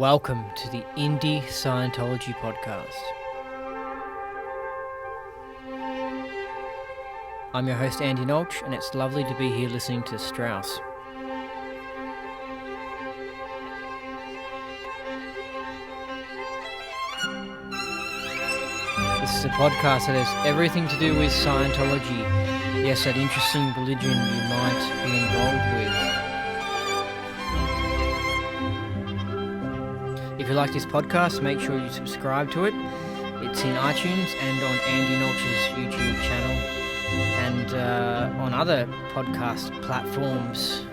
Welcome to the Indie Scientology podcast. I'm your host Andy Nolch, and it's lovely to be here listening to Strauss. This is a podcast that has everything to do with Scientology. Yes, that interesting religion you might be involved with. If you like this podcast, make sure you subscribe to it. It's in iTunes and on Andy Nolch's YouTube channel and on other podcast platforms.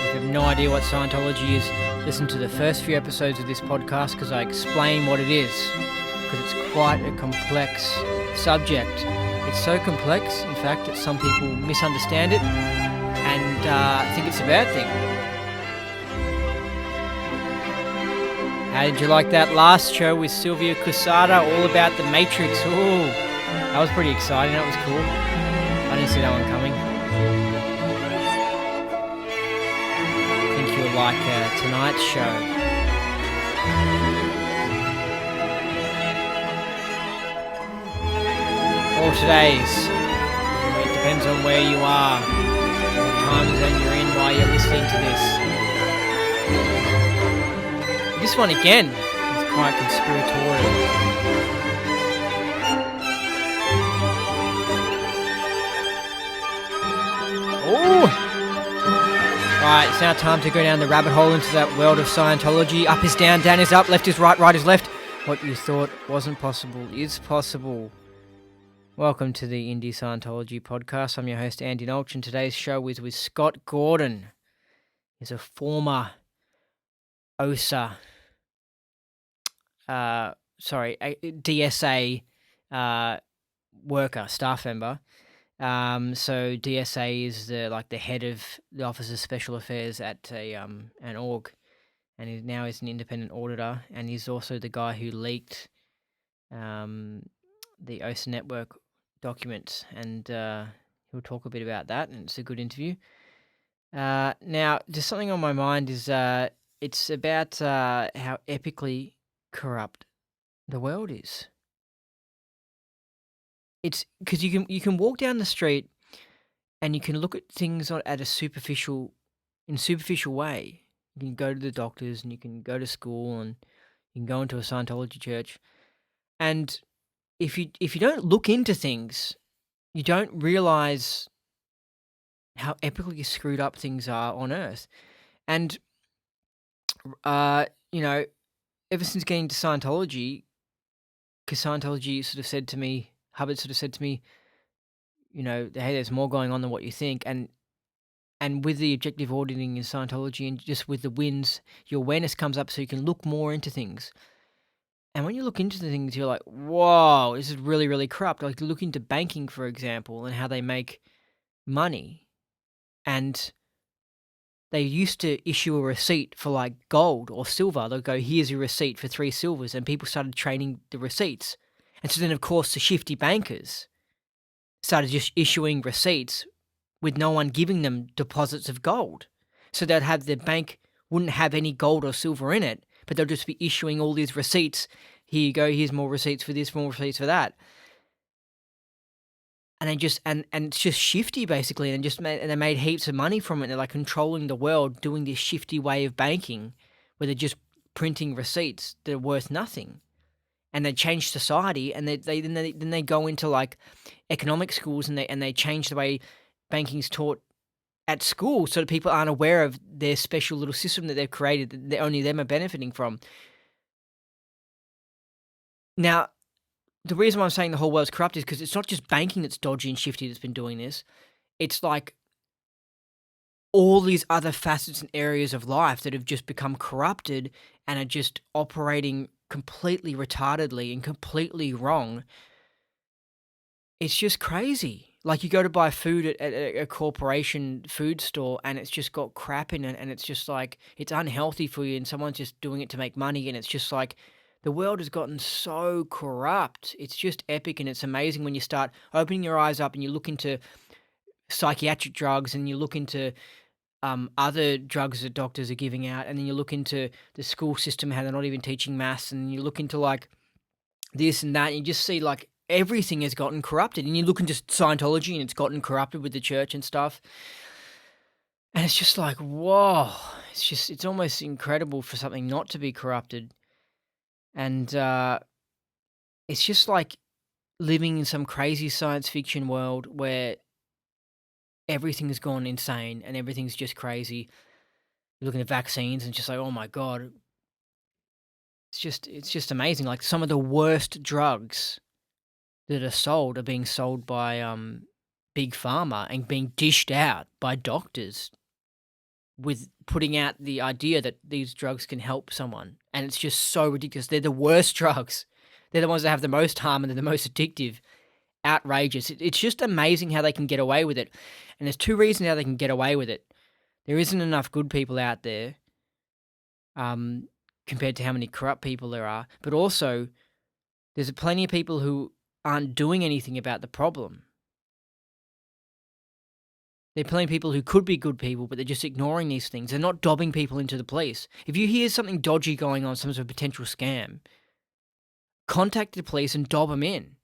If you have no idea what Scientology is, listen to the first few episodes of this podcast because I explain what it is, because it's quite a complex subject. It's so complex, in fact, that some people misunderstand it and think it's a bad thing. How did you like that last show with Sylvia Quesada, all about the Matrix? Ooh, that was pretty exciting. That was cool. I didn't see that one coming. I think you'll like tonight's show. Or today's. It depends on where you are, what time zone you're in while you're listening to this. This one again is quite conspiratorial. Oh! Right, it's now time to go down the rabbit hole into that world of Scientology. Up is down, down is up, left is right, right is left. What you thought wasn't possible is possible. Welcome to the Indie Scientology podcast. I'm your host Andy Nolch, and today's show is with Scott Gordon. He's a former DSA worker, staff member. So DSA is the head of the Office of Special Affairs at an org, and he now is an independent auditor, and he's also the guy who leaked the OSA network documents, and he'll talk a bit about that, and it's a good interview. Now, just something on my mind is it's about how epically corrupt the world is. It's because you can walk down the street and you can look at things at a superficial way. You can go to the doctors and you can go to school and you can go into a Scientology church, and if you don't look into things, you don't realize how epically screwed up things are on Earth. And ever since getting to Scientology, because Scientology sort of said to me, Hubbard sort of said to me, hey, there's more going on than what you think. And with the objective auditing in Scientology and just with the wins, your awareness comes up so you can look more into things. And when you look into the things, you're like, whoa, this is really, really corrupt. Like, look into banking, for example, and how they make money. And they used to issue a receipt for like gold or silver. They'll go, here's your receipt for 3 silvers. And people started trading the receipts. And so then, of course, the shifty bankers started just issuing receipts with no one giving them deposits of gold. So they'd have the bank wouldn't have any gold or silver in it, but they'll just be issuing all these receipts. Here you go, here's more receipts for this, more receipts for that. And they just and it's just shifty basically, and they made heaps of money from it. They're like controlling the world, doing this shifty way of banking, where they're just printing receipts that are worth nothing, and they change society. And then they go into like economic schools, and they change the way banking's taught at school, so that people aren't aware of their special little system that they've created that only them are benefiting from. Now, the reason why I'm saying the whole world's corrupt is because it's not just banking that's dodgy and shifty that's been doing this. It's like all these other facets and areas of life that have just become corrupted and are just operating completely retardedly and completely wrong. It's just crazy. Like, you go to buy food at a corporation food store and it's just got crap in it, and it's just like, it's unhealthy for you, and someone's just doing it to make money, and it's just like, the world has gotten so corrupt. It's just epic, and it's amazing when you start opening your eyes up and you look into psychiatric drugs and you look into other drugs that doctors are giving out, and then you look into the school system, how they're not even teaching maths, and you look into like this and that, and you just see like everything has gotten corrupted, and you look into Scientology, and it's gotten corrupted with the church and stuff, and it's just like, whoa, it's almost incredible for something not to be corrupted, and it's just like living in some crazy science fiction world where everything has gone insane and everything's just crazy. You're looking at vaccines and just like, oh my god, it's just amazing. Like some of the worst drugs that are being sold by big pharma and being dished out by doctors with putting out the idea that these drugs can help someone. And it's just so ridiculous. They're the worst drugs. They're the ones that have the most harm and they're the most addictive. Outrageous. It's just amazing how they can get away with it. And there's two reasons how they can get away with it. There isn't enough good people out there, compared to how many corrupt people there are. But also, there's plenty of people who aren't doing anything about the problem. There are plenty of people who could be good people, but they're just ignoring these things. They're not dobbing people into the police. If you hear something dodgy going on, some sort of potential scam, contact the police and dob them in.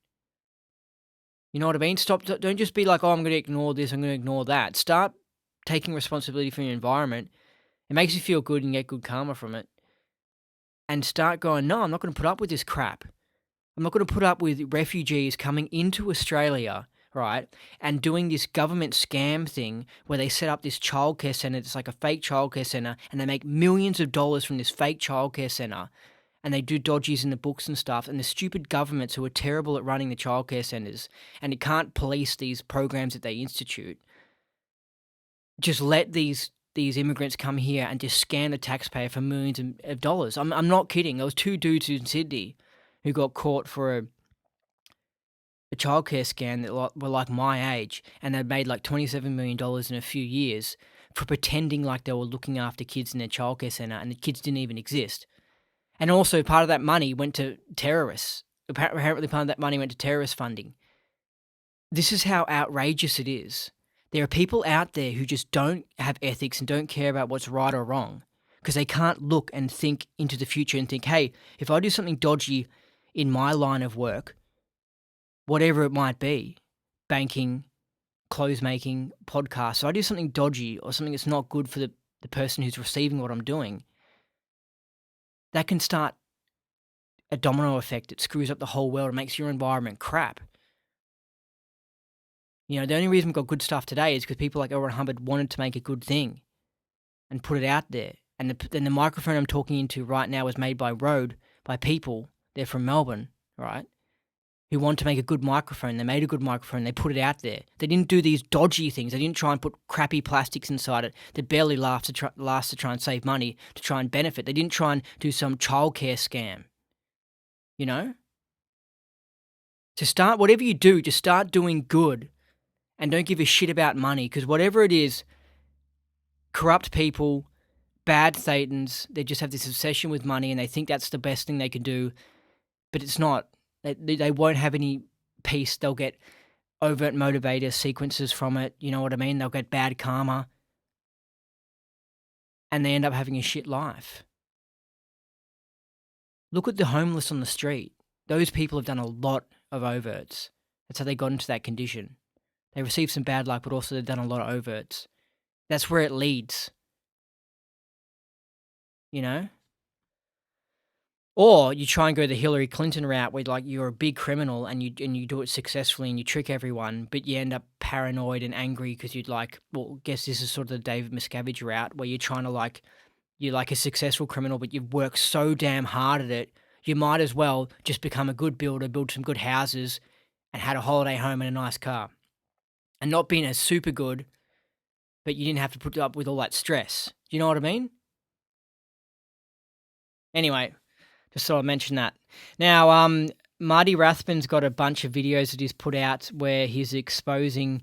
You know what I mean? Don't just be like, oh, I'm going to ignore this, I'm going to ignore that. Start taking responsibility for your environment. It makes you feel good and get good karma from it. And start going, no, I'm not going to put up with this crap. I'm not going to put up with refugees coming into Australia, right, and doing this government scam thing where they set up this childcare centre. It's like a fake childcare centre, and they make millions of dollars from this fake childcare centre, and they do dodgies in the books and stuff, and the stupid governments who are terrible at running the childcare centres, and it can't police these programs that they institute, just let these immigrants come here and just scam the taxpayer for millions of dollars. I'm not kidding. There was two dudes in Sydney who got caught for a childcare scam that were like my age, and they'd made like $27 million in a few years for pretending like they were looking after kids in their childcare centre, and the kids didn't even exist. And also part of that money went to terrorists. Apparently part of that money went to terrorist funding. This is how outrageous it is. There are people out there who just don't have ethics and don't care about what's right or wrong because they can't look and think into the future and think, hey, if I do something dodgy in my line of work, whatever it might be, banking, clothes making, podcasts, if I do something dodgy or something that's not good for the person who's receiving what I'm doing, that can start a domino effect that screws up the whole world and makes your environment crap. You know, the only reason we've got good stuff today is because people like L. Ron Hubbard wanted to make a good thing and put it out there. And then the microphone I'm talking into right now was made by Rode, by people. They're from Melbourne, right? Who want to make a good microphone. They made a good microphone. They put it out there. They didn't do these dodgy things. They didn't try and put crappy plastics inside it that barely lasts to try and save money, to try and benefit. They didn't try and do some childcare scam. You know? To start, whatever you do, just start doing good. And don't give a shit about money, because whatever it is, corrupt people, bad Satans, they just have this obsession with money and they think that's the best thing they can do, but it's not. They won't have any peace. They'll get overt motivator sequences from it, you know what I mean? They'll get bad karma, and they end up having a shit life. Look at the homeless on the street. Those people have done a lot of overts. That's how they got into that condition. They received some bad luck, but also they've done a lot of overts. That's where it leads. You know? Or you try and go the Hillary Clinton route where like you're a big criminal and you do it successfully and you trick everyone, but you end up paranoid and angry because you'd like, well, I guess this is sort of the David Miscavige route where you're trying to like, you're like a successful criminal, but you've worked so damn hard at it, you might as well just become a good builder, build some good houses, and had a holiday home and a nice car. And not being as super good, but you didn't have to put up with all that stress. Do you know what I mean? Anyway, just thought I'd mention that. Now, Marty Rathbun's got a bunch of videos that he's put out where he's exposing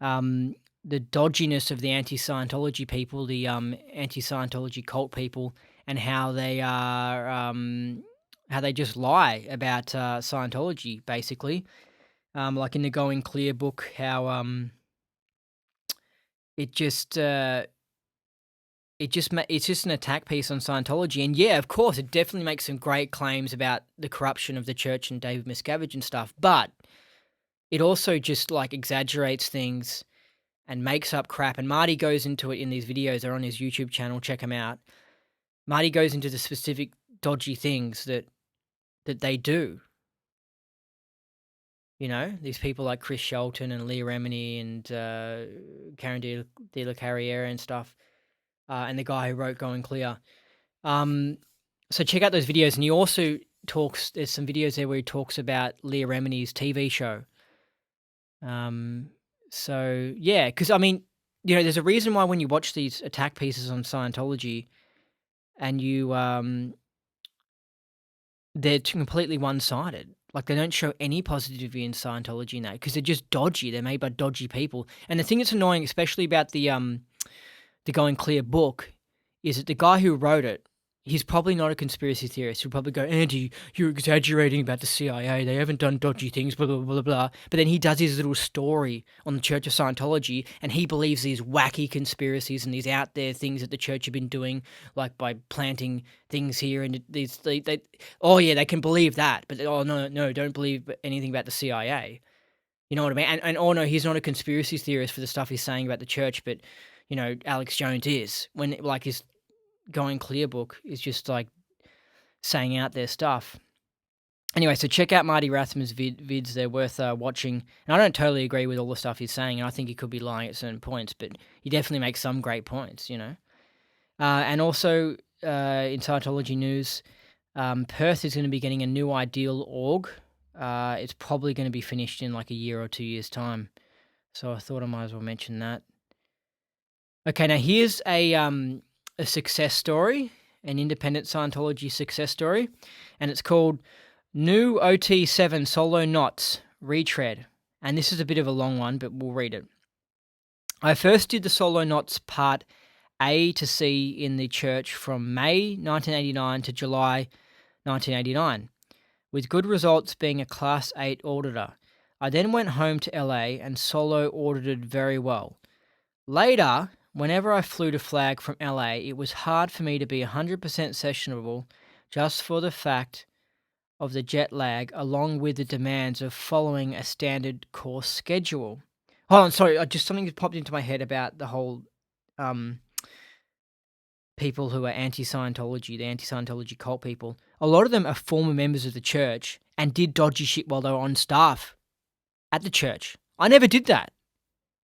the dodginess of the anti-Scientology people, the anti-Scientology cult people, and how they are, how they just lie about Scientology, basically. Like in the Going Clear book, how it just it's just an attack piece on Scientology. And yeah, of course, it definitely makes some great claims about the corruption of the church and David Miscavige and stuff, but it also just, like, exaggerates things and makes up crap, and Marty goes into it in these videos. They're on his YouTube channel, check them out. Marty goes into the specific dodgy things that they do. You know, these people like Chris Shelton and Leah Remini and Karen De La Carriere and stuff, and the guy who wrote Going Clear. So check out those videos, and he also talks. There's some videos there where he talks about Leah Remini's TV show. So yeah, because I mean, you know, there's a reason why when you watch these attack pieces on Scientology, and they're completely one-sided. Like, they don't show any positivity in Scientology in that because they're just dodgy. They're made by dodgy people. And the thing that's annoying, especially about the Going Clear book, is that the guy who wrote it, he's probably not a conspiracy theorist. He'll probably go, Andy, you're exaggerating about the CIA. They haven't done dodgy things, blah, blah, blah, blah. But then he does his little story on the Church of Scientology, and he believes these wacky conspiracies and these out there things that the church have been doing, like by planting things here. And oh, yeah, they can believe that. But, oh, no, don't believe anything about the CIA. You know what I mean? And oh, no, he's not a conspiracy theorist for the stuff he's saying about the church, but, you know, Alex Jones is. When, like, his Going Clear book is just like saying out their stuff. Anyway, so check out Marty Rathman's vids. They're worth watching. And I don't totally agree with all the stuff he's saying, and I think he could be lying at certain points, but he definitely makes some great points, you know. And also in Scientology news, Perth is going to be getting a new ideal org. It's probably going to be finished in like a year or 2 years' time. So I thought I might as well mention that. Okay, now here's a success story, an independent Scientology success story, and it's called New OT7 Solo Knots Retread. And this is a bit of a long one, but we'll read it. I first did the Solo Knots part A to C in the church from May 1989 to July 1989, with good results being a Class 8 auditor. I then went home to LA and solo audited very well. Later, whenever I flew to Flag from LA, it was hard for me to be 100% sessionable just for the fact of the jet lag, along with the demands of following a standard course schedule. Hold on, sorry, just something that popped into my head about the whole people who are anti-Scientology, the anti-Scientology cult people. A lot of them are former members of the church and did dodgy shit while they were on staff at the church. I never did that.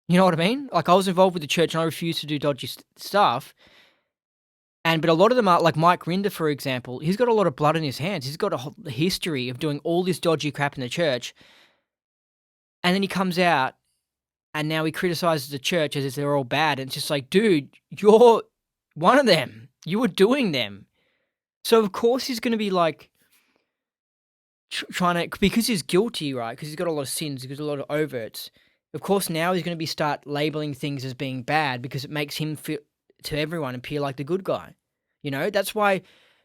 You know what I mean? Like, I was involved with the church and I refused to do dodgy stuff. But a lot of them are, like Mike Rinder, for example, he's got a lot of blood in his hands. He's got a history of doing all this dodgy crap in the church. And then he comes out and now he criticizes the church as if they're all bad. And it's just like, dude, you're one of them. You were doing them. So, of course, he's going to be like, trying to, because he's guilty, right? Because he's got a lot of sins, he's got a lot of overts. Of course, now he's going to start labeling things as being bad because it makes him feel, to everyone, appear like the good guy. You know, that's why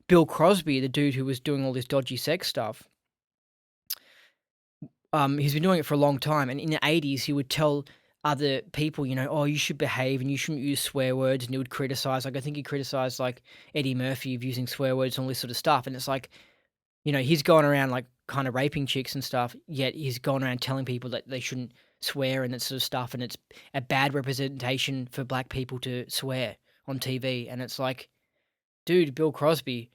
Bill Crosby, the dude who was doing all this dodgy sex stuff, he's been doing it for a long time. And in the 80s, he would tell other people, you know, oh, you should behave and you shouldn't use swear words. And he would criticize, like, I think he criticized, like, Eddie Murphy of using swear words and all this sort of stuff. And it's like, you know, he's going around, like, kind of raping chicks and stuff, yet he's going around telling people that they shouldn't swear and that sort of stuff, and it's a bad representation for black people to swear on TV. And it's like, dude, Bill Crosby,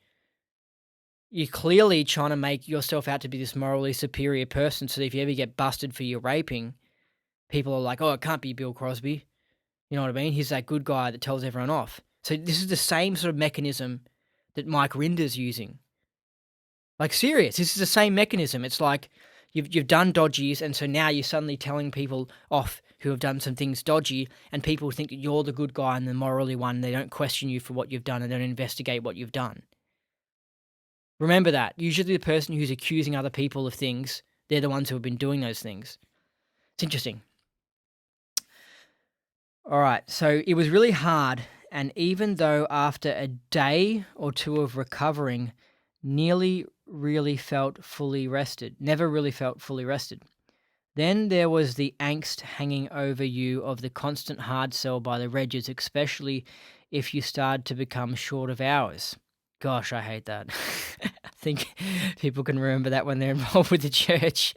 you're clearly trying to make yourself out to be this morally superior person, so that if you ever get busted for your raping, people are like, oh, it can't be Bill Crosby. You know what I mean? He's that good guy that tells everyone off. So this is the same sort of mechanism that Mike Rinder's using. Like, serious, this is the same mechanism. It's like, you've done dodgies, and so now you're suddenly telling people off who have done some things dodgy, and people think that you're the good guy and the morally one. They don't question you for what you've done and don't investigate what you've done. Remember that. Usually the person who's accusing other people of things, they're the ones who have been doing those things. It's interesting. All right, so it was really hard, and even though after a day or two of recovering, never really felt fully rested. Then there was the angst hanging over you of the constant hard sell by the Regis, especially if you start to become short of hours. Gosh, I hate that. I think people can remember that when they're involved with the church.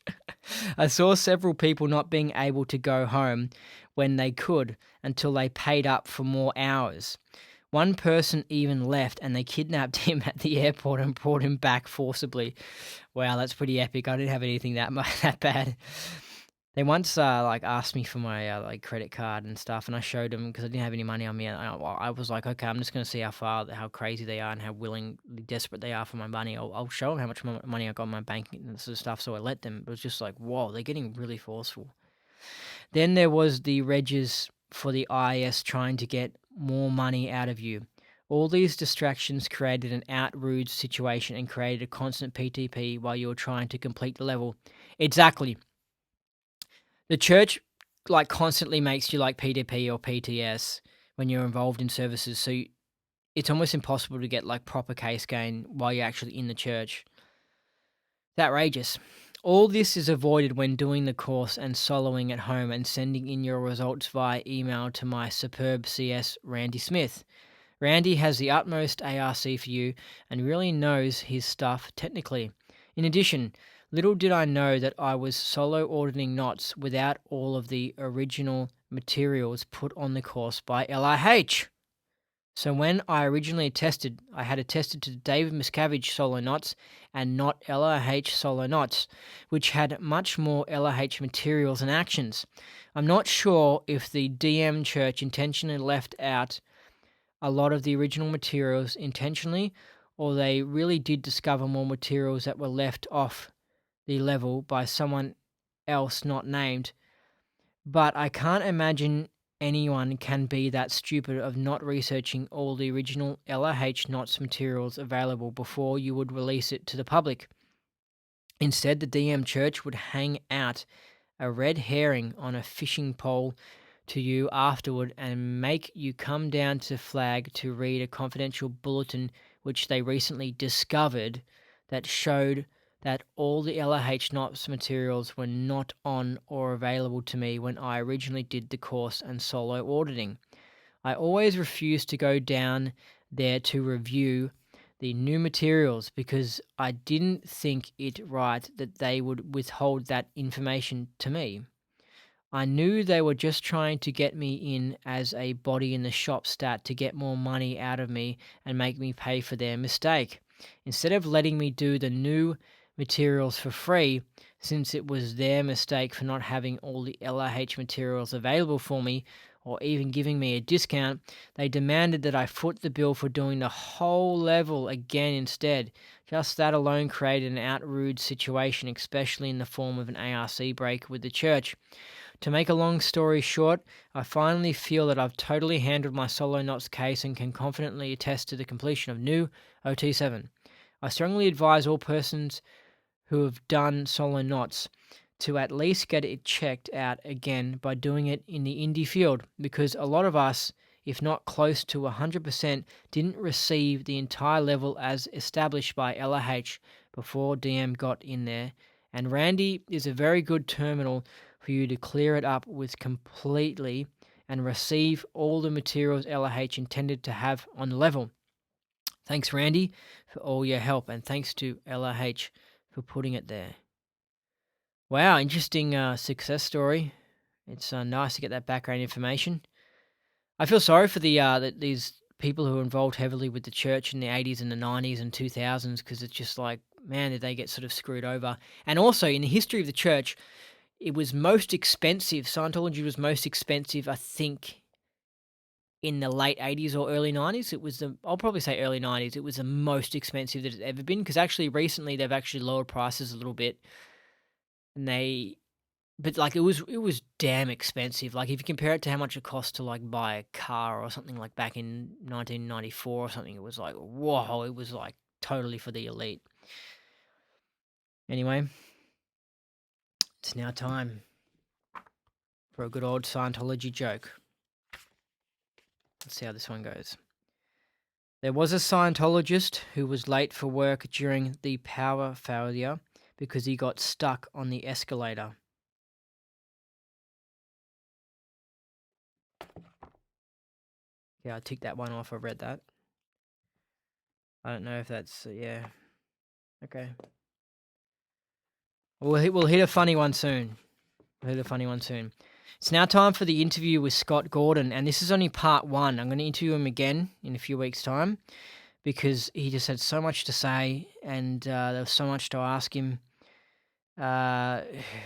I saw several people not being able to go home when they could until they paid up for more hours. One person even left and they kidnapped him at the airport and brought him back forcibly. Wow, that's pretty epic. I didn't have anything that bad. They once like asked me for my like credit card and stuff, and I showed them because I didn't have any money on me. And I was like, okay, I'm just gonna see how crazy they are, and how willing, desperate they are for my money. I'll show them how much money I got in my bank and sort of stuff. So I let them. It was just like, whoa, they're getting really forceful. Then there was the Regis for the IS trying to get more money out of you. All these distractions created an out-rude situation and created a constant PTP while you were trying to complete the level. Exactly. The church like constantly makes you like PTP or PTS when you're involved in services, so it's almost impossible to get like proper case gain while you're actually in the church. It's outrageous. All this is avoided when doing the course and soloing at home and sending in your results via email to my superb CS Randy Smith. Randy has the utmost ARC for you and really knows his stuff technically. In addition, little did I know that I was solo auditing knots without all of the original materials put on the course by LIH. So when I originally tested, I had it tested to David Miscavige solo knots and not LIH solo knots, which had much more LIH materials and actions. I'm not sure if the DM Church intentionally left out a lot of the original materials intentionally, or they really did discover more materials that were left off the level by someone else not named. But I can't imagine anyone can be that stupid of not researching all the original LRH Knots materials available before you would release it to the public. Instead, the DM Church would hang out a red herring on a fishing pole to you afterward and make you come down to Flag to read a confidential bulletin which they recently discovered that showed that all the LRH Knots materials were not on or available to me when I originally did the course and solo auditing. I always refused to go down there to review the new materials because I didn't think it right that they would withhold that information to me. I knew they were just trying to get me in as a body in the shop stat to get more money out of me and make me pay for their mistake. Instead of letting me do the new materials for free, since it was their mistake for not having all the LRH materials available for me, or even giving me a discount, they demanded that I foot the bill for doing the whole level again instead. Just that alone created an out-rude situation, especially in the form of an ARC break with the church. To make a long story short, I finally feel that I've totally handled my solo knots case and can confidently attest to the completion of new OT7. I strongly advise all persons who have done solo knots to at least get it checked out again by doing it in the indie field, because a lot of us, if not close to 100%, didn't receive the entire level as established by LRH before DM got in there, and Randy is a very good terminal for you to clear it up with completely and receive all the materials LRH intended to have on the level. Thanks, Randy, for all your help, and thanks to LRH for putting it there. Wow, interesting success story. It's nice to get that background information. I feel sorry for these people who were involved heavily with the church in the 80s and the 90s and 2000s, because it's just like, man, did they get sort of screwed over. And also, in the history of the church, it was most expensive. Scientology was most expensive, I think, in the late 80s or early 90s. I'll probably say early 90s. It was the most expensive that it's ever been, because actually recently they've actually lowered prices a little bit. But like it was damn expensive. Like if you compare it to how much it cost to like buy a car or something like back in 1994 or something, it was like, whoa, it was like totally for the elite. Anyway, it's now time for a good old Scientology joke. Let's see how this one goes. There was a Scientologist who was late for work during the power failure because he got stuck on the escalator. Yeah, I ticked that one off. I've read that. I don't know if that's yeah. Okay. We'll hit a funny one soon. We'll hit a funny one soon. It's now time for the interview with Scott Gordon, and this is only part one. I'm going to interview him again in a few weeks' time because he just had so much to say, and there was so much to ask him. Uh,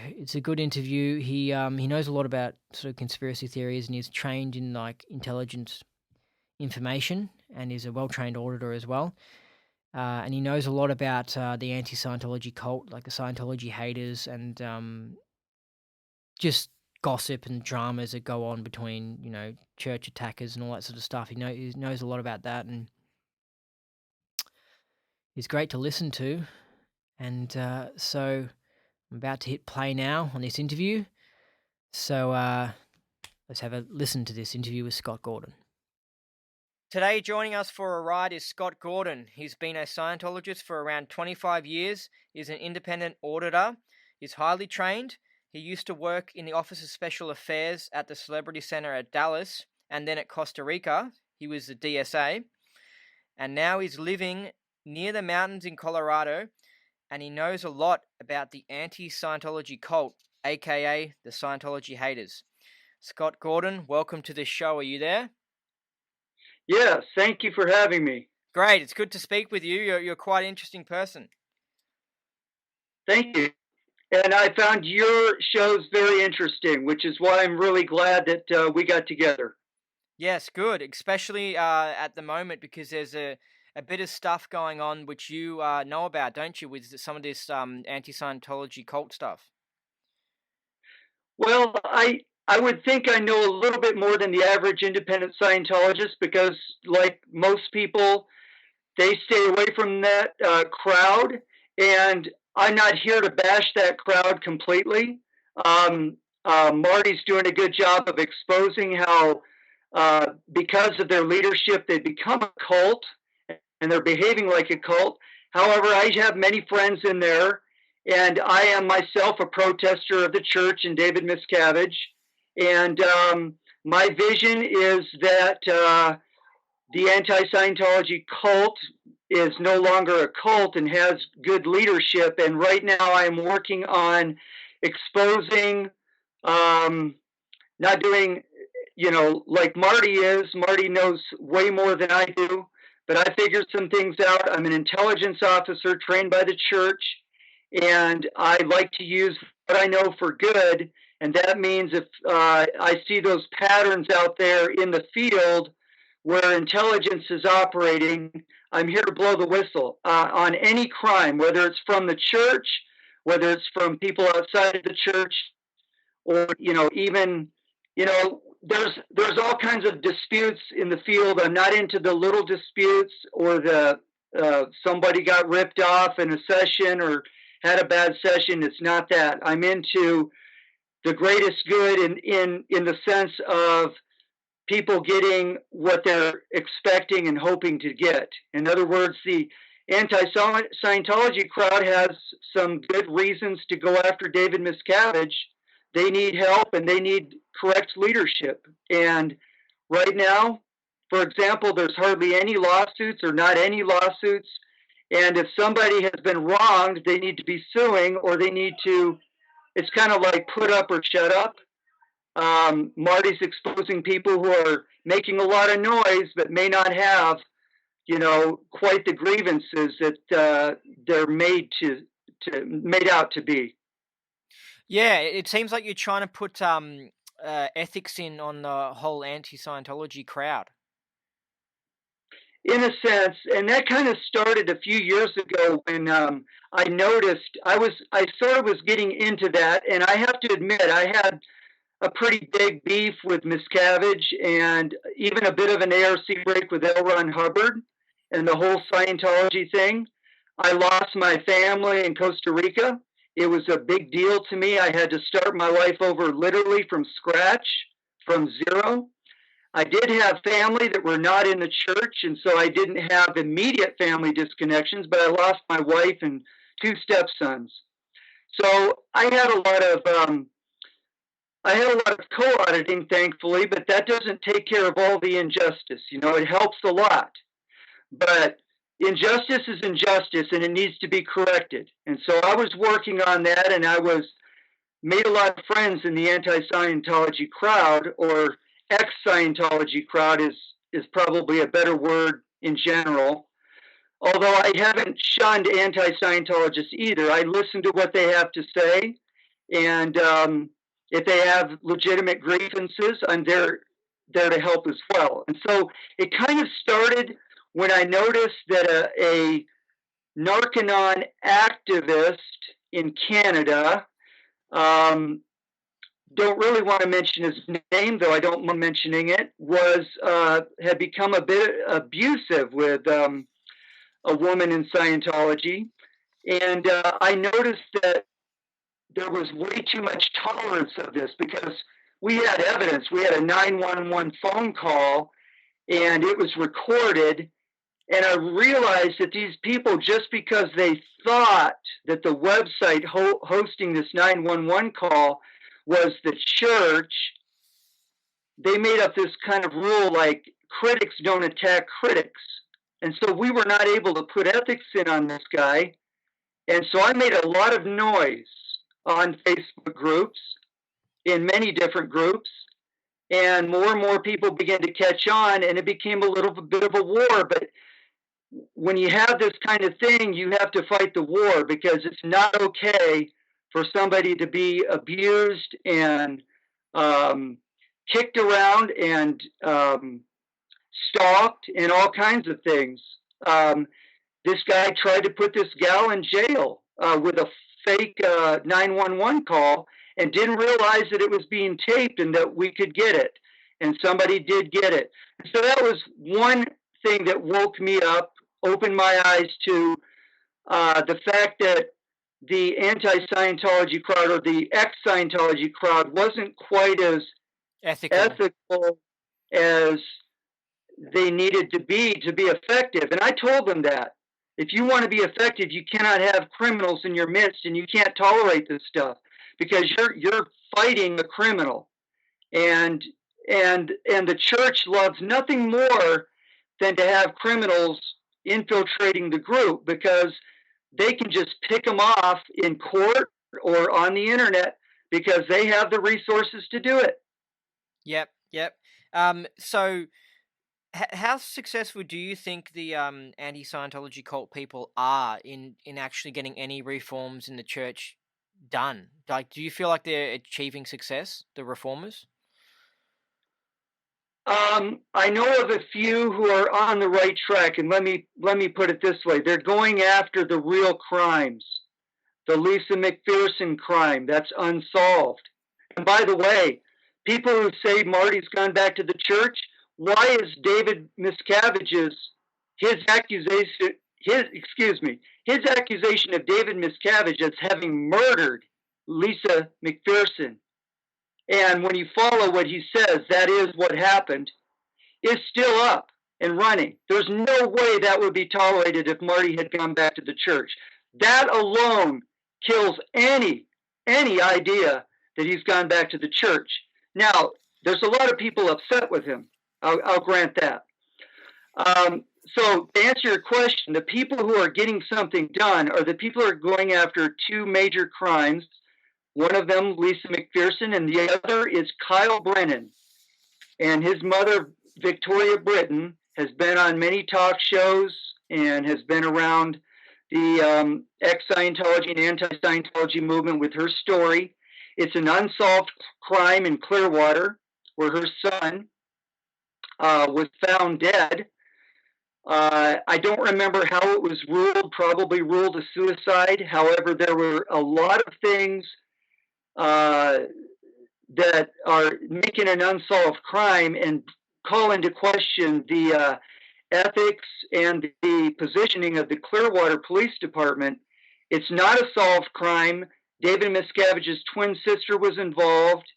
it's a good interview. He knows a lot about sort of conspiracy theories, and he's trained in like intelligence information, and is a well-trained auditor as well. And he knows a lot about the anti-Scientology cult, like the Scientology haters, and just gossip and dramas that go on between church attackers and all that sort of stuff. He knows a lot about that, and he's great to listen to. And so I'm about to hit play now on this interview. So let's have a listen to this interview with Scott Gordon. Today, joining us for a ride is Scott Gordon. He's been a Scientologist for around 25 years, is an independent auditor, is highly trained. He used to work in the Office of Special Affairs at the Celebrity Center at Dallas, and then at Costa Rica. He was the DSA. And now he's living near the mountains in Colorado, and he knows a lot about the anti-Scientology cult, aka the Scientology haters. Scott Gordon, welcome to this show. Are you there? Yes, thank you for having me. Great, it's good to speak with you. You're quite an interesting person. Thank you. And I found your shows very interesting, which is why I'm really glad that we got together. Yes, good, especially at the moment because there's a bit of stuff going on which you know about, don't you, with some of this anti-Scientology cult stuff? Well, I would think I know a little bit more than the average independent Scientologist because, like most people, they stay away from that crowd. And I'm not here to bash that crowd completely. Marty's doing a good job of exposing how, because of their leadership, they become a cult and they're behaving like a cult. However, I have many friends in there, and I am myself a protester of the church and David Miscavige. And my vision is that the anti-Scientology cult is no longer a cult and has good leadership. And right now I am working on exposing, not doing, like Marty is. Marty knows way more than I do, but I figured some things out. I'm an intelligence officer trained by the church, and I like to use what I know for good. And that means if I see those patterns out there in the field where intelligence is operating, I'm here to blow the whistle on any crime, whether it's from the church, whether it's from people outside of the church, or even there's all kinds of disputes in the field. I'm not into the little disputes or the somebody got ripped off in a session or had a bad session. It's not that. I'm into the greatest good in the sense of people getting what they're expecting and hoping to get. In other words, the anti-Scientology crowd has some good reasons to go after David Miscavige. They need help and they need correct leadership. And right now, for example, there's hardly any lawsuits or not any lawsuits. And if somebody has been wronged, they need to be suing, or they need to, it's kind of like put up or shut up. Marty's exposing people who are making a lot of noise but may not have, quite the grievances that they're made out to be. Yeah, it seems like you're trying to put ethics in on the whole anti-Scientology crowd. In a sense, and that kind of started a few years ago when I noticed I sort of was getting into that, and I have to admit I had a pretty big beef with Miscavige and even a bit of an ARC break with L. Ron Hubbard and the whole Scientology thing. I lost my family in Costa Rica. It was a big deal to me. I had to start my life over literally from scratch, from zero. I did have family that were not in the church, and so I didn't have immediate family disconnections, but I lost my wife and 2 stepsons. So I had a lot of, I had a lot of co-auditing, thankfully, but that doesn't take care of all the injustice. You know, it helps a lot, but injustice is injustice, and it needs to be corrected. And so I was working on that, and I was made a lot of friends in the anti-Scientology crowd, or ex-Scientology crowd is probably a better word in general. Although I haven't shunned anti-Scientologists either. I listen to what they have to say, and if they have legitimate grievances, I'm there to help as well. And so it kind of started when I noticed that a Narcanon activist in Canada, don't really want to mention his name, though I don't mind mentioning it, was had become a bit abusive with a woman in Scientology. And I noticed that there was way too much tolerance of this because we had evidence. We had a 911 phone call and it was recorded. And I realized that these people, just because they thought that the website hosting this 911 call was the church, they made up this kind of rule like critics don't attack critics. And so we were not able to put ethics in on this guy. And so I made a lot of noise on Facebook groups, in many different groups, and more people began to catch on, and it became a little bit of a war. But when you have this kind of thing, you have to fight the war because it's not okay for somebody to be abused and kicked around and stalked and all kinds of things. This guy tried to put this gal in jail with a fake 911 call and didn't realize that it was being taped and that we could get it. And somebody did get it. So that was one thing that woke me up, opened my eyes to the fact that the anti-Scientology crowd or the ex-Scientology crowd wasn't quite as ethical as they needed to be effective. And I told them that. If you want to be effective, you cannot have criminals in your midst, and you can't tolerate this stuff because you're fighting a criminal. And the church loves nothing more than to have criminals infiltrating the group because they can just pick them off in court or on the internet because they have the resources to do it. Yep. So how successful do you think the anti-Scientology cult people are in actually getting any reforms in the church done? Like, do you feel like they're achieving success, the reformers? I know of a few who are on the right track, and let me put it this way: they're going after the real crimes. The Lisa McPherson crime, that's unsolved. And by the way, people who say Marty's gone back to the church, why is David Miscavige's his accusation of David Miscavige as having murdered Lisa McPherson? And when you follow what he says, that is what happened, is still up and running. There's no way that would be tolerated if Marty had gone back to the church. That alone kills any idea that he's gone back to the church. Now, there's a lot of people upset with him. I'll grant that. So to answer your question, the people who are getting something done are the people who are going after two major crimes. One of them, Lisa McPherson, and the other is Kyle Brennan. And his mother, Victoria Britton, has been on many talk shows and has been around the ex-Scientology and anti-Scientology movement with her story. It's an unsolved crime in Clearwater where her son was found dead. I don't remember how it was ruled, probably ruled a suicide. However, there were a lot of things that are making an unsolved crime and call into question the ethics and the positioning of the Clearwater Police Department. It's not a solved crime. David Miscavige's twin sister was involved,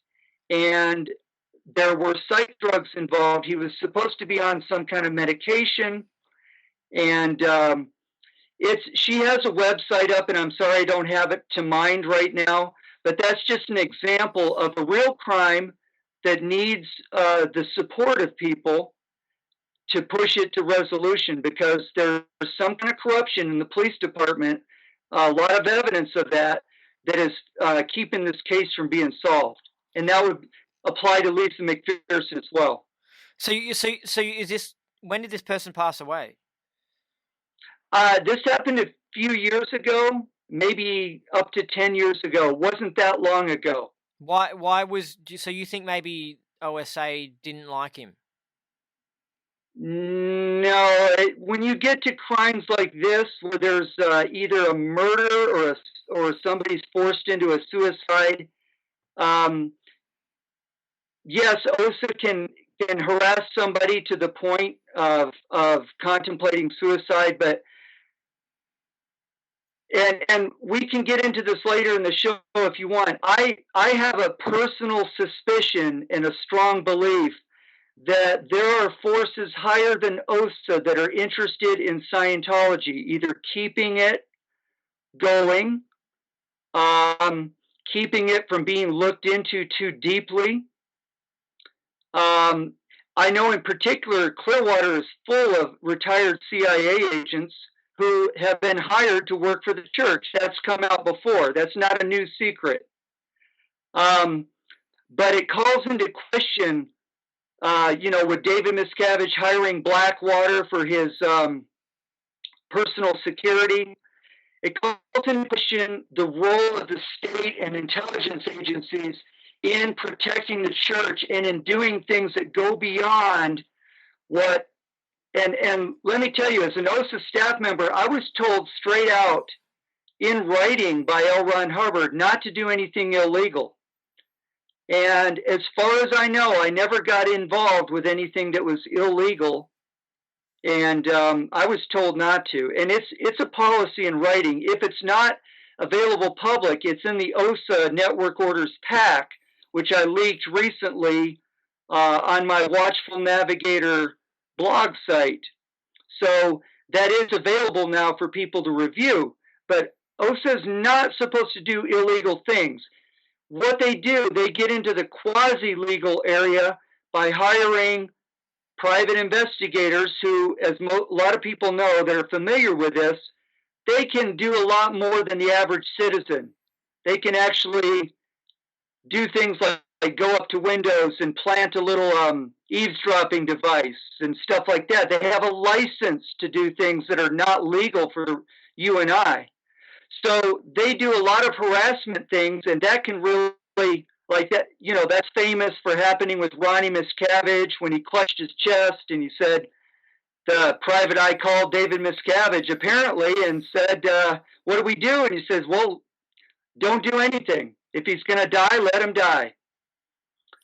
and there were psych drugs involved. He was supposed to be on some kind of medication, and she has a website up, and I'm sorry I don't have it to mind right now, But that's just an example of a real crime that needs the support of people to push it to resolution because there's some kind of corruption in the police department, a lot of evidence of that, that is keeping this case from being solved. And that would apply to Lisa McPherson as well. Is this when did this person pass away? This happened a few years ago, maybe up to 10 years ago. It wasn't that long ago. So you think maybe OSA didn't like him? No, when you get to crimes like this, where there's either a murder or somebody's forced into a suicide, um, yes, OSA can harass somebody to the point of contemplating suicide, but and we can get into this later in the show if you want. I have a personal suspicion and a strong belief that there are forces higher than OSA that are interested in Scientology, either keeping it going, keeping it from being looked into too deeply. I know in particular, Clearwater is full of retired CIA agents who have been hired to work for the church. That's come out before. That's not a new secret. But it calls into question, with David Miscavige hiring Blackwater for his personal security. It calls into question the role of the state and intelligence agencies in protecting the church and in doing things that go beyond what. And let me tell you, as an OSA staff member, I was told straight out in writing by L. Ron Hubbard not to do anything illegal. And as far as I know, I never got involved with anything that was illegal. And I was told not to. And it's a policy in writing. If it's not available public, it's in the OSA Network Orders Pack, which I leaked recently on my Watchful Navigator blog site. So that is available now for people to review. But OSA is not supposed to do illegal things. What they do, they get into the quasi-legal area by hiring private investigators who, as a lot of people know that are familiar with this, they can do a lot more than the average citizen. They can actually do things like go up to windows and plant a little eavesdropping device and stuff like that. They have a license to do things that are not legal for you and I. So they do a lot of harassment things, and that can really, like that, that's famous for happening with Ronnie Miscavige when he clutched his chest and he said, the private eye called David Miscavige apparently and said, what do we do? And he says, well, don't do anything. If he's going to die, let him die.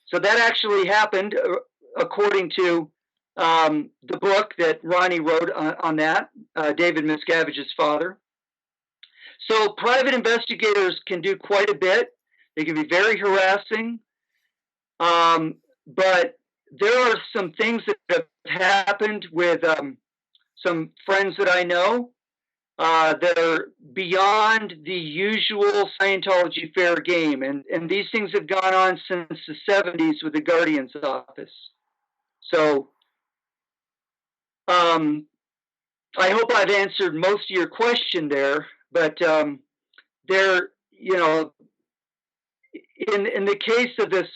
So that actually happened according to the book that Ronnie wrote on that, David Miscavige's father. So private investigators can do quite a bit. They can be very harassing. But there are some things that have happened with some friends that I know that are beyond the usual Scientology fair game. And these things have gone on since the 70s with the Guardian's office. So I hope I've answered most of your question there. But there, in the case of this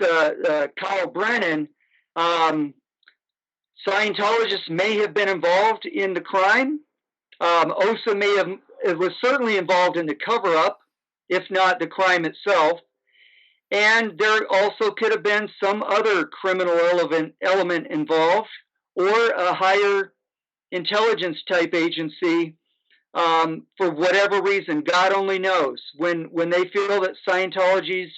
Kyle Brennan, Scientologists may have been involved in the crime. OSA was certainly involved in the cover-up, if not the crime itself. And there also could have been some other criminal element involved, or a higher intelligence type agency. For whatever reason, God only knows. When they feel that Scientology's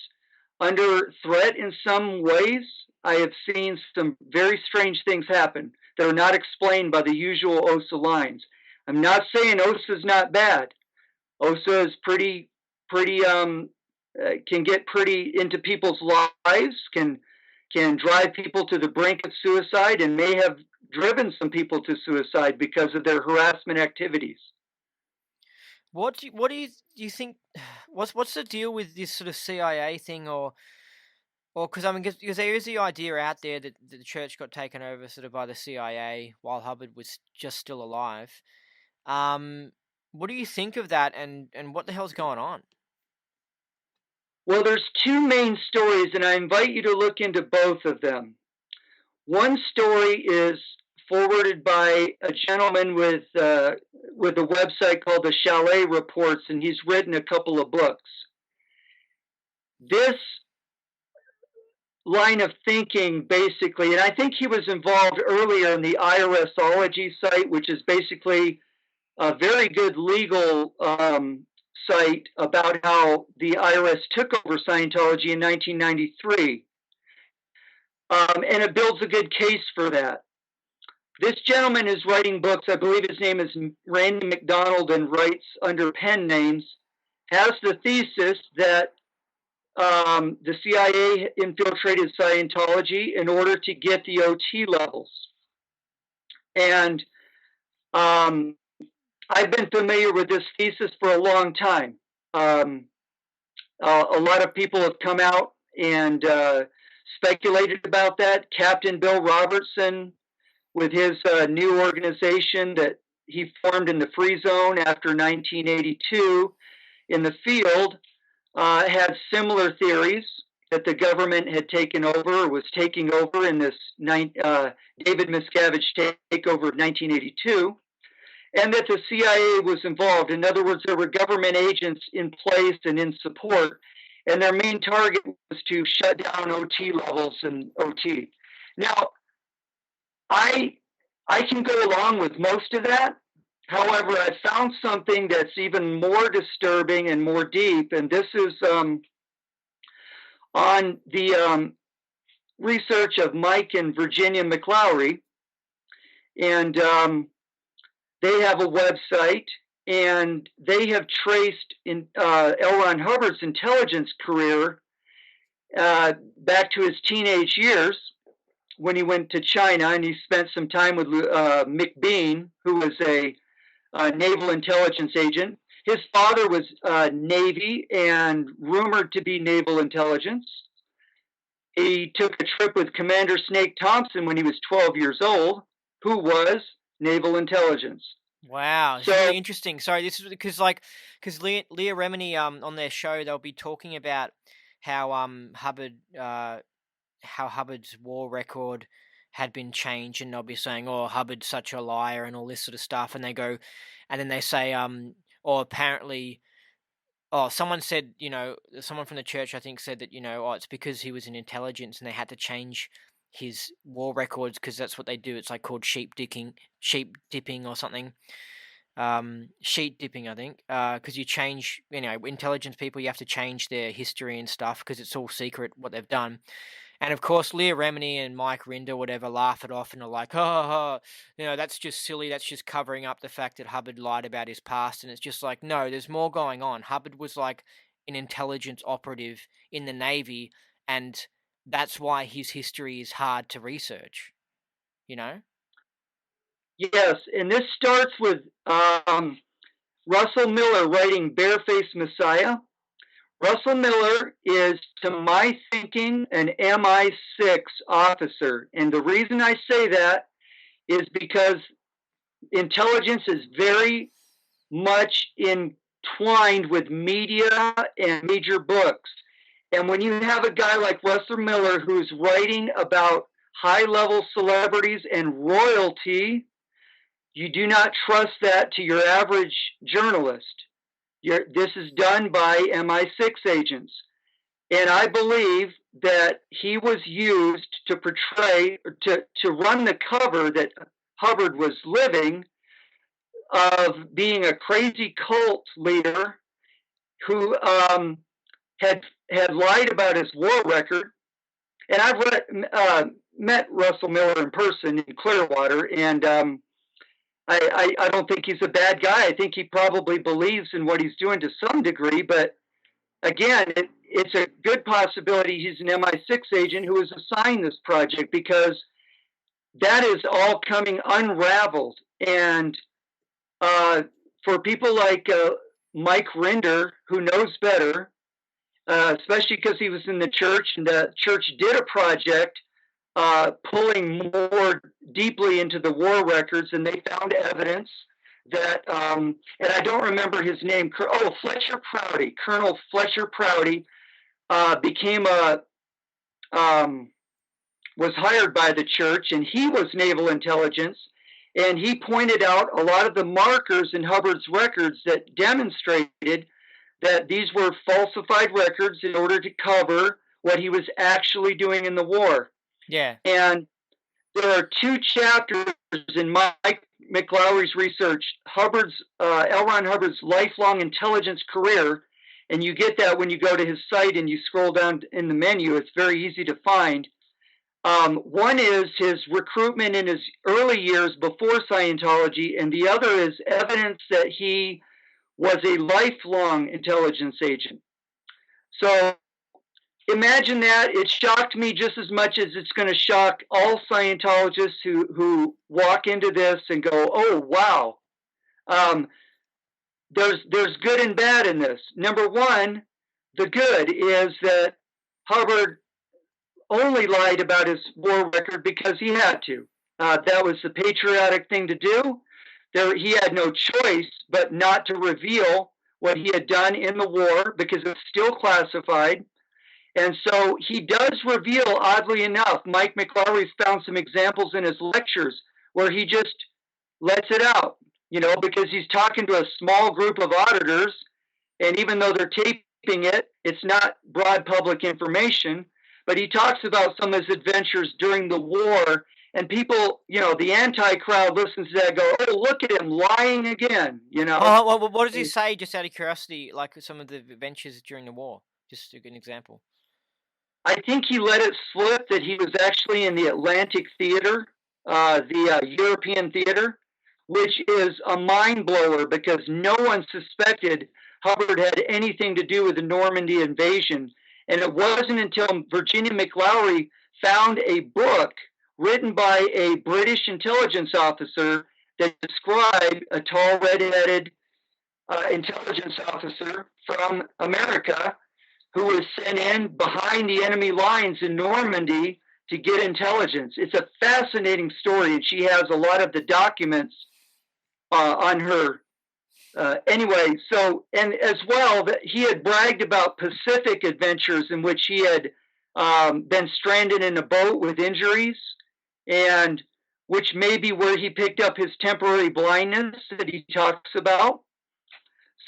under threat in some ways, I have seen some very strange things happen that are not explained by the usual OSA lines. I'm not saying OSA is not bad. OSA is can get pretty into people's lives, can drive people to the brink of suicide, and may have driven some people to suicide because of their harassment activities. What do you think? what's the deal with this sort of CIA thing, or because I mean, because there is the idea out there that the church got taken over sort of by the CIA while Hubbard was just still alive. Um, what do you think of that, and what the hell's going on? Well, there's two main stories, and I invite you to look into both of them. One story is forwarded by a gentleman with a website called the Chalet Reports, and he's written a couple of books. This line of thinking, basically, and I think he was involved earlier in the IRSology site, which is basically a very good legal site about how the IRS took over Scientology in 1993. And it builds a good case for that. This gentleman is writing books. I believe his name is Randy McDonald and writes under pen names. Has the thesis that the CIA infiltrated Scientology in order to get the OT levels. And I've been familiar with this thesis for a long time. A lot of people have come out and speculated about that. Captain Bill Robertson, with his new organization that he formed in the free zone after 1982 in the field, had similar theories that the government had taken over or was taking over in this David Miscavige takeover of 1982, and that the CIA was involved. In other words, there were government agents in place and in support, and their main target was to shut down OT levels and OT. Now, I can go along with most of that. However, I found something that's even more disturbing and more deep, and this is on the research of Mike and Virginia McLaury, and they have a website, and they have traced L. Ron Hubbard's intelligence career back to his teenage years when he went to China, and he spent some time with Mick Bean, who was a naval intelligence agent. His father was Navy and rumored to be naval intelligence. He took a trip with Commander Snake Thompson when he was 12 years old, who was naval intelligence. Wow, it's So, really interesting. Sorry, this is because Leah Remini on their show they'll be talking about how Hubbard's war record had been changed, and they'll be saying, "Oh, Hubbard's such a liar," and all this sort of stuff, and then they say, "Oh, apparently." Oh, someone said, someone from the church, I think, said that, oh, it's because he was in intelligence and they had to change his war records because that's what they do. It's like called sheep dipping or something. Sheet dipping, I think, because you change, intelligence people, you have to change their history and stuff because it's all secret what they've done. And of course, Leah Remini and Mike Rinder, whatever, laugh it off and are like, oh, that's just silly. That's just covering up the fact that Hubbard lied about his past. And it's just like, no, there's more going on. Hubbard was like an intelligence operative in the Navy, and that's why his history is hard to research, you know? yes, and this starts with Russell Miller writing Barefaced Messiah. Russell Miller is, to my thinking, an MI6 officer. And the reason I say that is because intelligence is very much entwined with media and major books. And when you have a guy like Russell Miller who's writing about high-level celebrities and royalty, you do not trust that to your average journalist. This is done by MI6 agents. And I believe that he was used to portray, to run the cover that Hubbard was living of being a crazy cult leader who had lied about his war record. And I've met Russell Miller in person in Clearwater, and I don't think he's a bad guy. I think he probably believes in what he's doing to some degree, but again, it's a good possibility he's an MI6 agent who was assigned this project, because that is all coming unraveled. And for people like Mike Rinder, who knows better, especially because he was in the church, and the church did a project pulling more deeply into the war records, and they found evidence that, and I don't remember his name. Fletcher Prouty, Colonel Fletcher Prouty, became was hired by the church, and he was naval intelligence, and he pointed out a lot of the markers in Hubbard's records that demonstrated that these were falsified records in order to cover what he was actually doing in the war. Yeah. And there are 2 chapters in Mike McLaury's research, L. Ron Hubbard's lifelong intelligence career, and you get that when you go to his site and you scroll down in the menu. It's very easy to find. One is his recruitment in his early years before Scientology, and the other is evidence that he was a lifelong intelligence agent. So imagine that. It shocked me just as much as it's going to shock all Scientologists who walk into this and go, oh, wow. There's good and bad in this. Number one, the good is that Hubbard only lied about his war record because he had to. That was the patriotic thing to do. He had no choice but not to reveal what he had done in the war because it's still classified. And so he does reveal, oddly enough, Mike McLaury's found some examples in his lectures where he just lets it out, because he's talking to a small group of auditors, and even though they're taping it, it's not broad public information. But he talks about some of his adventures during the war, and people, the anti-crowd listens to that and go, oh, look at him lying again, Oh, what does he say, just out of curiosity, like some of the adventures during the war? Just to give an example. I think he let it slip that he was actually in the Atlantic Theater, the European theater, which is a mind blower because no one suspected Hubbard had anything to do with the Normandy invasion. And it wasn't until Virginia McLaury found a book written by a British intelligence officer that described a tall, red-headed intelligence officer from America who was sent in behind the enemy lines in Normandy to get intelligence. It's a fascinating story, and she has a lot of the documents on her. Anyway, and as well, that he had bragged about Pacific adventures in which he had been stranded in a boat with injuries, and which may be where he picked up his temporary blindness that he talks about.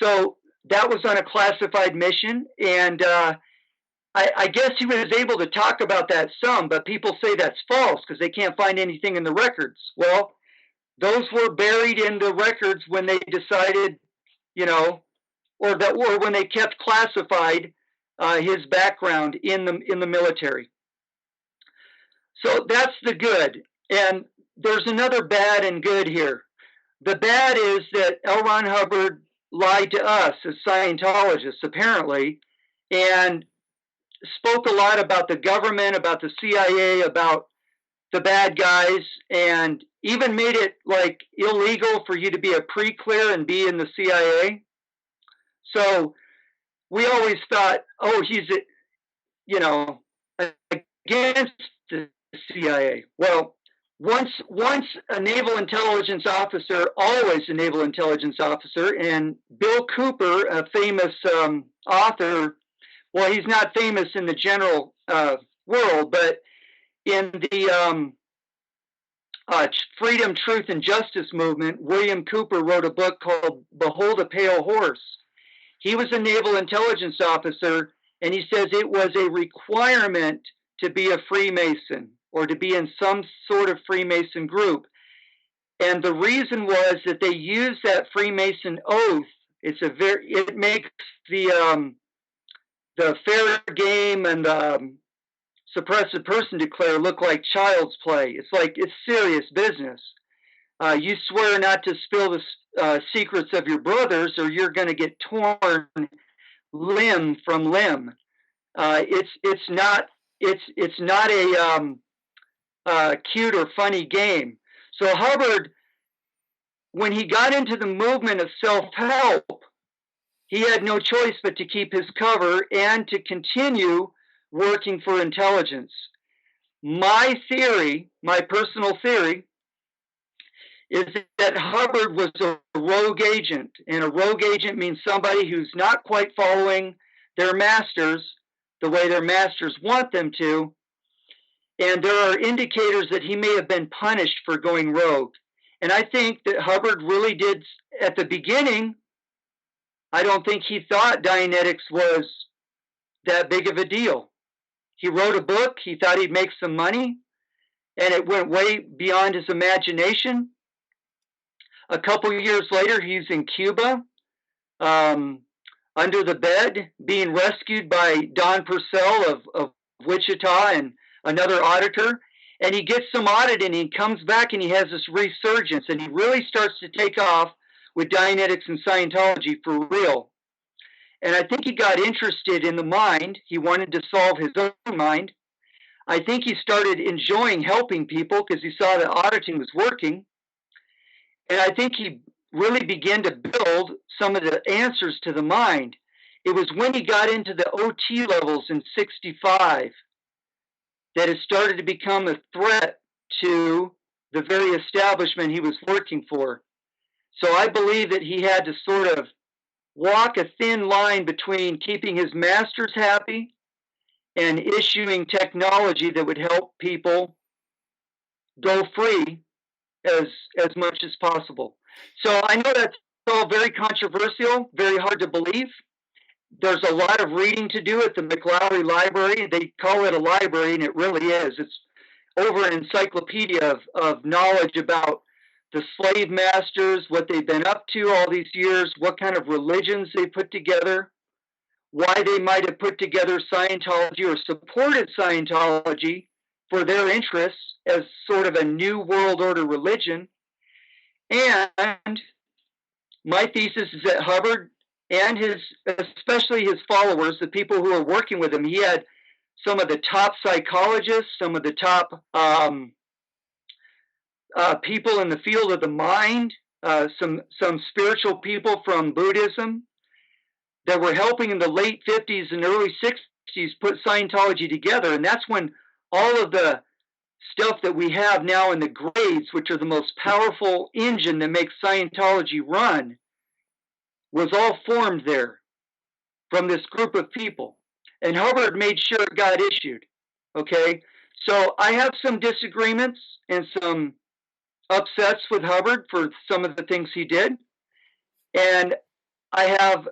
So that was on a classified mission, and I guess he was able to talk about that some, but people say that's false because they can't find anything in the records. Well, those were buried in the records when they decided, or when they kept classified his background in the military. So that's the good. And there's another bad and good here. The bad is that L. Ron Hubbard lied to us as Scientologists, apparently, and spoke a lot about the government, about the CIA, about the bad guys, and even made it like illegal for you to be a pre-clear and be in the CIA. So we always thought, oh, he's, against the CIA. Well, once a naval intelligence officer, always a naval intelligence officer, and Bill Cooper, a famous author, well, he's not famous in the general world, but in the Freedom, Truth, and Justice movement, William Cooper wrote a book called Behold a Pale Horse. He was a naval intelligence officer, and he says it was a requirement to be a Freemason or to be in some sort of Freemason group. And the reason was that they used that Freemason oath. It makes the fair game and the suppressive person declare look like child's play. It's serious business. You swear not to spill the secrets of your brothers, or you're going to get torn limb from limb. It's not a cute or funny game. So Hubbard, when he got into the movement of self-help, he had no choice but to keep his cover and to continue working for intelligence. My theory, my personal theory, is that Hubbard was a rogue agent. And a rogue agent means somebody who's not quite following their masters the way their masters want them to. And there are indicators that he may have been punished for going rogue. And I think that Hubbard really did, at the beginning, I don't think he thought Dianetics was that big of a deal. He wrote a book, he thought he'd make some money, and it went way beyond his imagination. A couple of years later, he's in Cuba, under the bed, being rescued by Don Purcell of Wichita and another auditor. And he gets some audit and he comes back and he has this resurgence and he really starts to take off with Dianetics and Scientology for real. And I think he got interested in the mind. He wanted to solve his own mind. I think he started enjoying helping people because he saw that auditing was working. And I think he really began to build some of the answers to the mind. It was when he got into the OT levels in 65 that it started to become a threat to the very establishment he was working for. So I believe that he had to sort of walk a thin line between keeping his masters happy and issuing technology that would help people go free as much as possible. So I know that's all very controversial, very hard to believe. There's a lot of reading to do at the McLowry Library. They call it a library, and it really is. It's over an encyclopedia of knowledge about the slave masters, what they've been up to all these years, what kind of religions they put together, why they might have put together Scientology or supported Scientology for their interests as sort of a new world order religion. And my thesis is that Hubbard and especially his followers, the people who are working with him, he had some of the top psychologists, some of the top people in the field of the mind, some spiritual people from Buddhism that were helping in the late 50s and early 60s put Scientology together. And that's when all of the stuff that we have now in the grades, which are the most powerful engine that makes Scientology run, was all formed there from this group of people. And Hubbard made sure it got issued. Okay? So I have some disagreements and some upsets with Hubbard for some of the things he did. And I have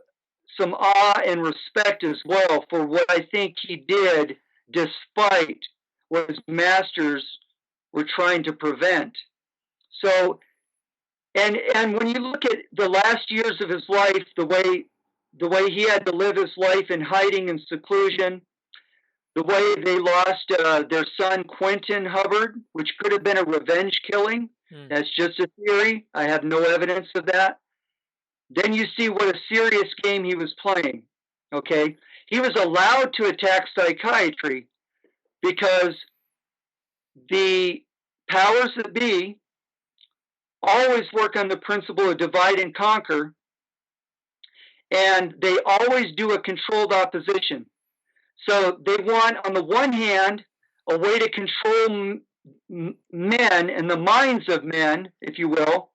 some awe and respect as well for what I think he did despite what his masters were trying to prevent. So, and when you look at the last years of his life, the way he had to live his life in hiding and seclusion, the way they lost their son Quentin Hubbard, which could have been a revenge killing. That's just a theory. I have no evidence of that. Then you see what a serious game he was playing. Okay? He was allowed to attack psychiatry because the powers that be always work on the principle of divide and conquer, and they always do a controlled opposition. So they want, on the one hand, a way to control men and the minds of men, if you will,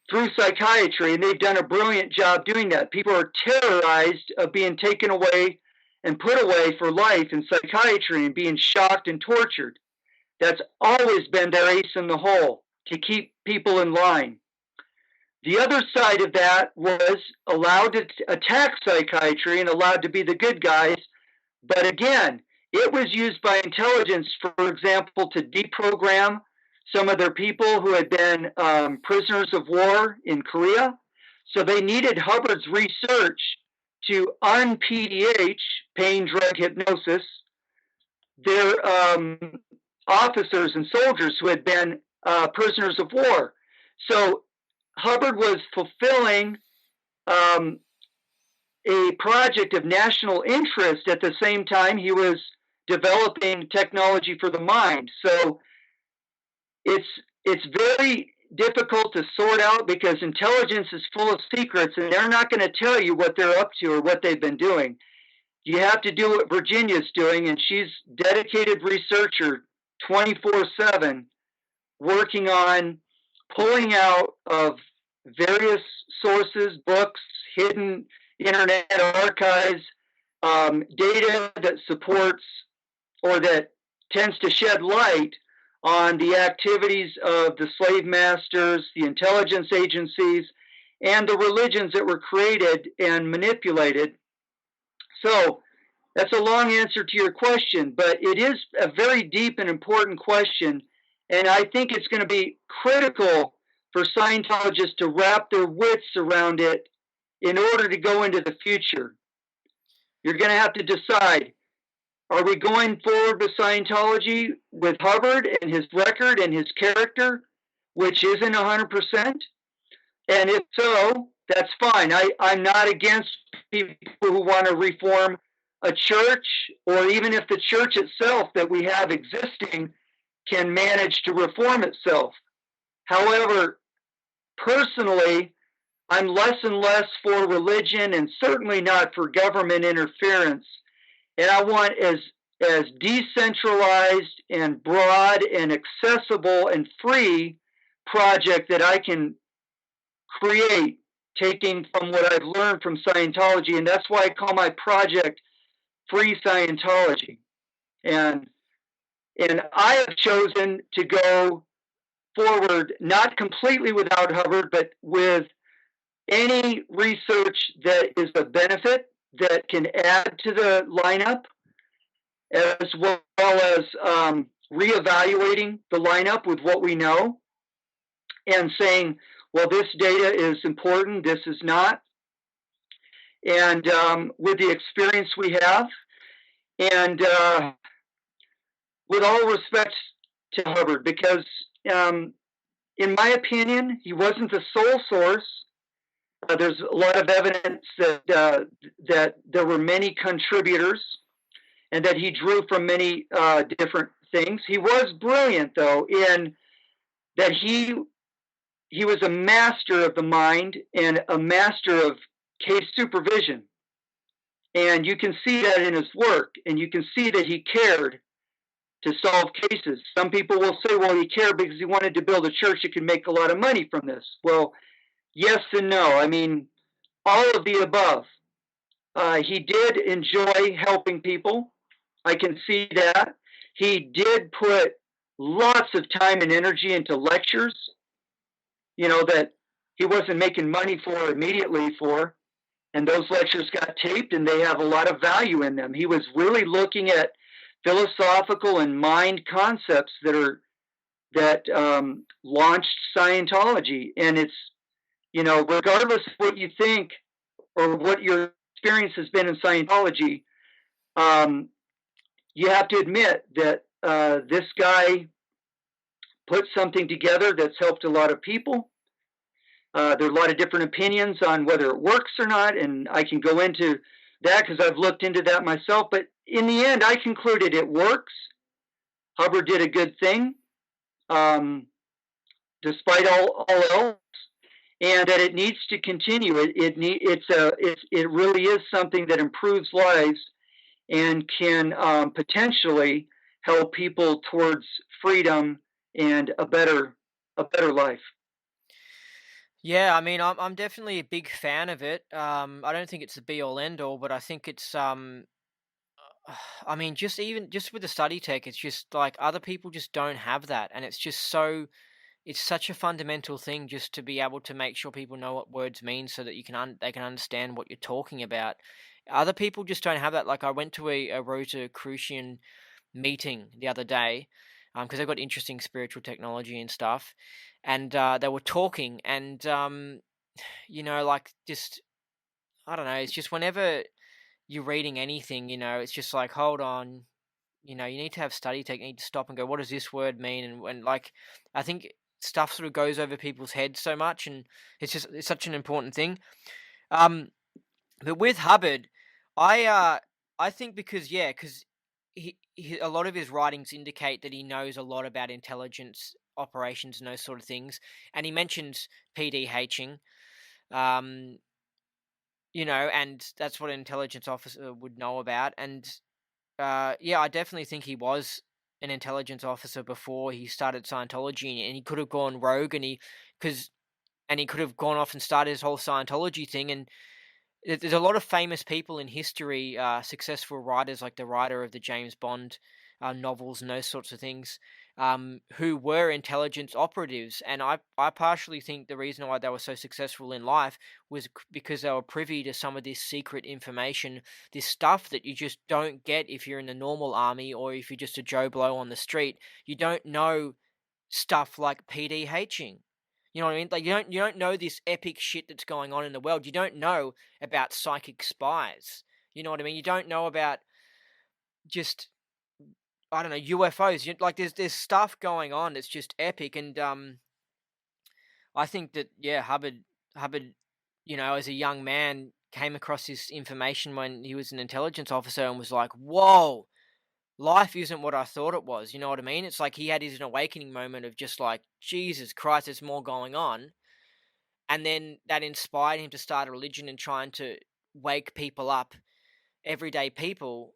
through psychiatry, and they've done a brilliant job doing that. People are terrorized of being taken away and put away for life in psychiatry and being shocked and tortured. That's always been their ace in the hole, to keep people in line. The other side of that was allowed to attack psychiatry and allowed to be the good guys. But again, it was used by intelligence, for example, to deprogram some of their people who had been prisoners of war in Korea. So they needed Hubbard's research to un-PDH, pain drug hypnosis, their officers and soldiers who had been prisoners of war. So Hubbard was fulfilling a project of national interest at the same time he was developing technology for the mind. So it's very difficult to sort out because intelligence is full of secrets and they're not going to tell you what they're up to or what they've been doing. You have to do what Virginia's doing, and she's dedicated researcher 24/7 working on pulling out of various sources, books, hidden internet archives, data that supports or that tends to shed light on the activities of the slave masters, the intelligence agencies, and the religions that were created and manipulated. So that's a long answer to your question, but it is a very deep and important question. And I think it's going to be critical for Scientologists to wrap their wits around it in order to go into the future. You're going to have to decide, are we going forward with Scientology with Hubbard and his record and his character, which isn't 100%? And if so, that's fine. I'm not against people who want to reform a church, or even if the church itself that we have existing can manage to reform itself. However, personally, I'm less and less for religion and certainly not for government interference. And I want as decentralized and broad and accessible and free project that I can create, taking from what I've learned from Scientology. And that's why I call my project Free Scientology. And I have chosen to go forward not completely without Hubbard, but with any research that is a benefit that can add to the lineup, as well as reevaluating the lineup with what we know and saying, well, this data is important, this is not. And with the experience we have, and with all respect to Hubbard, because in my opinion, he wasn't the sole source. There's a lot of evidence that there were many contributors and that he drew from many different things. He was brilliant, though, in that he was a master of the mind and a master of case supervision. And you can see that in his work, and you can see that he cared to solve cases. Some people will say, well, he cared because he wanted to build a church that could make a lot of money from this. Well, yes and no. I mean, all of the above. He did enjoy helping people. I can see that. He did put lots of time and energy into lectures, that he wasn't making money for immediately for. And those lectures got taped and they have a lot of value in them. He was really looking at philosophical and mind concepts that launched Scientology. And it's, regardless of what you think or what your experience has been in Scientology, you have to admit that this guy put something together that's helped a lot of people. There are a lot of different opinions on whether it works or not, and I can go into that because I've looked into that myself. But in the end, I concluded it works. Hubbard did a good thing, despite all else, and that it needs to continue. It really is something that improves lives and can potentially help people towards freedom and a better life. Yeah, I mean, I'm definitely a big fan of it. I don't think it's the be all end all, but I think it's I mean, just with the study tech, it's just like other people just don't have that, and it's such a fundamental thing just to be able to make sure people know what words mean, so that they can understand what you're talking about. Other people just don't have that. Like I went to a Rosicrucian meeting the other day, because they've got interesting spiritual technology and stuff, and they were talking, and like just I don't know. It's just whenever you're reading anything, it's just like hold on, you need to have study tech. You need to stop and go, what does this word mean? And like I think stuff sort of goes over people's heads so much, and it's such an important thing. Um, but with Hubbard, I think because a lot of his writings indicate that he knows a lot about intelligence, operations and those sort of things. And he mentions PDHing, um, and that's what an intelligence officer would know about. And yeah, I definitely think he was an intelligence officer before he started Scientology, and he could have gone rogue, because and he could have gone off and started his whole Scientology thing. And there's a lot of famous people in history, successful writers like the writer of the James Bond novels and those sorts of things, who were intelligence operatives. And I partially think the reason why they were so successful in life was because they were privy to some of this secret information, this stuff that you just don't get if you're in the normal army, or if you're just a Joe Blow on the street. You don't know stuff like PDHing. You know what I mean? Like, you don't know this epic shit that's going on in the world. You don't know about psychic spies. You know what I mean? You don't know about just, I don't know, UFOs. Like, there's stuff going on that's just epic. And I think that, yeah, Hubbard, as a young man, came across this information when he was an intelligence officer and was like, whoa, life isn't what I thought it was. You know what I mean? It's like he had his awakening moment of just like, Jesus Christ, there's more going on. And then that inspired him to start a religion and trying to wake people up, everyday people,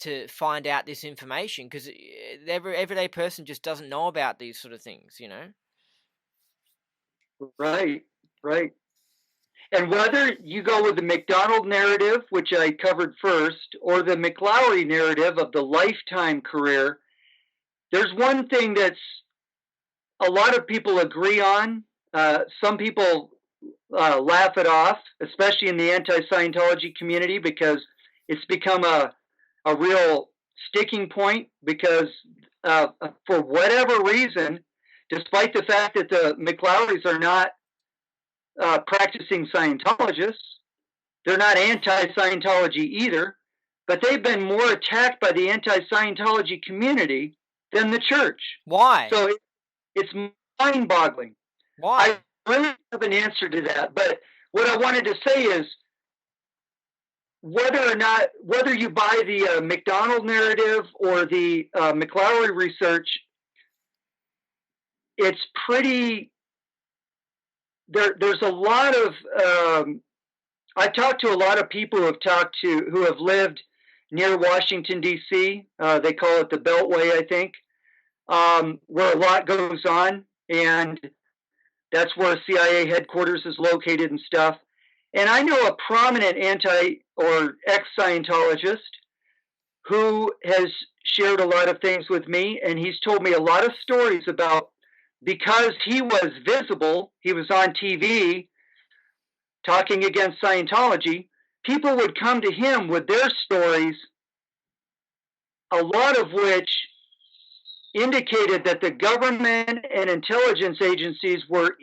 to find out this information, because the everyday person just doesn't know about these sort of things. Right, right. And whether you go with the McDonald narrative, which I covered first, or the McLaury narrative of the lifetime career, there's one thing that's a lot of people agree on. Some people laugh it off, especially in the anti-Scientology community, because it's become a real sticking point. Because for whatever reason, despite the fact that the McLaurys are not practicing Scientologists, they're not anti-Scientology either, but they've been more attacked by the anti-Scientology community than the church. Why? So it's mind-boggling. Why? I really have an answer to that, but what I wanted to say is whether you buy the McDonald narrative or the McLaury research, it's pretty. There's a lot of. I talked to a lot of people who have lived near Washington D.C. They call it the Beltway, I think, where a lot goes on, and that's where CIA headquarters is located and stuff. And I know a prominent or ex-Scientologist who has shared a lot of things with me, and he's told me a lot of stories about, because he was visible, he was on TV talking against Scientology, people would come to him with their stories, a lot of which indicated that the government and intelligence agencies were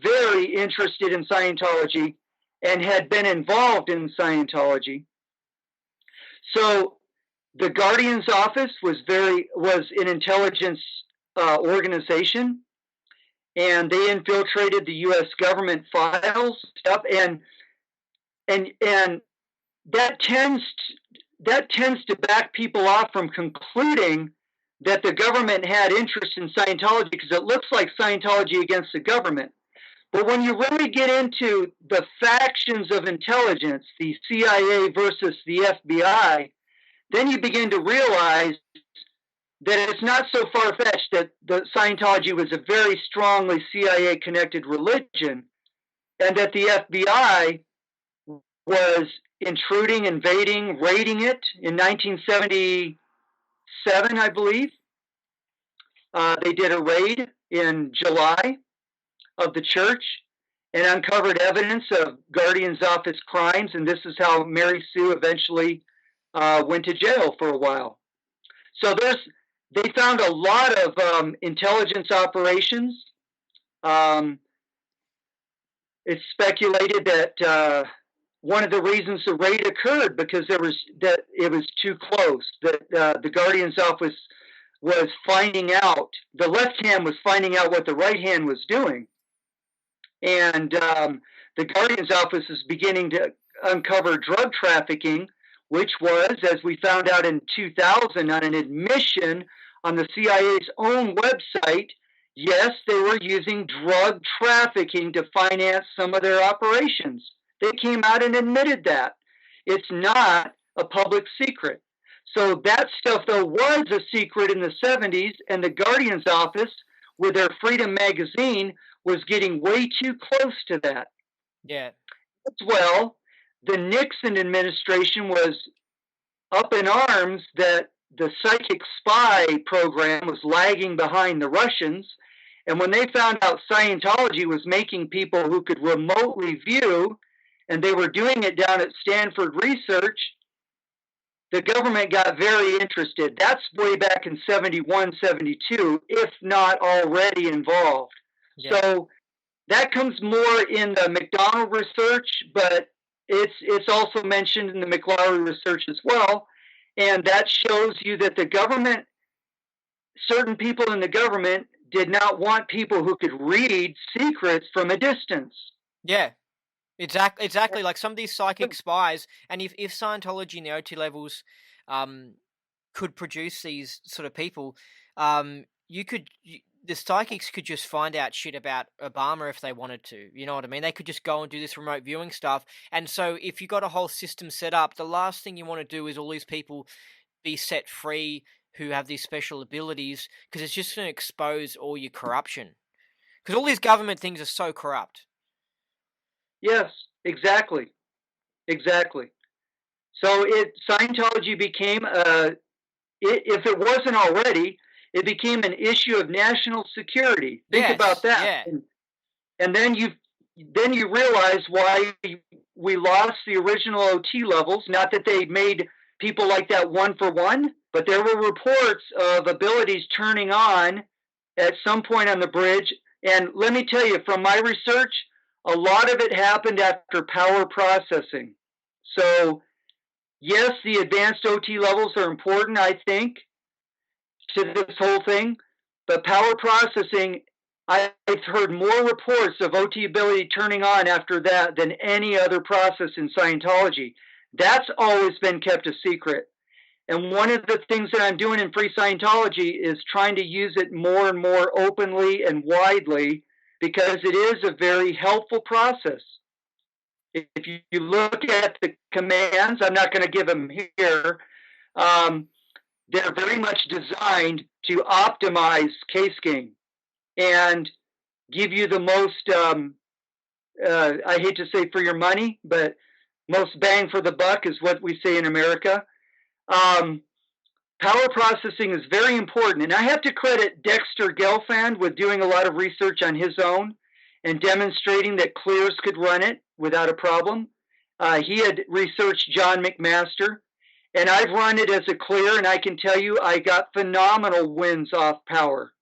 very interested in Scientology and had been involved in Scientology. So the Guardian's office was an intelligence organization, and they infiltrated the U.S. government files stuff, and that tends to back people off from concluding that the government had interest in Scientology, because it looks like Scientology against the government. But when you really get into the factions of intelligence, the CIA versus the FBI, then you begin to realize that it's not so far-fetched that the Scientology was a very strongly CIA-connected religion, and that the FBI was intruding, invading, raiding it in 1977, I believe. They did a raid in July of the church and uncovered evidence of Guardian's office crimes, and this is how Mary Sue eventually went to jail for a while. So they found a lot of intelligence operations. It's speculated that one of the reasons the raid occurred because it was too close. That the Guardian's office was finding out, the left hand was finding out what the right hand was doing, and the Guardian's office is beginning to uncover drug trafficking, which was, as we found out in 2000, on an admission on the CIA's own website, yes, they were using drug trafficking to finance some of their operations. They came out and admitted that. It's not a public secret. So that stuff, though, was a secret in the 70s, and the Guardian's office, with their Freedom magazine, was getting way too close to that. Yeah. As well, the Nixon administration was up in arms that the psychic spy program was lagging behind the Russians. And when they found out Scientology was making people who could remotely view, and they were doing it down at Stanford Research, the government got very interested. That's way back in 71, 72, if not already involved. Yeah. So that comes more in the McDonald research, but it's also mentioned in the McLaury research as well. And that shows you that the government, certain people in the government, did not want people who could read secrets from a distance. Yeah. Exactly. Like some of these psychic spies, and if Scientology and the OT levels, um, could produce these sort of people, the psychics could just find out shit about Obama if they wanted to. You know what I mean? They could just go and do this remote viewing stuff. And so if you got a whole system set up, the last thing you want to do is all these people be set free who have these special abilities, because it's just going to expose all your corruption. Because all these government things are so corrupt. Yes, exactly. Exactly. So Scientology became if it wasn't already, it became an issue of national security. Think about Yes, that. yeah. And then you realize why we lost the original OT levels. Not that they made people like that one for one, but there were reports of abilities turning on at some point on the bridge. And let me tell you, from my research, a lot of it happened after power processing. So yes, the advanced OT levels are important, I think, to this whole thing. But power processing, I've heard more reports of OT ability turning on after that than any other process in Scientology. That's always been kept a secret. And one of the things that I'm doing in Free Scientology is trying to use it more and more openly and widely, because it is a very helpful process. If you look at the commands, I'm not going to give them here, they're very much designed to optimize case gain and give you the most, I hate to say for your money, but most bang for the buck is what we say in America. Power processing is very important. And I have to credit Dexter Gelfand with doing a lot of research on his own and demonstrating that clears could run it without a problem. He had researched John McMaster, and I've run it as a clear, and I can tell you I got phenomenal wins off power.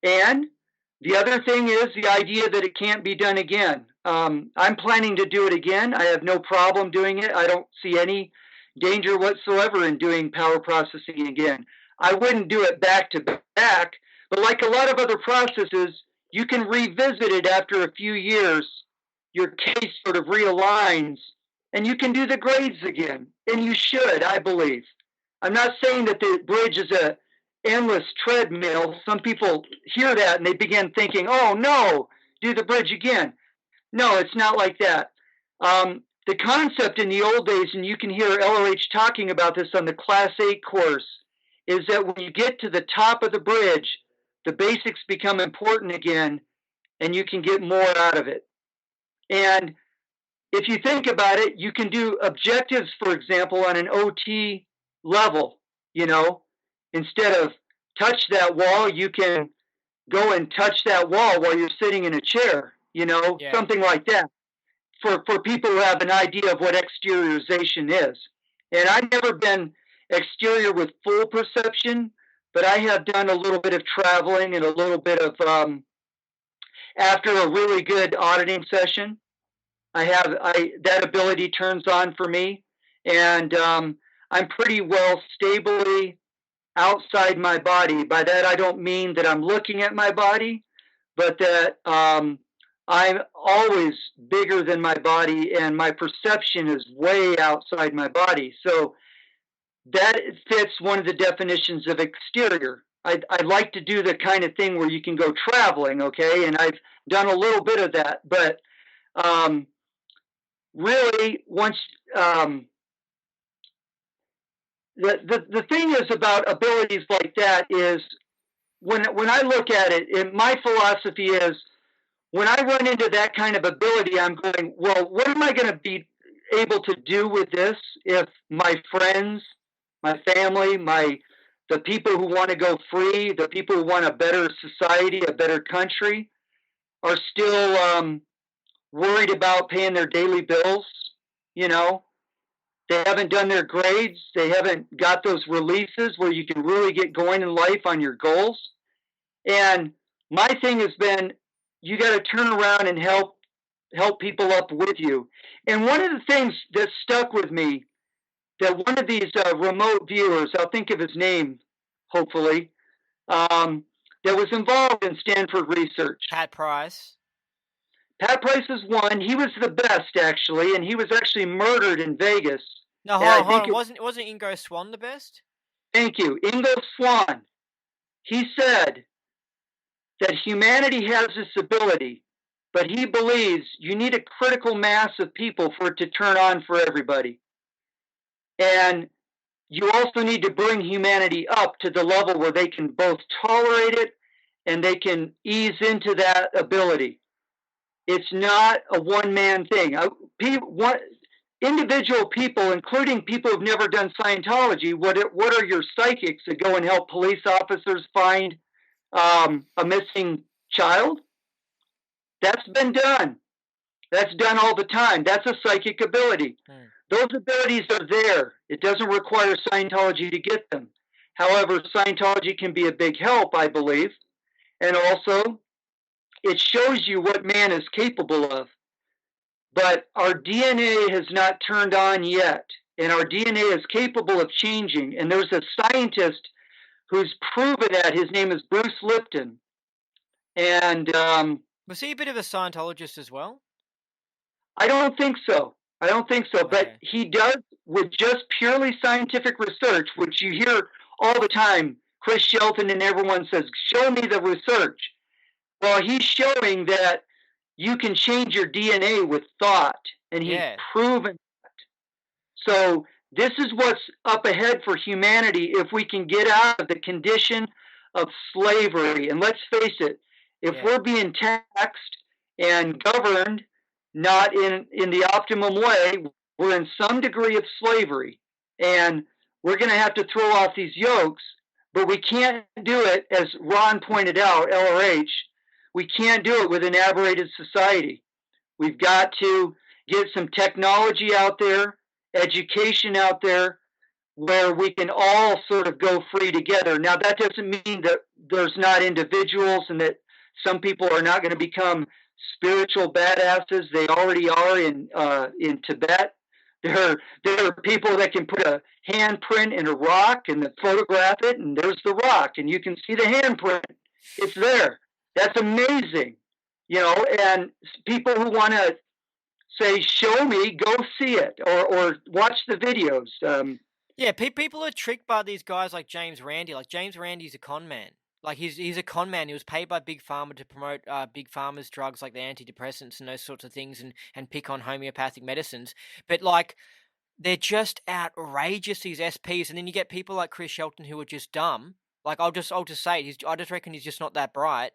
And the other thing is the idea that it can't be done again. I'm planning to do it again. I have no problem doing it. I don't see any danger whatsoever in doing power processing again. I wouldn't do it back to back, but like a lot of other processes, you can revisit it after a few years. Your case sort of realigns, and you can do the grades again. And you should, I believe. I'm not saying that the bridge is a endless treadmill. Some people hear that and they begin thinking, oh no, do the bridge again. No, it's not like that. The concept in the old days, and you can hear LOH talking about this on the Class 8 course, is that when you get to the top of the bridge, the basics become important again, and you can get more out of it. And if you think about it, you can do objectives, for example, on an OT level. Instead of touch that wall, you can go and touch that wall while you're sitting in a chair, Yeah. something like that. For people who have an idea of what exteriorization is. And I've never been exterior with full perception, but I have done a little bit of traveling and a little bit of, after a really good auditing session, that ability turns on for me. And I'm pretty well stably outside my body. By that, I don't mean that I'm looking at my body, but that I'm always bigger than my body, and my perception is way outside my body. So that fits one of the definitions of exterior. I'd like to do the kind of thing where you can go traveling, okay? And I've done a little bit of that, but um, really, once um, the thing is about abilities like that is when I look at it, my philosophy is when I run into that kind of ability, I'm going, well, what am I going to be able to do with this if my friends, my family, the people who want to go free, the people who want a better society, a better country, are still worried about paying their daily bills? You know, they haven't done their grades. They haven't got those releases where you can really get going in life on your goals. And my thing has been, you got to turn around and help people up with you. And one of the things that stuck with me, that one of these remote viewers, I'll think of his name, hopefully, that was involved in Stanford research. Pat Price. Pat Price is one. He was the best, actually, and he was actually murdered in Vegas. No, And hold on. Wasn't Ingo Swann the best? Thank you. Ingo Swann. He said that humanity has this ability, but he believes you need a critical mass of people for it to turn on for everybody. And you also need to bring humanity up to the level where they can both tolerate it and they can ease into that ability. It's not a one-man thing. Individual people, including people who've never done Scientology, what are your psychics that go and help police officers find a missing child? That's been done. That's done all the time. That's a psychic ability. Those abilities are there. It doesn't require Scientology to get them. However, Scientology can be a big help, I believe. And also, it shows you what man is capable of. But our DNA has not turned on yet. And our DNA is capable of changing. And there's a scientist who's proven that. His name is Bruce Lipton. And was he a bit of a Scientologist as well? I don't think so. Okay. But he does, with just purely scientific research, which you hear all the time. Chris Shelton and everyone says, show me the research. Well, he's showing that you can change your DNA with thought, and he's proven that. So this is what's up ahead for humanity if we can get out of the condition of slavery. And let's face it, if we're being taxed and governed not in the optimum way, we're in some degree of slavery. And we're going to have to throw off these yokes, but we can't do it, as Ron pointed out, LRH, we can't do it with an aberrated society. We've got to get some technology out there, education out there, where we can all sort of go free together. Now, that doesn't mean that there's not individuals and that some people are not going to become spiritual badasses. They already are in Tibet. There are people that can put a handprint in a rock and then photograph it, and there's the rock, and you can see the handprint. It's there. That's amazing, and people who want to say, show me, go see it, or watch the videos. People are tricked by these guys like James Randi. Like, James Randi's a con man. Like, he's a con man. He was paid by Big Pharma to promote Big Pharma's drugs, like the antidepressants and those sorts of things, and pick on homeopathic medicines. But, like, they're just outrageous, these SPs. And then you get people like Chris Shelton who are just dumb. Like, I'll just say it. I just reckon he's just not that bright.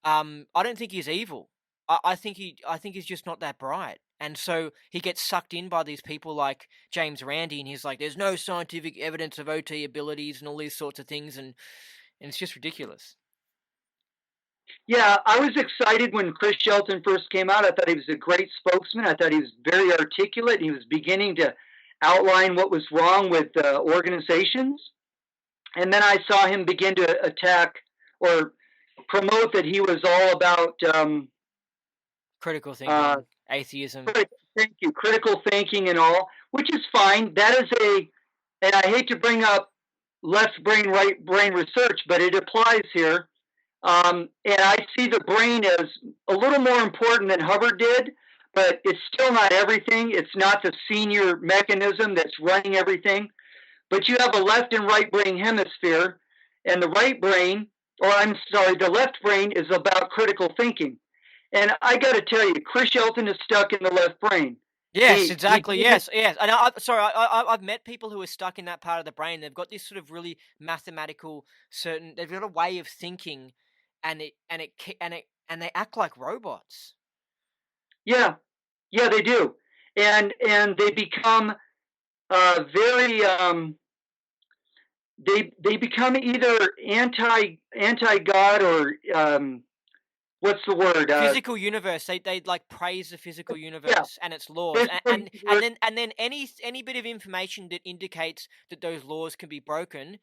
I don't think he's evil. I think he's just not that bright. And so he gets sucked in by these people like James Randi, and he's like, there's no scientific evidence of OT abilities and all these sorts of things, and it's just ridiculous. Yeah, I was excited when Chris Shelton first came out. I thought he was a great spokesman. I thought he was very articulate. He was beginning to outline what was wrong with organizations. And then I saw him begin to attack or promote that he was all about critical thinking, atheism. Thank you. Critical thinking and all, which is fine. That is and I hate to bring up left brain, right brain research, but it applies here. And I see the brain as a little more important than Hubbard did, but it's still not everything. It's not the senior mechanism that's running everything. But you have a left and right brain hemisphere, and the right brain, or I'm sorry, the left brain is about critical thinking. And I got to tell you, Chris Shelton is stuck in the left brain. Yes, He exactly. doesn't. Yes, yes. And I've met people who are stuck in that part of the brain. They've got this sort of really mathematical, certain. They've got a way of thinking, and they act like robots. Yeah, yeah, they do, and they become very they become either anti God or what's the word? Physical universe. They like praise the physical Yeah, universe and its laws, and physical and, and universe. then and then any bit of information that indicates that those laws can be broken,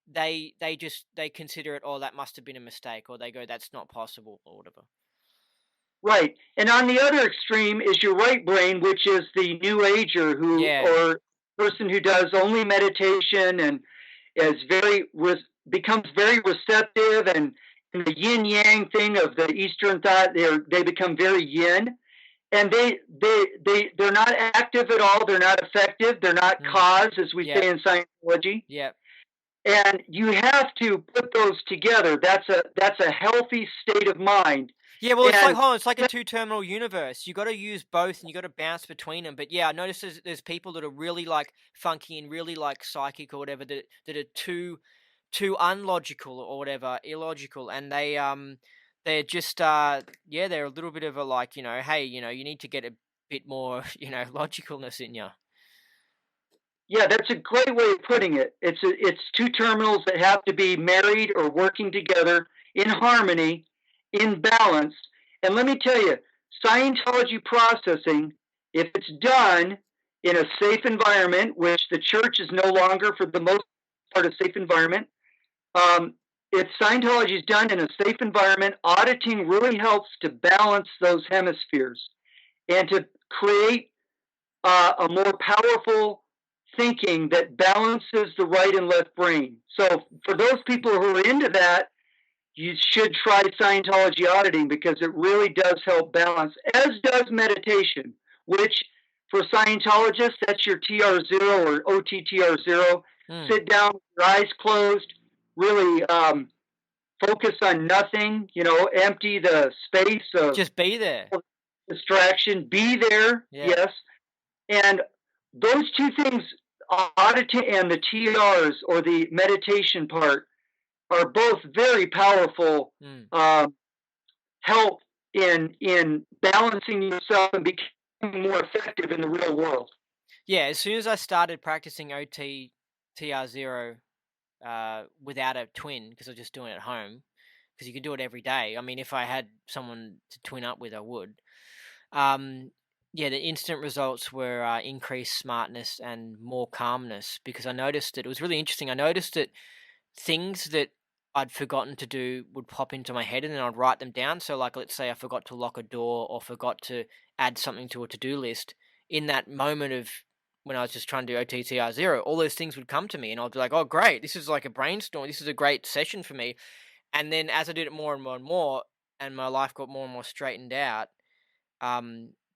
they consider it. Oh, that must have been a mistake, or they go, that's not possible, or whatever. Right. And on the other extreme is your right brain, which is the new ager who, Yeah. or person who does only meditation and is becomes very receptive, and in the yin yang thing of the Eastern thought, they become very yin, and they're not active at all. They're not effective. They're not Mm. cause, as we Yeah. say in Scientology. Yeah. And you have to put those together. That's a healthy state of mind. Yeah, well, it's like, And hold on, it's like a two-terminal universe. You got to use both, and you got to bounce between them. But yeah, I noticed there's people that are really like funky and really like psychic or whatever that are too unlogical or whatever, illogical, and they're just yeah, they're a little bit of a like, hey, you need to get a bit more logicalness in you. yeah, that's a great way of putting it. It's two terminals that have to be married or working together in harmony, in balance. And let me tell you, Scientology processing, if it's done in a safe environment, which the church is no longer for the most part a safe environment, um, if Scientology is done in a safe environment, auditing really helps to balance those hemispheres and to create a more powerful thinking that balances the right and left brain. So for those people who are into that, you should try Scientology auditing because it really does help balance, as does meditation, which for Scientologists, that's your TR0 or OTTR0. Hmm. Sit down with your eyes closed, really focus on nothing, empty the space of Just be there. distraction, be there, Yeah. yes, and those two things, auditing and the TRs or the meditation part, are both very powerful Hmm. help in balancing yourself and becoming more effective in the real world. Yeah, as soon as I started practicing OT TR0 without a twin, because I was just doing it at home, because you could do it every day. I mean, if I had someone to twin up with, I would. Um, yeah, the instant results were increased smartness and more calmness, because I noticed that it was really interesting. I noticed that things that I'd forgotten to do would pop into my head, and then I'd write them down. So, like, let's say I forgot to lock a door or forgot to add something to a to-do list. In that moment of when I was just trying to do OTTR0, all those things would come to me, and I'd be like, "Oh, great! This is like a brainstorm. This is a great session for me." And then as I did it more and more and more, and my life got more and more straightened out,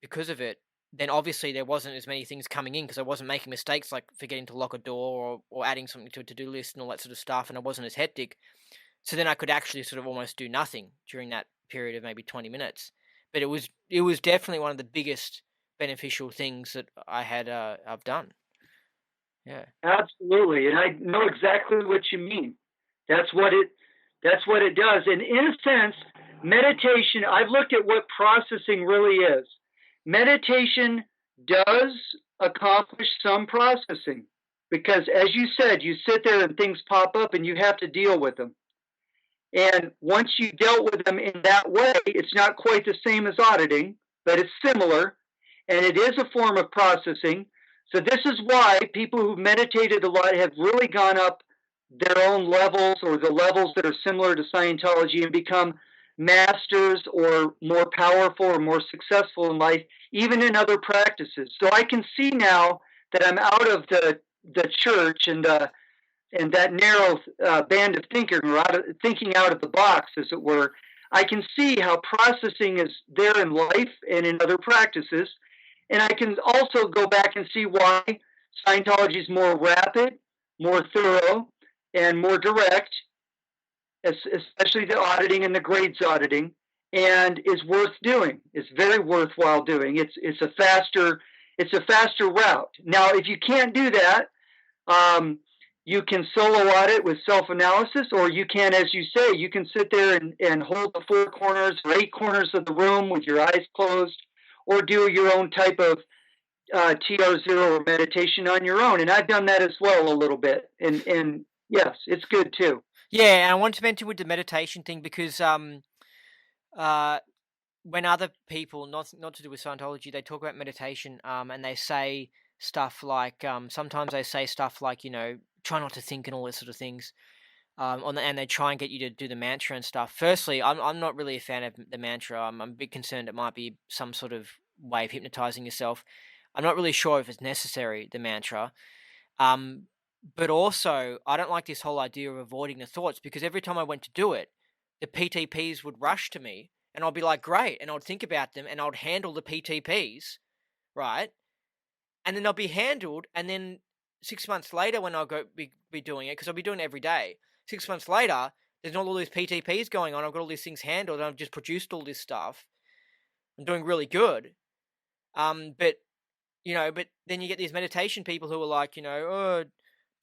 because of it, then obviously there wasn't as many things coming in because I wasn't making mistakes like forgetting to lock a door or adding something to a to-do list and all that sort of stuff, and I wasn't as hectic. So then I could actually sort of almost do nothing during that period of maybe 20 minutes. But it was definitely one of the biggest beneficial things that I've done. Yeah. Absolutely, and I know exactly what you mean. That's what it. That's what it does. And in a sense, meditation. I've looked at what processing really is. Meditation does accomplish some processing because, as you said, you sit there and things pop up and you have to deal with them. And once you dealt with them in that way, it's not quite the same as auditing, but it's similar. And it is a form of processing. So, this is why people who've meditated a lot have really gone up their own levels or the levels that are similar to Scientology and become masters or more powerful or more successful in life, even in other practices. So, I can see now that I'm out of the church and that narrow band of thinking, or thinking out of the box, as it were. I can see how processing is there in life and in other practices. And I can also go back and see why Scientology is more rapid, more thorough, and more direct. especially the auditing and the grades auditing, and is worth doing. It's very worthwhile doing. It's a faster route. Now, if you can't do that, um, you can solo audit with self analysis, or you can, as you say, you can sit there and hold the four corners or eight corners of the room with your eyes closed, or do your own type of TR0 or meditation on your own. And I've done that as well a little bit. And yes, it's good too. Yeah, and I wanted to mention with the meditation thing because uh when other people, not to do with Scientology, they talk about meditation, and they say stuff like, sometimes they say stuff like, try not to think and all those sort of things. And they try and get you to do the mantra and stuff. Firstly, I'm not really a fan of the mantra. I'm a bit concerned it might be some sort of way of hypnotizing yourself. I'm not really sure if it's necessary, the mantra. Um, but also, I don't like this whole idea of avoiding the thoughts, because every time I went to do it, the PTPs would rush to me, and I'd be like, great, and I'd think about them, and I'd handle the PTPs, right? And then they'll be handled, and then 6 months later, when I'll be doing it, because I'll be doing it every day. 6 months later, there's not all these PTPs going on. I've got all these things handled, and I've just produced all this stuff. I'm doing really good. But but then you get these meditation people who are like, oh,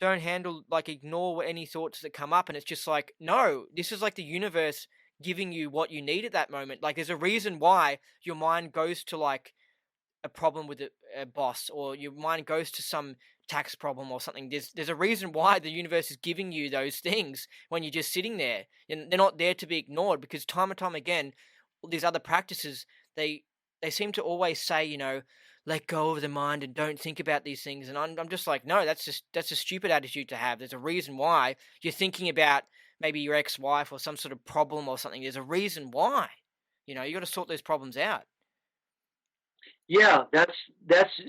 don't handle, like, ignore any thoughts that come up, and it's just like, no, this is like the universe giving you what you need at that moment. Like, there's a reason why your mind goes to, like, a problem with a boss, or your mind goes to some tax problem or something. There's a reason why the universe is giving you those things when you're just sitting there, and they're not there to be ignored, because time and time again, all these other practices, they seem to always say, let go of the mind and don't think about these things. And I'm just like, no, that's a stupid attitude to have. There's a reason why you're thinking about maybe your ex-wife or some sort of problem or something. There's a reason why. You got to sort those problems out. Yeah, that's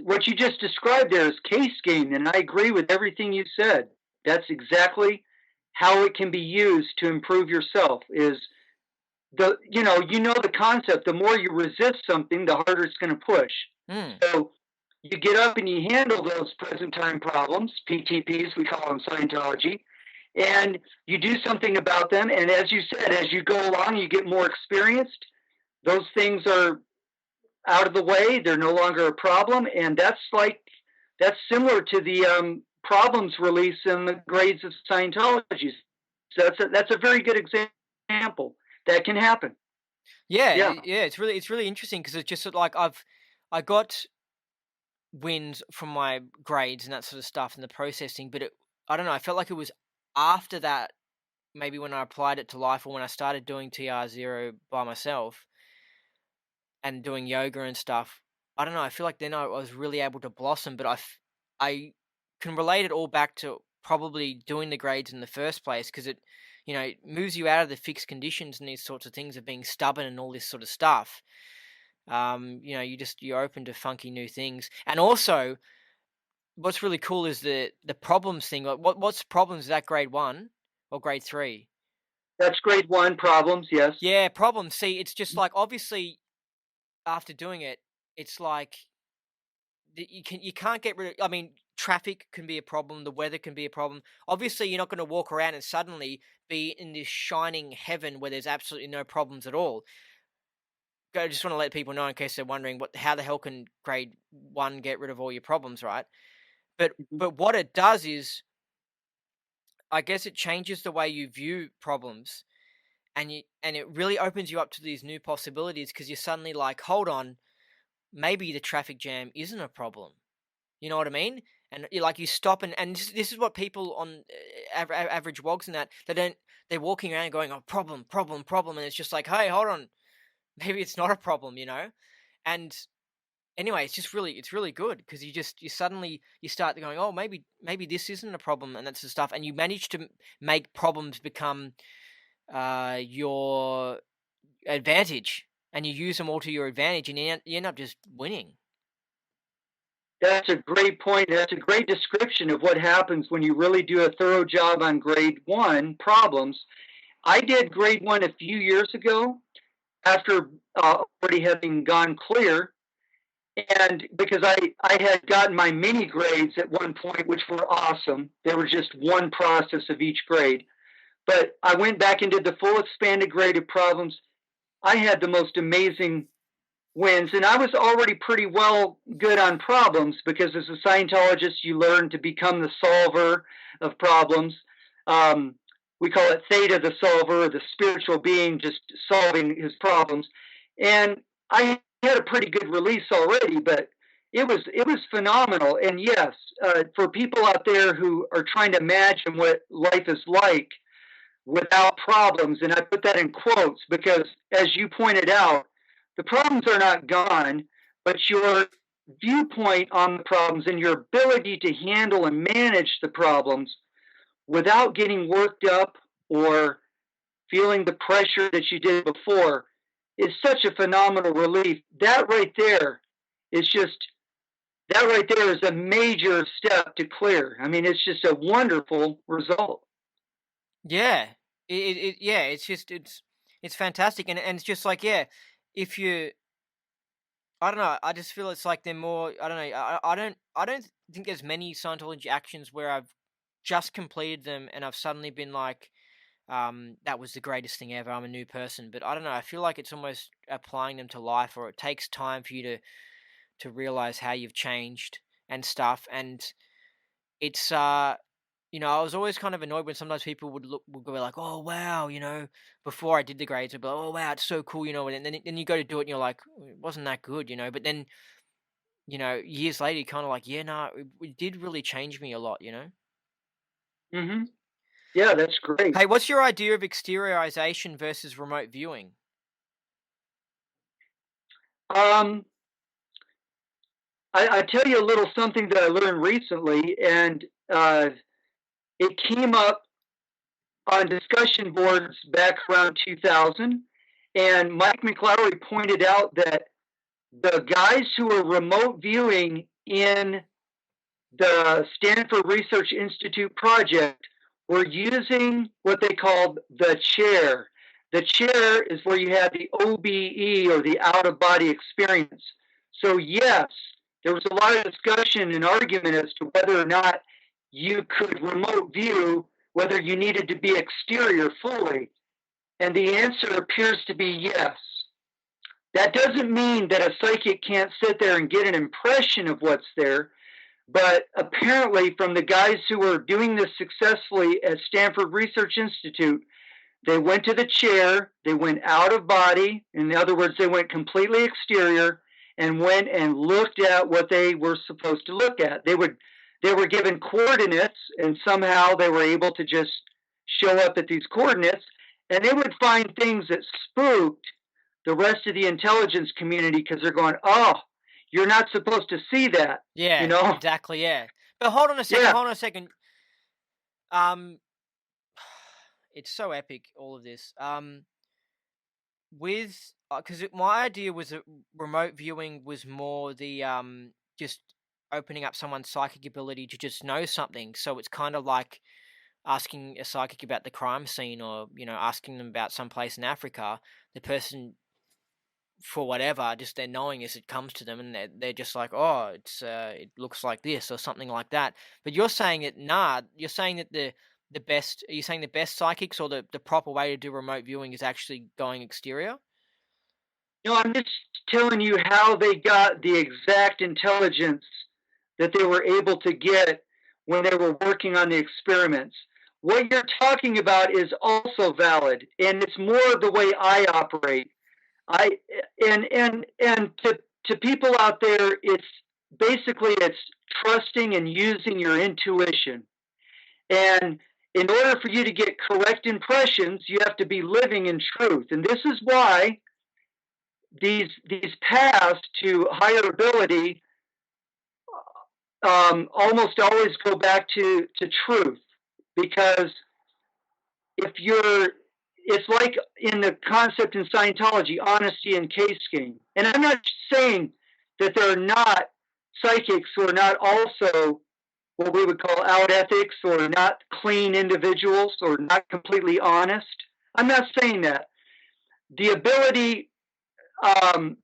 what you just described there is case game, and I agree with everything you said. That's exactly how it can be used to improve yourself. Is the concept. The more you resist something, the harder it's going to push. Hmm. So you get up and you handle those present time problems, PTPs, we call them Scientology, and you do something about them. And as you said, as you go along, you get more experienced. Those things are out of the way. They're no longer a problem. And that's similar to the problems release in the grades of Scientology. So that's a very good example. That can happen. Yeah, Yeah, yeah, it's really interesting, because it's just sort of like I got wins from my grades and that sort of stuff and the processing, but I don't know, I felt like it was after that, maybe when I applied it to life, or when I started doing TR0 by myself and doing yoga and stuff. I don't know, I feel like then I was really able to blossom, but I can relate it all back to probably doing the grades in the first place, because it moves you out of the fixed conditions and these sorts of things of being stubborn and all this sort of stuff. You're open to funky new things. And also, what's really cool is the problems thing. Like, what's problems? Is that grade 1 or grade 3? that's grade one problems. Yes. Yeah, problems. See, it's just like, obviously, after doing it, it's like you can't get rid of. I mean, traffic can be a problem. The weather can be a problem. Obviously, you're not going to walk around and suddenly be in this shining heaven where there's absolutely no problems at all. I just want to let people know, in case they're wondering, how the hell can grade 1 get rid of all your problems, right? But Mhm. but what it does is, I guess it changes the way you view problems, and it really opens you up to these new possibilities, because you're suddenly like, hold on, maybe the traffic jam isn't a problem. You know what I mean? And you stop, and this is what people on average wogs and that, they're walking around going, oh, problem, problem, problem, and it's just like, hey, hold on, maybe it's not a problem. And anyway, it's really good, because you suddenly you start going, oh, maybe this isn't a problem, and that's the stuff, and you manage to make problems become your advantage, and you use them all to your advantage, and you end up just winning. That's a great point. That's a great description of what happens when you really do a thorough job on grade one problems. I did grade one a few years ago after already having gone clear. And because I had gotten my mini grades at one point, which were awesome. They were just one process of each grade. But I went back and did the full expanded grade of problems. I had the most amazing wins, and I was already pretty well good on problems because as a Scientologist, you learn to become the solver of problems. Um, we call it theta, the solver, or the spiritual being just solving his problems. And I had a pretty good release already, but it was phenomenal. And yes, for people out there who are trying to imagine what life is like without problems, and I put that in quotes because, as you pointed out, the problems are not gone, but your viewpoint on the problems and your ability to handle and manage the problems without getting worked up or feeling the pressure that you did before is such a phenomenal relief. That right there is a major step to clear. I mean, it's just a wonderful result. Yeah. Yeah, it's just it's fantastic, and it's just like, yeah, if you I don't know, I just feel it's like they're more I don't know, I don't think there's many Scientology actions where I've just completed them and I've suddenly been like, that was the greatest thing ever. I'm a new person. But I don't know, I feel like it's almost applying them to life, or it takes time for you to realize how you've changed and stuff. And it's I was always kind of annoyed when sometimes people would go like, "Oh wow," before I did the grades, I'd be like, "Oh wow, it's so cool," and then you go to do it and you're like, "Oh, it wasn't that good." But then, years later, you're kind of like, "Yeah, no, it did really change me a lot." Hmm. Yeah, that's great. Hey, what's your idea of exteriorization versus remote viewing? Um, I tell you a little something that I learned recently, and it came up on discussion boards back around 2000. And Mike McLaury pointed out that the guys who were remote viewing in the Stanford Research Institute project were using what they called the chair. The chair is where you have the OBE, or the out of body experience. So, yes, there was a lot of discussion and argument as to whether or not you could remote view, whether you needed to be exterior fully. And the answer appears to be yes. That doesn't mean that a psychic can't sit there and get an impression of what's there, but apparently, from the guys who were doing this successfully at Stanford Research Institute, they went to the chair, they went out of body. In other words, they went completely exterior and went and looked at what they were supposed to look at. They were given coordinates, and somehow they were able to just show up at these coordinates, and they would find things that spooked the rest of the intelligence community because they're going, "Oh, you're not supposed to see that," you Yeah, know? exactly. Yeah, but hold on a second. Yeah. Hold on a second. Um, it's so epic, all of this. With because my idea was that remote viewing was more the just opening up someone's psychic ability to just know something. So it's kind of like asking a psychic about the crime scene, or asking them about some place in Africa. The person, for whatever, just their knowing as it comes to them, and they're just like, oh, it looks like this or something like that. But you're saying that nah, you're saying that the best, are you saying the best psychics, or the proper way to do remote viewing is actually going exterior? No, I'm just telling you how they got the exact intelligence that they were able to get when they were working on the experiments. What you're talking about is also valid, and it's more the way I operate. I and to people out there, it's trusting and using your intuition. And in order for you to get correct impressions, you have to be living in truth. And this is why these paths to higher ability almost always go back to truth, because if you're it's like in the concept in Scientology, honesty and case-gain. And I'm not saying that there are not psychics who are not also what we would call out ethics, or not clean individuals, or not completely honest. I'm not saying that. The ability um,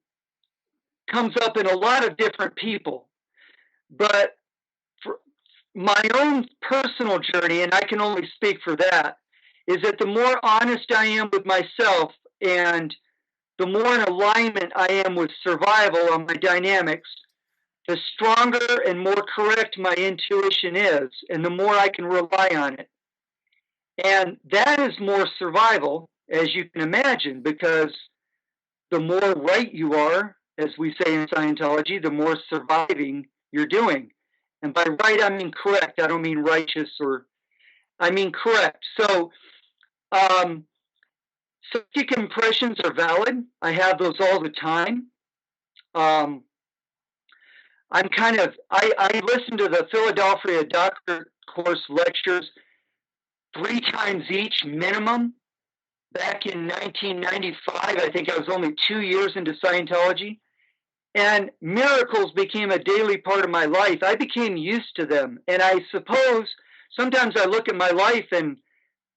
comes up in a lot of different people. But for my own personal journey, and I can only speak for that, is that the more honest I am with myself and the more in alignment I am with survival on my dynamics, the stronger and more correct my intuition is, and the more I can rely on it. And that is more survival, as you can imagine, because the more right you are, as we say in Scientology, the more surviving you're doing. And by right, I mean correct. I don't mean righteous, or I mean correct. So, psychic impressions are valid. I have those all the time. Um, I listen to the Philadelphia Doctor Course lectures 3 times each minimum. Back in 1995, I think I was only 2 years into Scientology, and miracles became a daily part of my life. I became used to them. And I suppose sometimes I look at my life and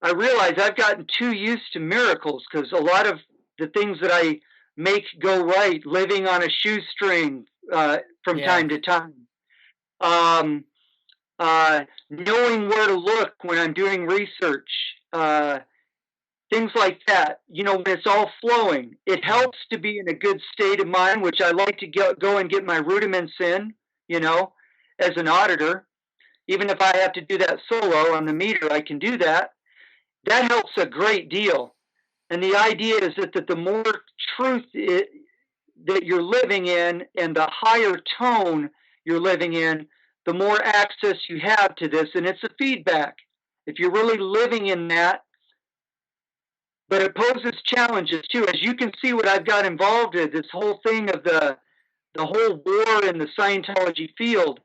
I realize I've gotten too used to miracles, because a lot of the things that I make go right, living on a shoestring from Yeah. time to time, knowing where to look when I'm doing research, things like that. When it's all flowing, it Mm. helps to be in a good state of mind, which I like to go and get my rudiments in, as an auditor. Even if I have to do that solo on the meter, I can do that. That helps a great deal. And the idea is that the more truth that you're living in and the higher tone you're living in, the more access you have to this. And it's a feedback. If you're really living in that, but it poses challenges too. As you can see, what I've got involved in this whole thing of the whole war in the Scientology field.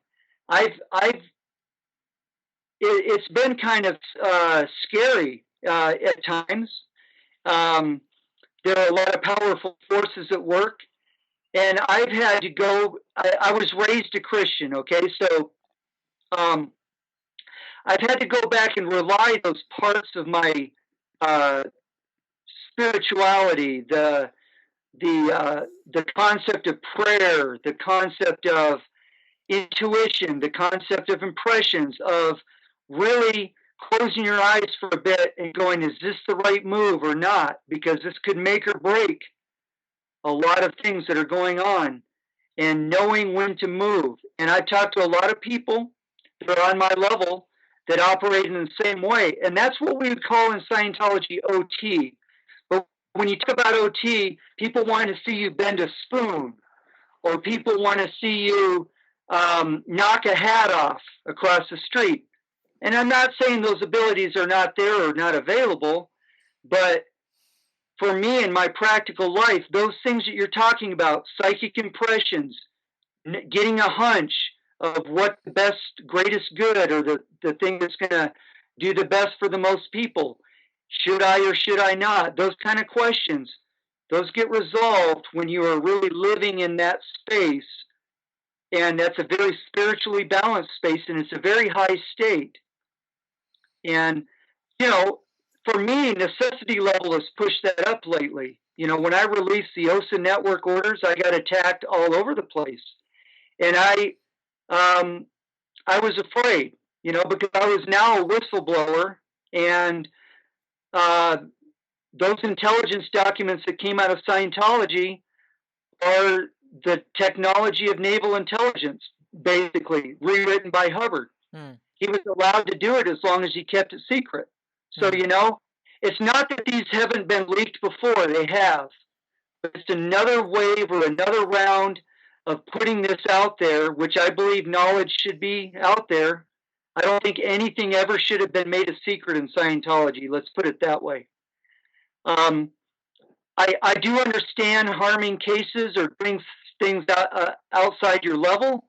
It's been kind of scary at times. There are a lot of powerful forces at work, and I've had to go. I was raised a Christian, okay, so I've had to go back and rely those parts of my uh, spirituality, the concept of prayer, the concept of intuition, the concept of impressions, of really closing your eyes for a bit and going, is this the right move or not? Because this could make or break a lot of things that are going on, and knowing when to move. And I've talked to a lot of people that are on my level that operate in the same way. And that's what we would call in Scientology OT. But when you talk about OT, people want to see you bend a spoon, or people want to see you knock a hat off across the street. And I'm not saying those abilities are not there or not available, but for me in my practical life, those things that you're talking about, psychic impressions, getting a hunch of what the best, greatest good, or the thing that's going to do the best for the most people, should I or should I not? Those kind of questions, those get resolved when you are really living in that space. And that's a very spiritually balanced space, and it's a very high state. And, for me, necessity level has pushed that up lately. When I released the OSA network orders, I got attacked all over the place. And I was afraid, because I was now a whistleblower, and those intelligence documents that came out of Scientology are the technology of naval intelligence, basically rewritten by Hubbard. Mm. He was allowed to do it as long as he kept it secret. So, Mm. it's not that these haven't been leaked before, they have. But it's another wave or another round of putting this out there, which I believe knowledge should be out there. I don't think anything ever should have been made a secret in Scientology. Let's put it that way. I do understand harming cases or doing things outside your level,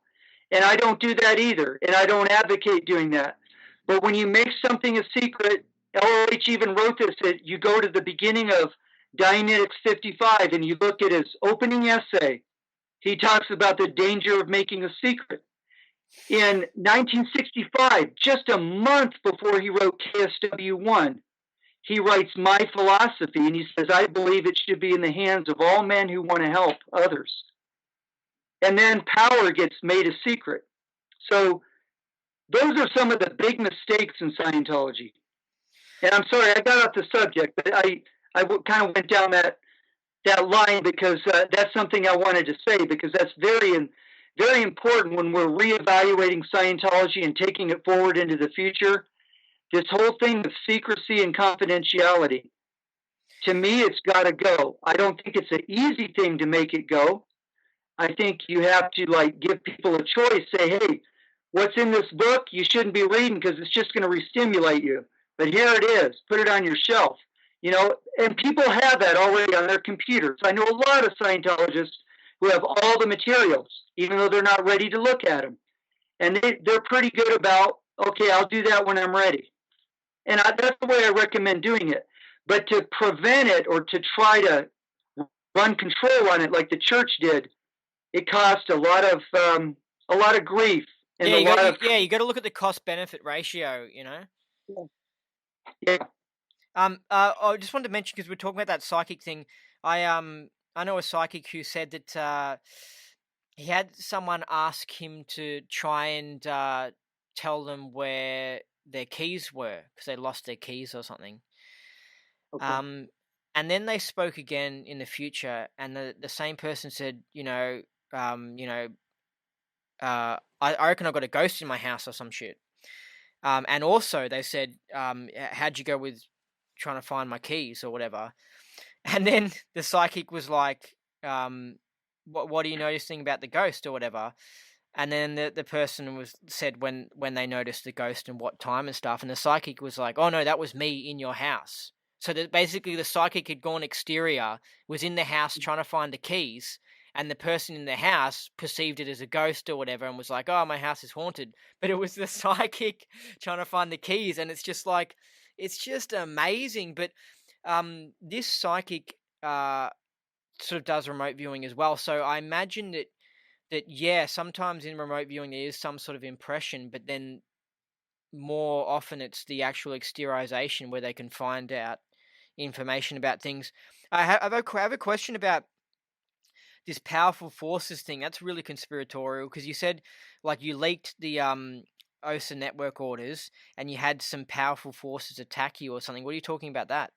and I don't do that either, and I don't advocate doing that. But when you make something a secret, LOH even wrote this, that you go to the beginning of Dianetics 55 and you look at his opening essay. He talks about the danger of making a secret. In 1965, just a month before he wrote KSW-1, he writes My Philosophy, and he says, I believe it should be in the hands of all men who want to help others. And then power gets made a secret. So those are some of the big mistakes in Scientology. And I'm sorry, I got off the subject, but kind of went down that line because that's something I wanted to say, because that's very important when we're reevaluating Scientology and taking it forward into the future. This whole thing of secrecy and confidentiality, to me, it's got to go. I don't think it's an easy thing to make it go. I think you have to like give people a choice. Say, hey, what's in this book you shouldn't be reading because it's just going to re-stimulate you. But here it is. Put it on your shelf. You know, and people have that already on their computers. I know a lot of Scientologists who have all the materials, even though they're not ready to look at them. And they're pretty good about, okay, I'll do that when I'm ready. And that's the way I recommend doing it. But to prevent it or to try to run control on it like the church did, it cost a lot of grief and Yeah, a lot of you got to look at the cost benefit ratio. You know. yeah. I just wanted to mention because we're talking about that psychic thing. I know a psychic who said that he had someone ask him to try and tell them where their keys were because they lost their keys or something. Okay. Um, and then they spoke again in the future, and the same person said, you know, I reckon I got a ghost in my house or some shit. And also they said, how'd you go with trying to find my keys or whatever? And then the psychic was like, what are you noticing about the ghost or whatever? And then the person said when they noticed the ghost and what time and stuff, and the psychic was like, "Oh no, that was me in your house." So that basically the psychic had gone exterior, was in the house trying to find the keys, and the person in the house perceived it as a ghost or whatever, and was like, "Oh, my house is haunted." But it was the psychic trying to find the keys, and it's just like, it's just amazing. But this psychic sort of does remote viewing as well, so I imagine that yeah, sometimes in remote viewing there is some sort of impression, but then more often it's the actual exteriorization where they can find out information about things. I have a question about this powerful forces thing. That's really conspiratorial because you said like you leaked the OSA network orders and you had some powerful forces attack you or something. What are you talking about that?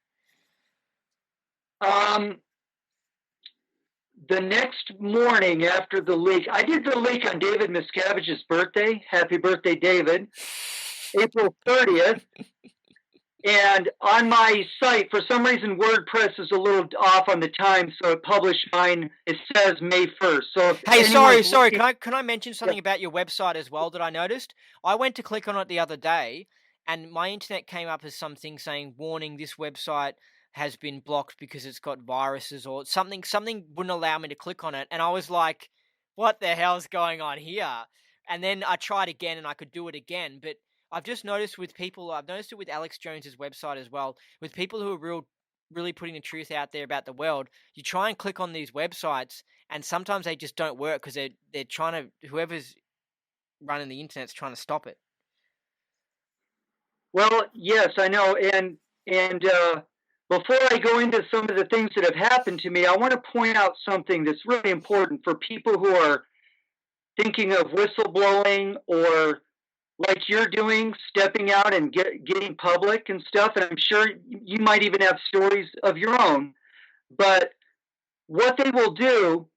Um, the next morning after the leak, I did the leak on David Miscavige's birthday. Happy birthday, David! April 30th. And on my site, for some reason, WordPress is a little off on the time, so it published mine. It says May 1st. So if Hey, anyone's sorry. looking, Can I mention yeah, something about your website as well that I noticed? I went to click on it the other day, and my internet came up as something saying, "Warning: This website has been blocked because it's got viruses or something." Something wouldn't allow me to click on it, and I was like, "What the hell's going on here?" And then I tried again, and I could do it again, but I've just noticed with people. I've noticed it with Alex Jones's website as well. With people who are really putting the truth out there about the world, you try and click on these websites and sometimes they just don't work because they're trying to, whoever's running the internet's trying to stop it. well, yes, I know. And before I go into some of the things that have happened to me, I want to point out something that's really important for people who are thinking of whistleblowing or like you're doing, stepping out and getting public and stuff. And I'm sure you might even have stories of your own. But what they will do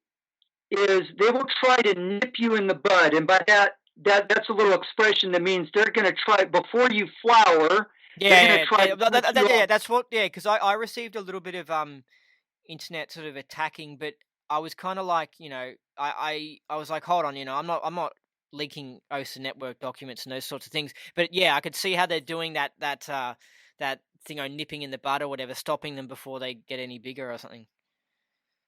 is they will try to nip you in the bud, and by that's a little expression that means they're going to try before you flower. They're going to try to cut you Yeah, off. that's what, yeah, because I received a little bit of internet sort of attacking, but I was kind of like, I was like, hold on, I'm not leaking OSA network documents and those sorts of things. But yeah, I could see how they're doing that thing, nipping in the bud or whatever, stopping them before they get any bigger or something.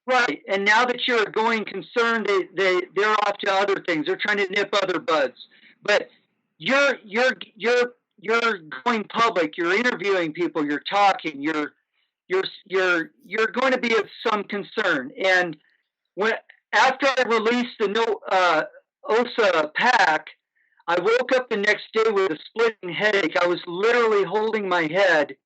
Right, and now that you're a going concern, they're off to other things. They're trying to nip other buds. But you're going public. You're interviewing people. You're talking. You're going to be of some concern. And when after I released the no OSA pack, I woke up the next day with a splitting headache. I was literally holding my head,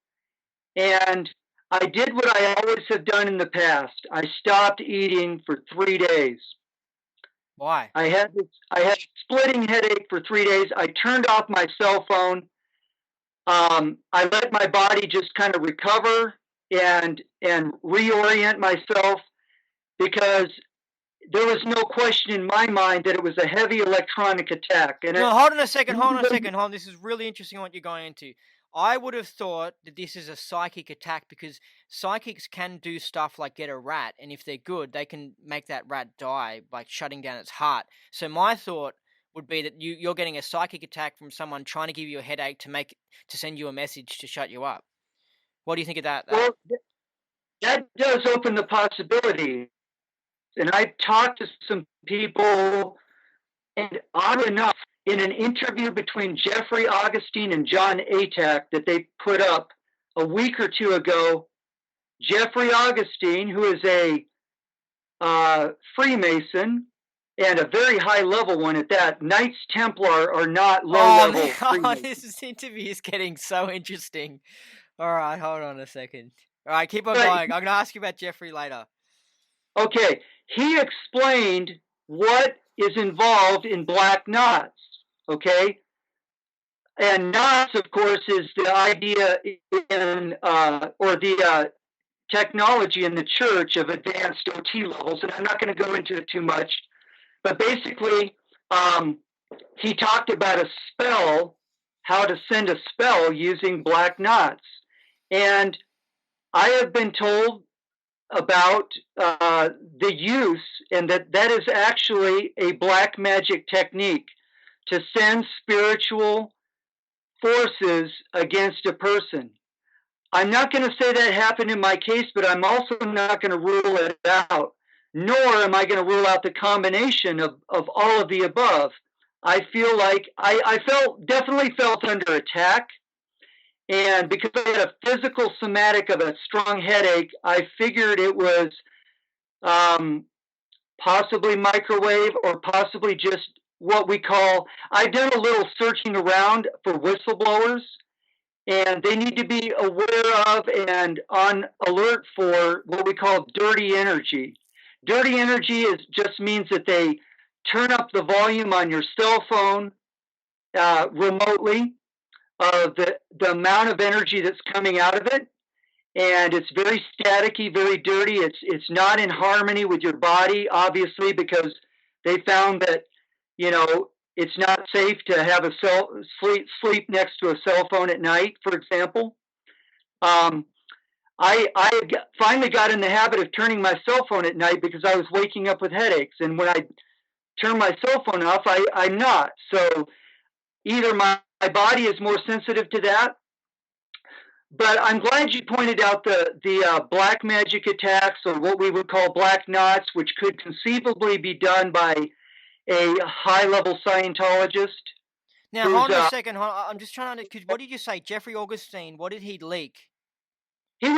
and I did what I always have done in the past. I stopped eating for 3 days. Why? I had a splitting headache for 3 days. I turned off my cell phone. I let my body just kind of recover and reorient myself because there was no question in my mind that it was a heavy electronic attack. And No, it, hold on a second. Hold on a second. Hold on. This is really interesting what you're going into. I would have thought that this is a psychic attack because psychics can do stuff like get a rat, and if they're good, they can make that rat die by shutting down its heart. So my thought would be that you're getting a psychic attack from someone trying to give you a headache to send you a message to shut you up. What do you think of that? well, that does open the possibility. And I talked to some people, and odd enough, in an interview between Jeffrey Augustine and John Atack that they put up a week or two ago, Jeffrey Augustine, who is a Freemason and a very high level one at that. Knights Templar are not low Oh level man, Freemasons. this interview is getting so interesting. All right, hold on a second. All right, keep on But going. I'm gonna ask you about Jeffrey later. okay, he explained what is involved in black knots. Okay, and knots, of course, is the idea in or the technology in the church of advanced OT levels, and I'm not going to go into it too much. But basically, um, he talked about a spell, how to send a spell using black knots. And I have been told about the use, and that is actually a black magic technique to send spiritual forces against a person. I'm not going to say that happened in my case, but I'm also not going to rule it out, nor am I going to rule out the combination of all of the above. I feel like definitely felt under attack. And because I had a physical somatic of a strong headache, I figured it was possibly microwave or possibly just what we call, I've done a little searching around for whistleblowers, and they need to be aware of and on alert for what we call dirty energy. Dirty energy just means that they turn up the volume on your cell phone remotely of the amount of energy that's coming out of it, and it's very staticky, very dirty. It's not in harmony with your body, obviously, because they found that it's not safe to have sleep next to a cell phone at night, for example. Um, I finally got in the habit of turning my cell phone at night because I was waking up with headaches, and when I turn my cell phone off, I'm not. So either my body is more sensitive to that, but I'm glad you pointed out the black magic attacks, or what we would call black knots, which could conceivably be done by a high level Scientologist Now, who's hold on a second. I'm just trying to. Cause what did you say, Jeffrey Augustine? What did he leak? he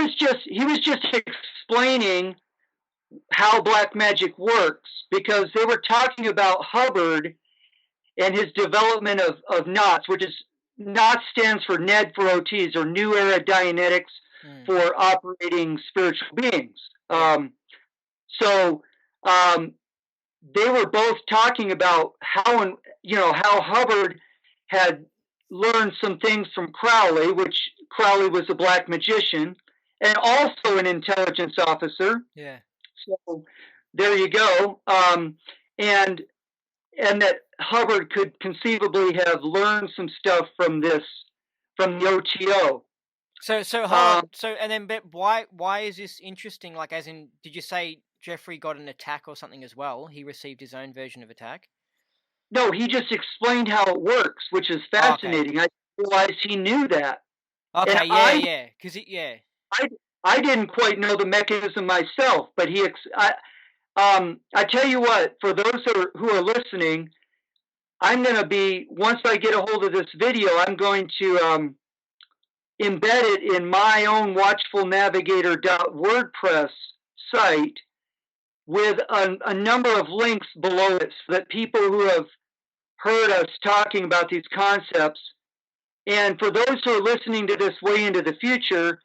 was just explaining how black magic works, because they were talking about Hubbard and his development of knots, which is knots stands for NED for OTs, or New Era Dianetics for operating spiritual beings. Yeah. So they were both talking about how Hubbard had learned some things from Crowley, which Crowley was a black magician and also an intelligence officer. Yeah. So there you go. And that Hubbard could conceivably have learned some stuff from the OTO. So hold on. So and then, but why is this interesting? Like, as in, did you say Jeffrey got an attack or something as well? He received his own version of attack. No, he just explained how it works, which is fascinating. I realized he knew that. Okay, And yeah, because I didn't quite know the mechanism myself, but I tell you what, for those who are listening, I'm going to be, once I get a hold of this video, I'm going to embed it in my own watchfulnavigator.wordpress site with a number of links below it, so that people who have heard us talking about these concepts, and for those who are listening to this way into the future,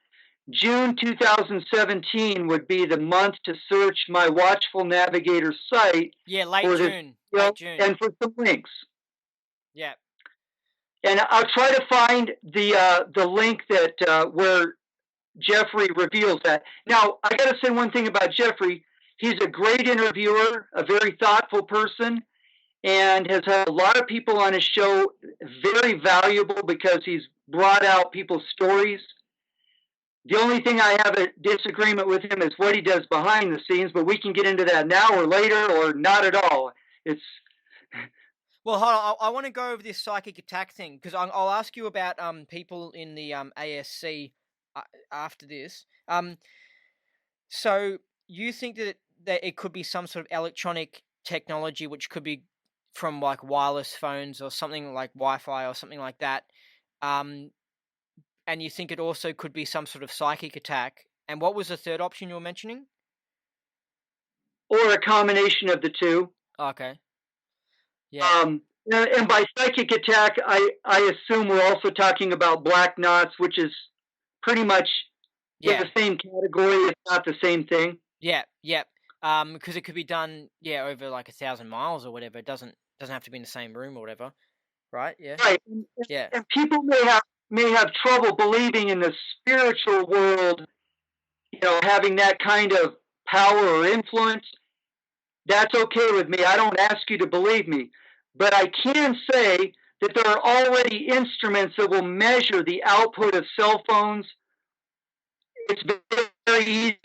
June 2017 would be the month to search my Watchful Navigator site. Yeah, late for June. This, Late June. and for some links. Yeah. And I'll try to find the link that where Jeffrey reveals that. Now, I got to say one thing about Jeffrey. He's a great interviewer, a very thoughtful person, and has had a lot of people on his show. Very valuable because he's brought out people's stories. The only thing I have a disagreement with him is what he does behind the scenes, but we can get into that now or later or not at all. It's Well, hold on. I want to go over this psychic attack thing because I'll ask you about people in the ASC after this. So you think that it could be some sort of electronic technology, which could be from like wireless phones or something like Wi-Fi or something like that. Um, and you think it also could be some sort of psychic attack. And what was the third option you were mentioning? or a combination of the two. Okay. Yeah. And by psychic attack, I assume we're also talking about black knots, which is pretty much in Yeah. the same category, if not the same thing. Yeah. Yeah. Because it could be done, yeah, over like 1,000 miles or whatever. It doesn't have to be in the same room or whatever, right? Yeah. Right. Yeah. And people may have trouble believing in the spiritual world, having that kind of power or influence. That's okay with me. I don't ask you to believe me. But I can say that there are already instruments that will measure the output of cell phones. It's very easy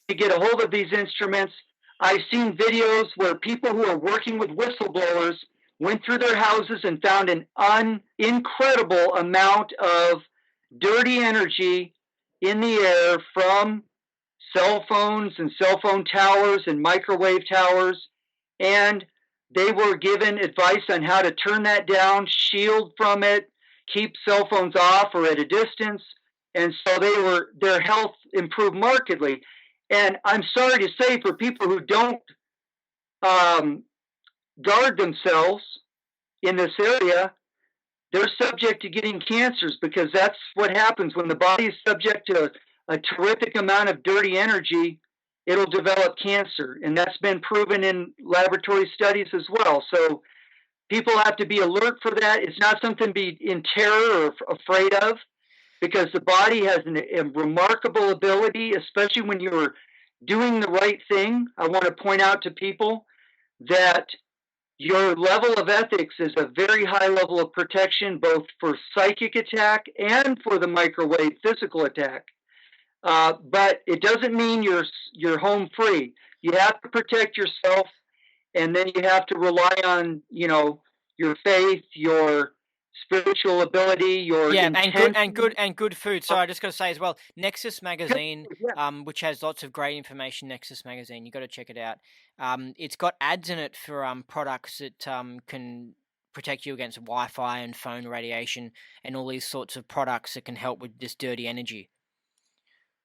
to get a hold of these instruments. I've seen videos where people who are working with whistleblowers went through their houses and found an incredible amount of dirty energy in the air from cell phones and cell phone towers and microwave towers. And they were given advice on how to turn that down, shield from it, keep cell phones off or at a distance. And so their health improved markedly. And I'm sorry to say, for people who don't guard themselves in this area, they're subject to getting cancers, because that's what happens when the body is subject to a terrific amount of dirty energy. It'll develop cancer, and that's been proven in laboratory studies as well. So people have to be alert for that. It's not something to be in terror or afraid of, because the body has a remarkable ability, especially when you're doing the right thing. I want to point out to people that your level of ethics is a very high level of protection, both for psychic attack and for the microwave physical attack. But it doesn't mean you're home free. You have to protect yourself, and then you have to rely on your faith, your spiritual ability, your Yeah, intention. and good food. So I just got to say as well, Nexus magazine, Yeah, which has lots of great information. Nexus magazine, you got to check it out. It's got ads in it for products that can protect you against Wi-Fi and phone radiation and all these sorts of products that can help with this dirty energy.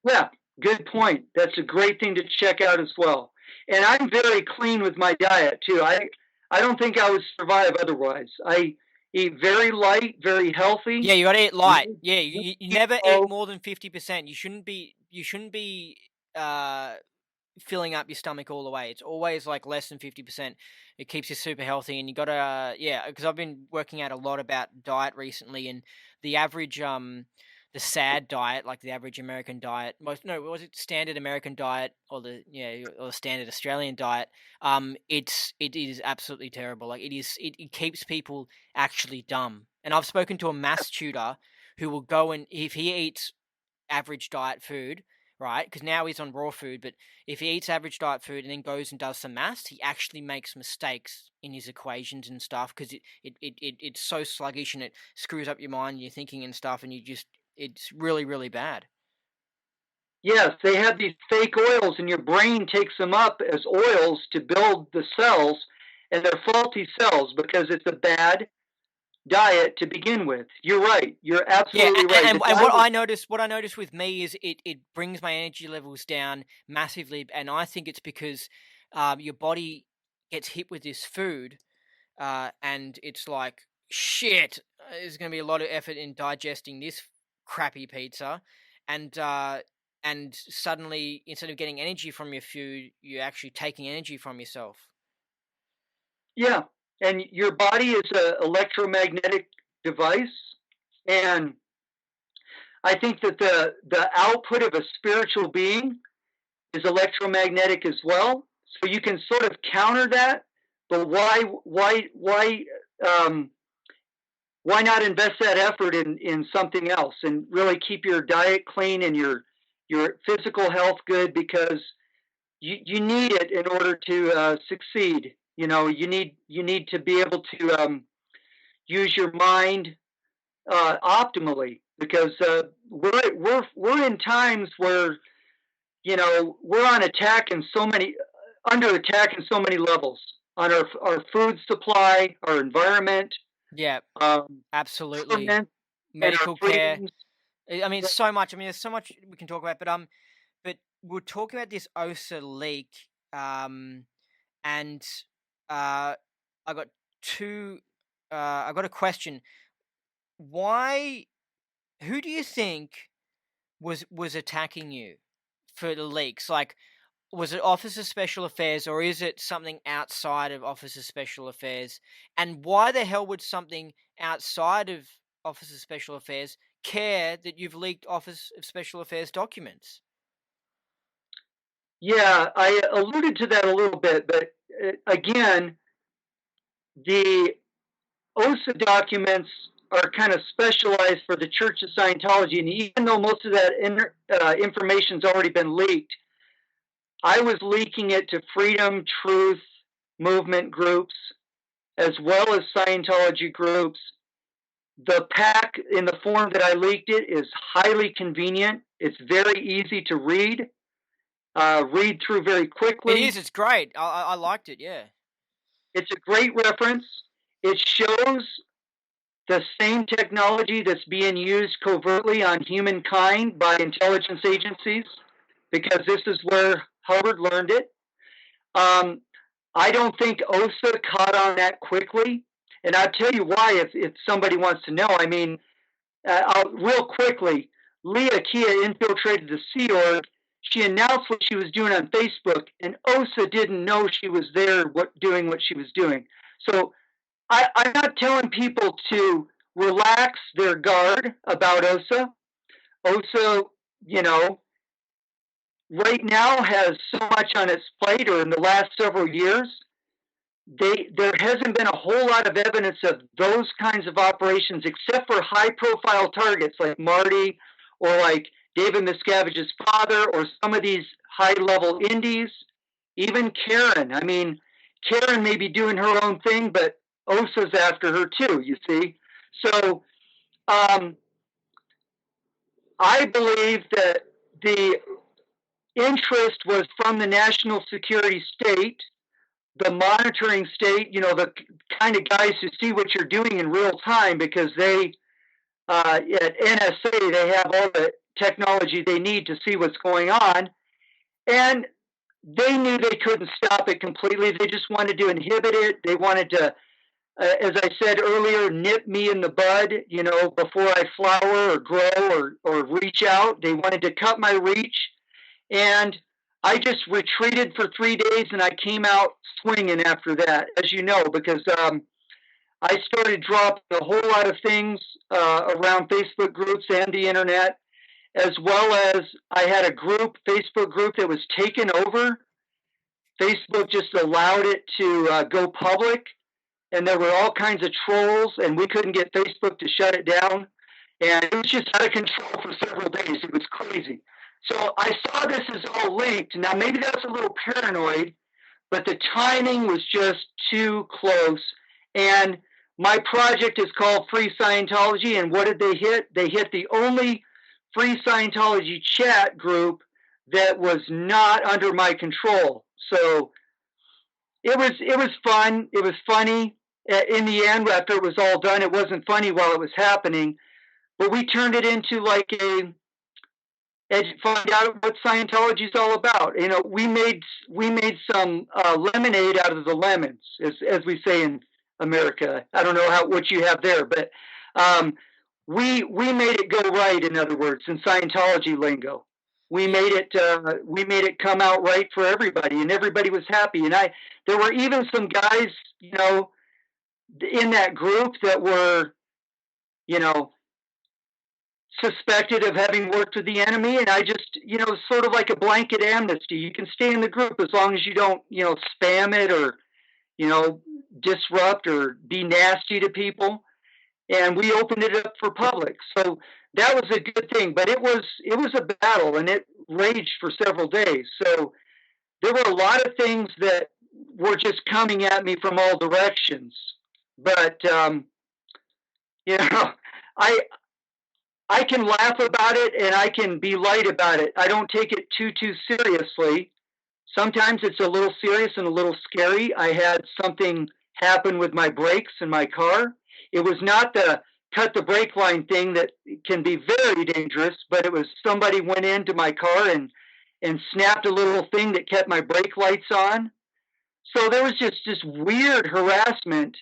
yeah, good point. That's a great thing to check out as well. And I'm very clean with my diet too. I don't think I would survive otherwise. I eat very light, very healthy. Yeah, you got to eat No, light. Yeah, you never eat no, more than 50%. You shouldn't be uh filling up your stomach all the way. It's always like less than 50%. It keeps you super healthy, and you got to yeah, because I've been working out a lot about diet recently, and the average the SAD diet, like the average American diet, was it standard American diet or the standard Australian diet? It is absolutely terrible. Like it keeps people actually dumb. And I've spoken to a maths tutor who will go, and if he eats average diet food, right? Because now he's on raw food, but if he eats average diet food and then goes and does some maths, he actually makes mistakes in his equations and stuff, because it's so sluggish, and it screws up your mind, your thinking and stuff, and it's really, really bad. yes, they have these fake oils, and your brain takes them up as oils to build the cells, and they're faulty cells because it's a bad diet to begin with. You're right. You're Yeah, absolutely right. The and diet. what I notice with me is it brings my energy levels down massively, and I think it's because your body gets hit with this food, and it's like, shit, there's going to be a lot of effort in digesting this crappy pizza, and suddenly, instead of getting energy from your food, you're actually taking energy from yourself. Yeah, and your body is a electromagnetic device. And I think that the output of a spiritual being is electromagnetic as well. So you can sort of counter that, but um, why not invest that effort in something else and really keep your diet clean and your physical health good, because you need it in order to succeed. You need to be able to use your mind optimally, because we're in times where we're under attack in so many levels, on our food supply, our environment, Yeah, um, absolutely. government, and our Medical care. freedoms. I mean, so much. I mean, there's so much we can talk about, but we're talking about this OSA leak, and uh, I got two. I got a question. Why? Who do you think was attacking you for the leaks? Like, was it Office of Special Affairs, or is it something outside of Office of Special Affairs? And why the hell would something outside of Office of Special Affairs care that you've leaked Office of Special Affairs documents? Yeah, I alluded to that a little bit, but again, the OSA documents are kind of specialized for the Church of Scientology, and even though most of that information's already been leaked, I was leaking it to Freedom, Truth movement groups, as well as Scientology groups. The pack in the form that I leaked it is highly convenient. It's very easy to read through very It quickly. is. It's great. I liked it. Yeah. It's a great reference. It shows the same technology that's being used covertly on humankind by intelligence agencies, because this is where Hubbard learned it. Um, I don't think OSA caught on that quickly. And I'll tell you why, if somebody wants to know. I mean, real quickly, Leah Kia infiltrated the Sea Org. She announced what she was doing on Facebook, and OSA didn't know she was there doing what she was doing. So I'm not telling people to relax their guard about OSA. OSA, you know, right now has so much on its plate, or in the last several years, there hasn't been a whole lot of evidence of those kinds of operations, except for high profile targets like Marty, or like David Miscavige's father, or some of these high level indies, even Karen. I mean, Karen may be doing her own thing, but OSA's after her too, you see. So um, I believe that the interest was from the national security state, the monitoring state, the kind of guys who see what you're doing in real time, because at NSA, they have all the technology they need to see what's going on. And they knew they couldn't stop it completely. They just wanted to inhibit it. They wanted to, as I said earlier, nip me in the bud, before I flower or grow or reach out. They wanted to cut my reach. And I just retreated for 3 days, and I came out swinging after that, as you know, because I started dropping a whole lot of things around Facebook groups and the internet, as well as I had a Facebook group that was taken over. Facebook just allowed it to go public, and there were all kinds of trolls, and we couldn't get Facebook to shut it down. And it was just out of control for several days. It was crazy. So I saw this as all linked. Now, maybe that's a little paranoid, but the timing was just too close. And my project is called Free Scientology. And what did they hit? They hit the only Free Scientology chat group that was not under my control. So it was fun. It was funny. In the end, after it was all done, it wasn't funny while it was happening, but we turned it into like find out what Scientology is all about. We made some lemonade out of the lemons, as we say in America. I don't know what you have there, but we made it go right. In other words, in Scientology lingo, we Yeah. made it come out right for everybody, and everybody was happy. And there were even some guys, in that group that were you know, suspected of having worked with the enemy. And I just, sort of like a blanket amnesty. You can stay in the group as long as you don't, spam it or, you know, disrupt or be nasty to people. And we opened it up for public. So that was a good thing, but it was a battle and it raged for several days. So there were a lot of things that were just coming at me from all directions. But you know, I I can laugh about it and I can be light about it. I don't take it too seriously. Sometimes it's a little serious and a little scary. I had something happen with my brakes in my car. It was not the cut the brake line thing that can be very dangerous, but it was somebody went into my car and snapped a little thing that kept my brake lights on. So there was just this weird harassment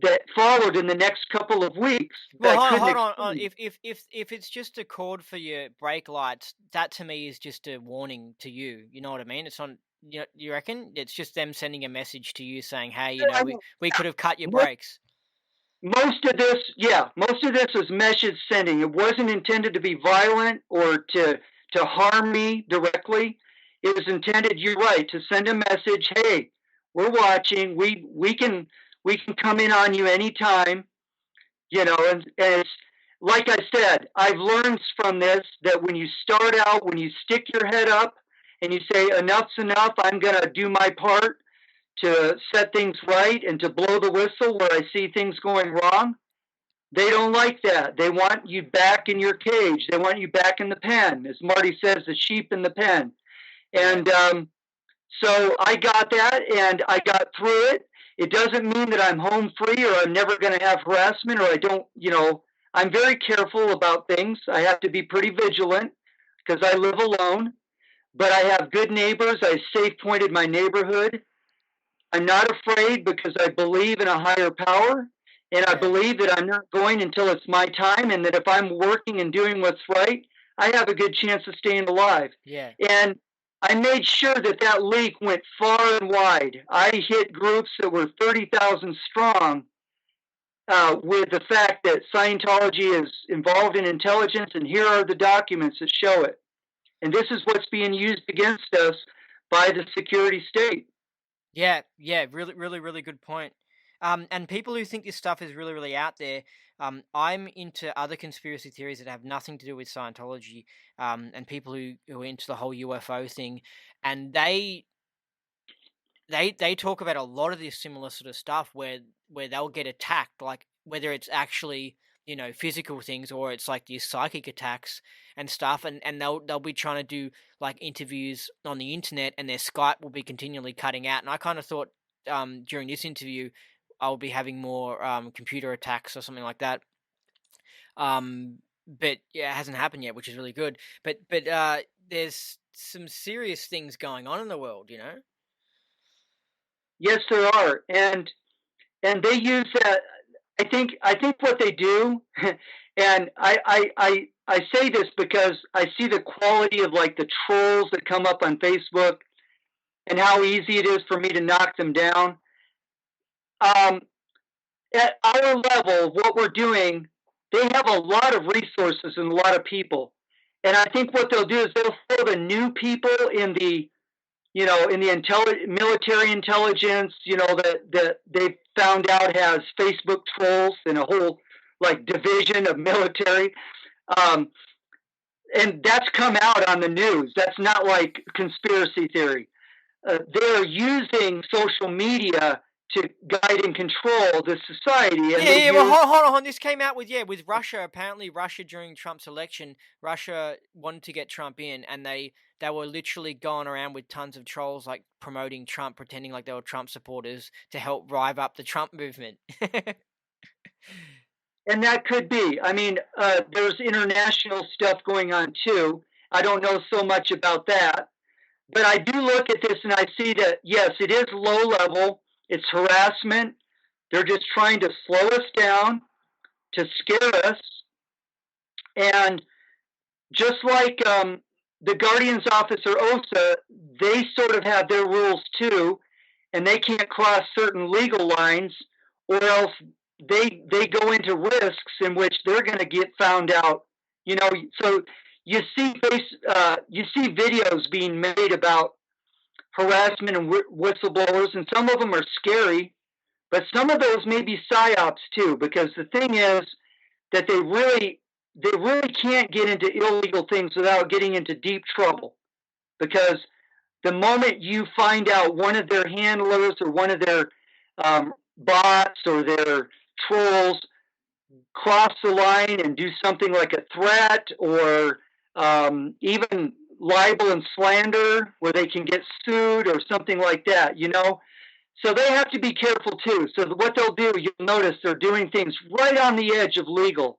that followed in the next couple of weeks that Well, I couldn't hold on. explain. If it's just a cord for your brake lights, that to me is just a warning to you. You know what I mean? It's on. You reckon it's just them sending a message to you saying, "Hey, I we could have cut your mean, brakes." most of this was message sending. It wasn't intended to be violent or to harm me directly. It was intended, you're right, to send a message, hey, we're watching. We can come in on you anytime, and it's like I said, I've learned from this that when you start out, when you stick your head up and you say enough's enough, I'm gonna do my part to set things right and to blow the whistle where I see things going wrong. They don't like that. They want you back in your cage. They want you back in the pen, as Marty says, the sheep in the pen. Yeah, And so I got that, and I got through it. It doesn't mean that I'm home free or I'm never going to have harassment or I don't, I'm very careful about things. I have to be pretty vigilant because I live alone, but I have good neighbors. I safe pointed my neighborhood. I'm not afraid because I believe in a higher power, and I yeah, believe that I'm not going until it's my time, and that if I'm working and doing what's right, I have a good chance of staying alive. yeah, And I made sure that that leak went far and wide. I hit groups that were 30,000 strong with the fact that Scientology is involved in intelligence, and here are the documents that show it. And this is what's being used against us by the security state. yeah, yeah. Really, really, really good point. And people who think this stuff is really, really out there. I'm into other conspiracy theories that have nothing to do with Scientology. And people who are into the whole UFO thing, and they talk about a lot of this similar sort of stuff where they'll get attacked, like whether it's actually physical things or it's like these psychic attacks and stuff, and they'll be trying to do like interviews on the internet, and their Skype will be continually cutting out. And I kind of thought during this interview I'll be having more computer attacks or something like that. But yeah, it hasn't happened yet, which is really good. But there's some serious things going on in the world, you know. Yes, there are, and they use that. I think what they do, and I say this because I see the quality of like the trolls that come up on Facebook and how easy it is for me to knock them down. Um, at our level, what we're doing, they have a lot of resources and a lot of people, and I think what they'll do is they'll throw the new people in the military intelligence, that they found out has Facebook trolls and a whole like division of military. Um, and that's come out on the news. That's not like conspiracy theory. They're using social media to guide and control the society, and Yeah, they yeah. Well, use. hold on. This came out with Russia. Apparently, Russia during Trump's election, Russia wanted to get Trump in, and they were literally going around with tons of trolls, like promoting Trump, pretending like they were Trump supporters to help rive up the Trump movement. And that could be. I mean, there's international stuff going on too. I don't know so much about that, but I do look at this and I see that yes, it is low level. It's harassment. They're just trying to slow us down, to scare us, and just like the Guardian's office or OSA, they sort of have their rules too, and they can't cross certain legal lines, or else they go into risks in which they're going to get found out. You know, so you see videos being made about harassment and whistleblowers, and some of them are scary, but some of those may be psyops too. Because the thing is that they really can't get into illegal things without getting into deep trouble. Because the moment you find out one of their handlers or one of their bots or their trolls cross the line and do something like a threat or even libel and slander where they can get sued or something like that, you know? So they have to be careful too. So what they'll do, you'll notice they're doing things right on the edge of legal.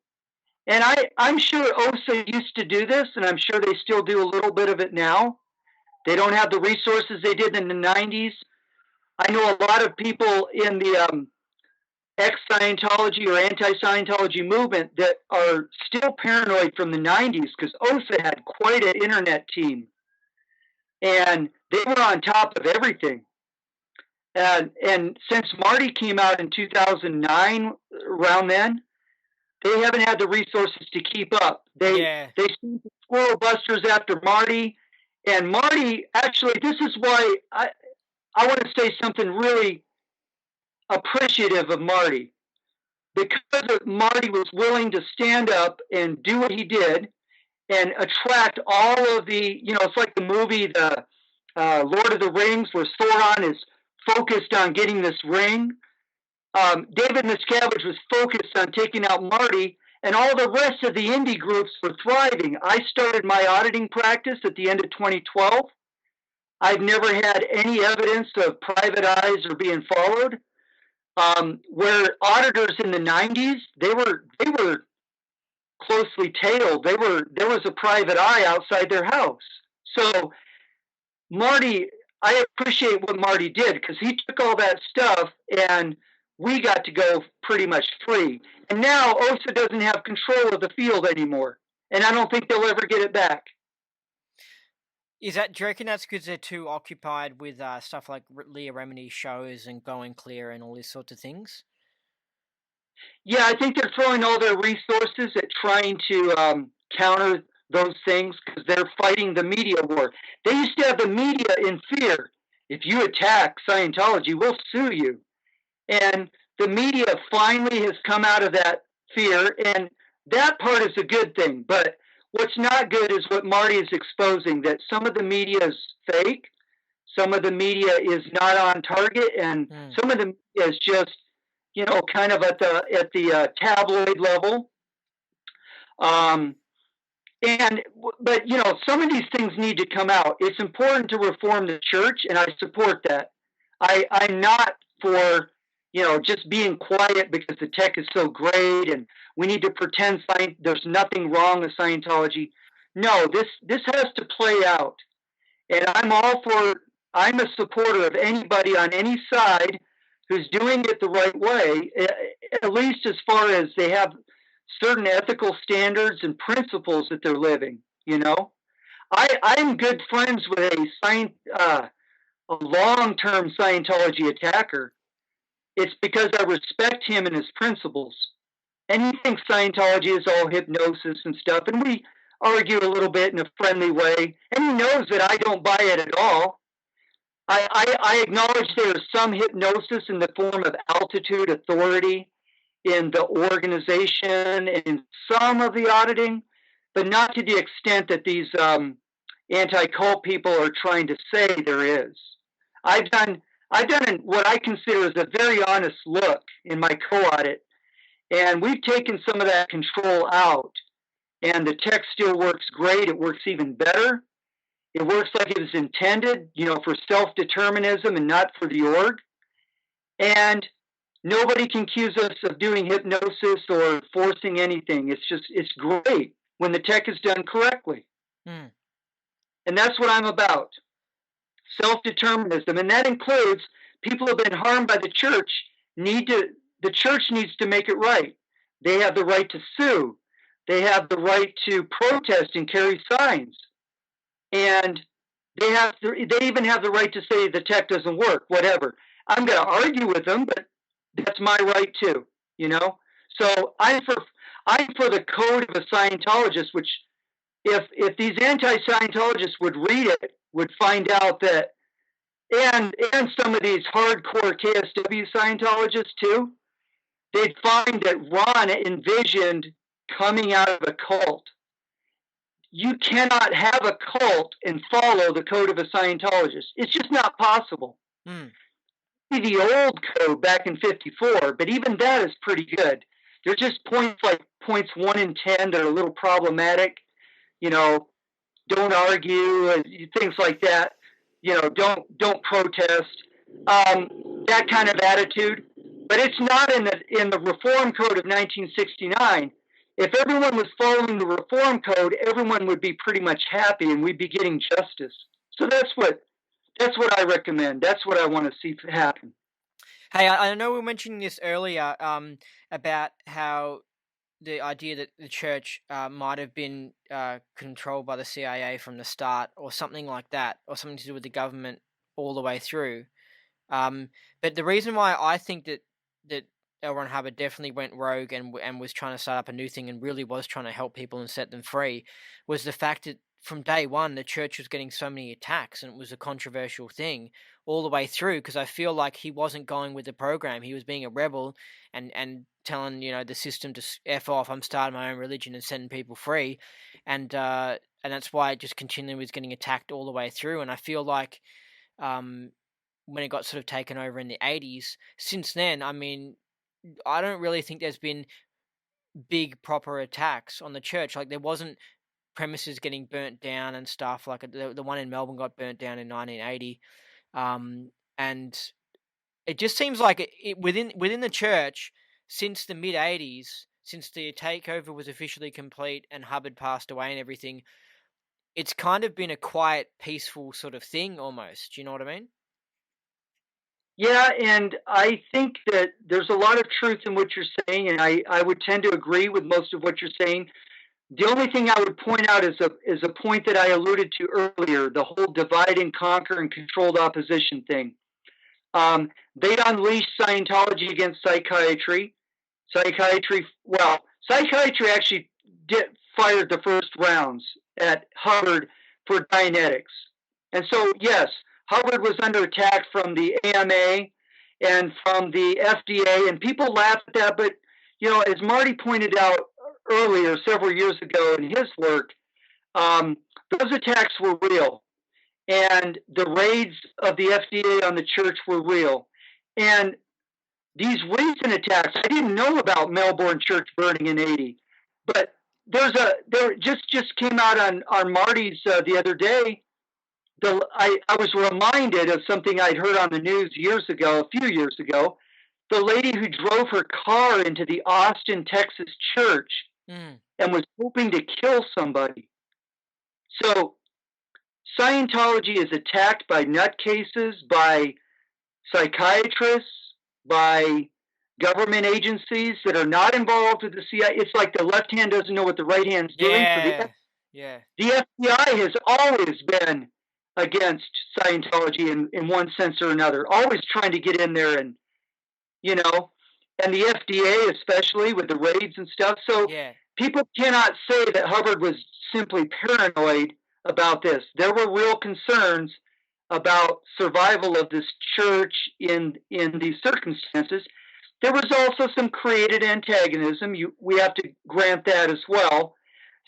And I'm sure OSA used to do this, and I'm sure they still do a little bit of it now. They don't have the resources they did in the 90s. I know a lot of people in the ex-Scientology or anti-Scientology movement that are still paranoid from the 90s because OSA had quite an internet team. And they were on top of everything. And since Marty came out in 2009, around then, they haven't had the resources to keep up. They seem to squirrel busters after Marty. And Marty, actually, this is why I want to say something really appreciative of Marty. Because Marty was willing to stand up and do what he did and attract all of the, you know, it's like the movie, the Lord of the Rings, where Sauron is focused on getting this ring. David Miscavige was focused on taking out Marty, and all the rest of the indie groups were thriving. I started my auditing practice at the end of 2012. I've never had any evidence of private eyes or being followed. Where auditors in the 90s, they were closely tailed. There was a private eye outside their house. So Marty, I appreciate what Marty did because he took all that stuff and we got to go pretty much free. And now OSA doesn't have control of the field anymore. And I don't think they'll ever get it back. Do you reckon that's because they're too occupied with stuff like Leah Remini's shows and Going Clear and all these sorts of things? Yeah, I think they're throwing all their resources at trying to counter those things because they're fighting the media war. They used to have the media in fear. If you attack Scientology, we'll sue you. And the media finally has come out of that fear, and that part is a good thing. But what's not good is what Marty is exposing, that some of the media is fake, some of the media is not on target, and some of the media is just, you know, kind of at the tabloid level. But you know, some of these things need to come out. It's important to reform the church, and I support that. I'm not for, you know, just being quiet because the tech is so great and we need to pretend there's nothing wrong with Scientology. No, this has to play out. And I'm a supporter of anybody on any side who's doing it the right way, at least as far as they have certain ethical standards and principles that they're living, you know. I'm good friends with a long-term Scientology attacker. It's because I respect him and his principles. And he thinks Scientology is all hypnosis and stuff. And we argue a little bit in a friendly way. And he knows that I don't buy it at all. I acknowledge there is some hypnosis in the form of altitude authority in the organization and in some of the auditing, but not to the extent that these anti-cult people are trying to say there is. I've done what I consider is a very honest look in my co-audit, and we've taken some of that control out, and the tech still works great. It works even better. It works like it was intended, you know, for self-determinism and not for the org. And nobody can accuse us of doing hypnosis or forcing anything. It's great when the tech is done correctly. And that's what I'm about. Self-determinism. And that includes people who have been harmed by the church. The church needs to make it right. They have the right to sue. They have the right to protest and carry signs. And they even have the right to say the tech doesn't work, whatever. I'm going to argue with them, but that's my right too. you know? So I'm for the code of a Scientologist, which if these anti-Scientologists would read it, would find out that, and some of these hardcore KSW Scientologists too, they'd find that Ron envisioned coming out of a cult. You cannot have a cult and follow the code of a Scientologist. It's just not possible. Mm. The old code back in '54, but even that is pretty good. There's just points like points 1 and 10 that are a little problematic. You know, don't argue, things like that. You know, don't protest. That kind of attitude. But it's not in the Reform Code of 1969. If everyone was following the Reform Code, everyone would be pretty much happy, and we'd be getting justice. So that's what I recommend. That's what I want to see happen. Hey, I know we were mentioning this earlier, about how the idea that the church might have been controlled by the CIA from the start, or something like that, or something to do with the government all the way through. Um, but the reason why I think that L. Ron Hubbard definitely went rogue and was trying to start up a new thing and really was trying to help people and set them free was the fact that from day one the church was getting so many attacks and it was a controversial thing all the way through, because I feel like he wasn't going with the program. He was being a rebel and telling the system to f off. I'm starting my own religion and setting people free, and that's why it just continually was getting attacked all the way through. And I feel like um when it got sort of taken over in the 80s. Since then, I mean, I don't really think there's been big proper attacks on the church. Like there wasn't premises getting burnt down and stuff. Like the one in Melbourne got burnt down in 1980, and it just seems like within the church since the mid 80s, since the takeover was officially complete and Hubbard passed away and everything. It's kind of been a quiet, peaceful sort of thing almost. Do you know what I mean? Yeah, and I think that there's a lot of truth in what you're saying, and I would tend to agree with most of what you're saying. The only thing I would point out is a point that I alluded to earlier, the whole divide and conquer and controlled opposition thing. They unleashed Scientology against psychiatry. Psychiatry actually fired the first rounds at Hubbard for Dianetics. And so, yes, Hubbard was under attack from the AMA and from the FDA, and people laugh at that. But, as Marty pointed out earlier, several years ago in his work, those attacks were real. And the raids of the FDA on the church were real. And these recent attacks, I didn't know about Melbourne church burning in '80, but there just came out on Marty's the other day. I was reminded of something I'd heard on the news a few years ago. The lady who drove her car into the Austin, Texas church Mm. and was hoping to kill somebody. So Scientology is attacked by nutcases, by psychiatrists, by government agencies that are not involved with the CIA. It's like the left hand doesn't know what the right hand's doing. Yeah, yeah. The FBI has always been against Scientology in one sense or another, always trying to get in there you know, and the FDA especially with the raids and stuff. So Yeah. people cannot say that Hubbard was simply paranoid about this. There were real concerns about survival of this church in these circumstances. There was also some created antagonism. We have to grant that as well.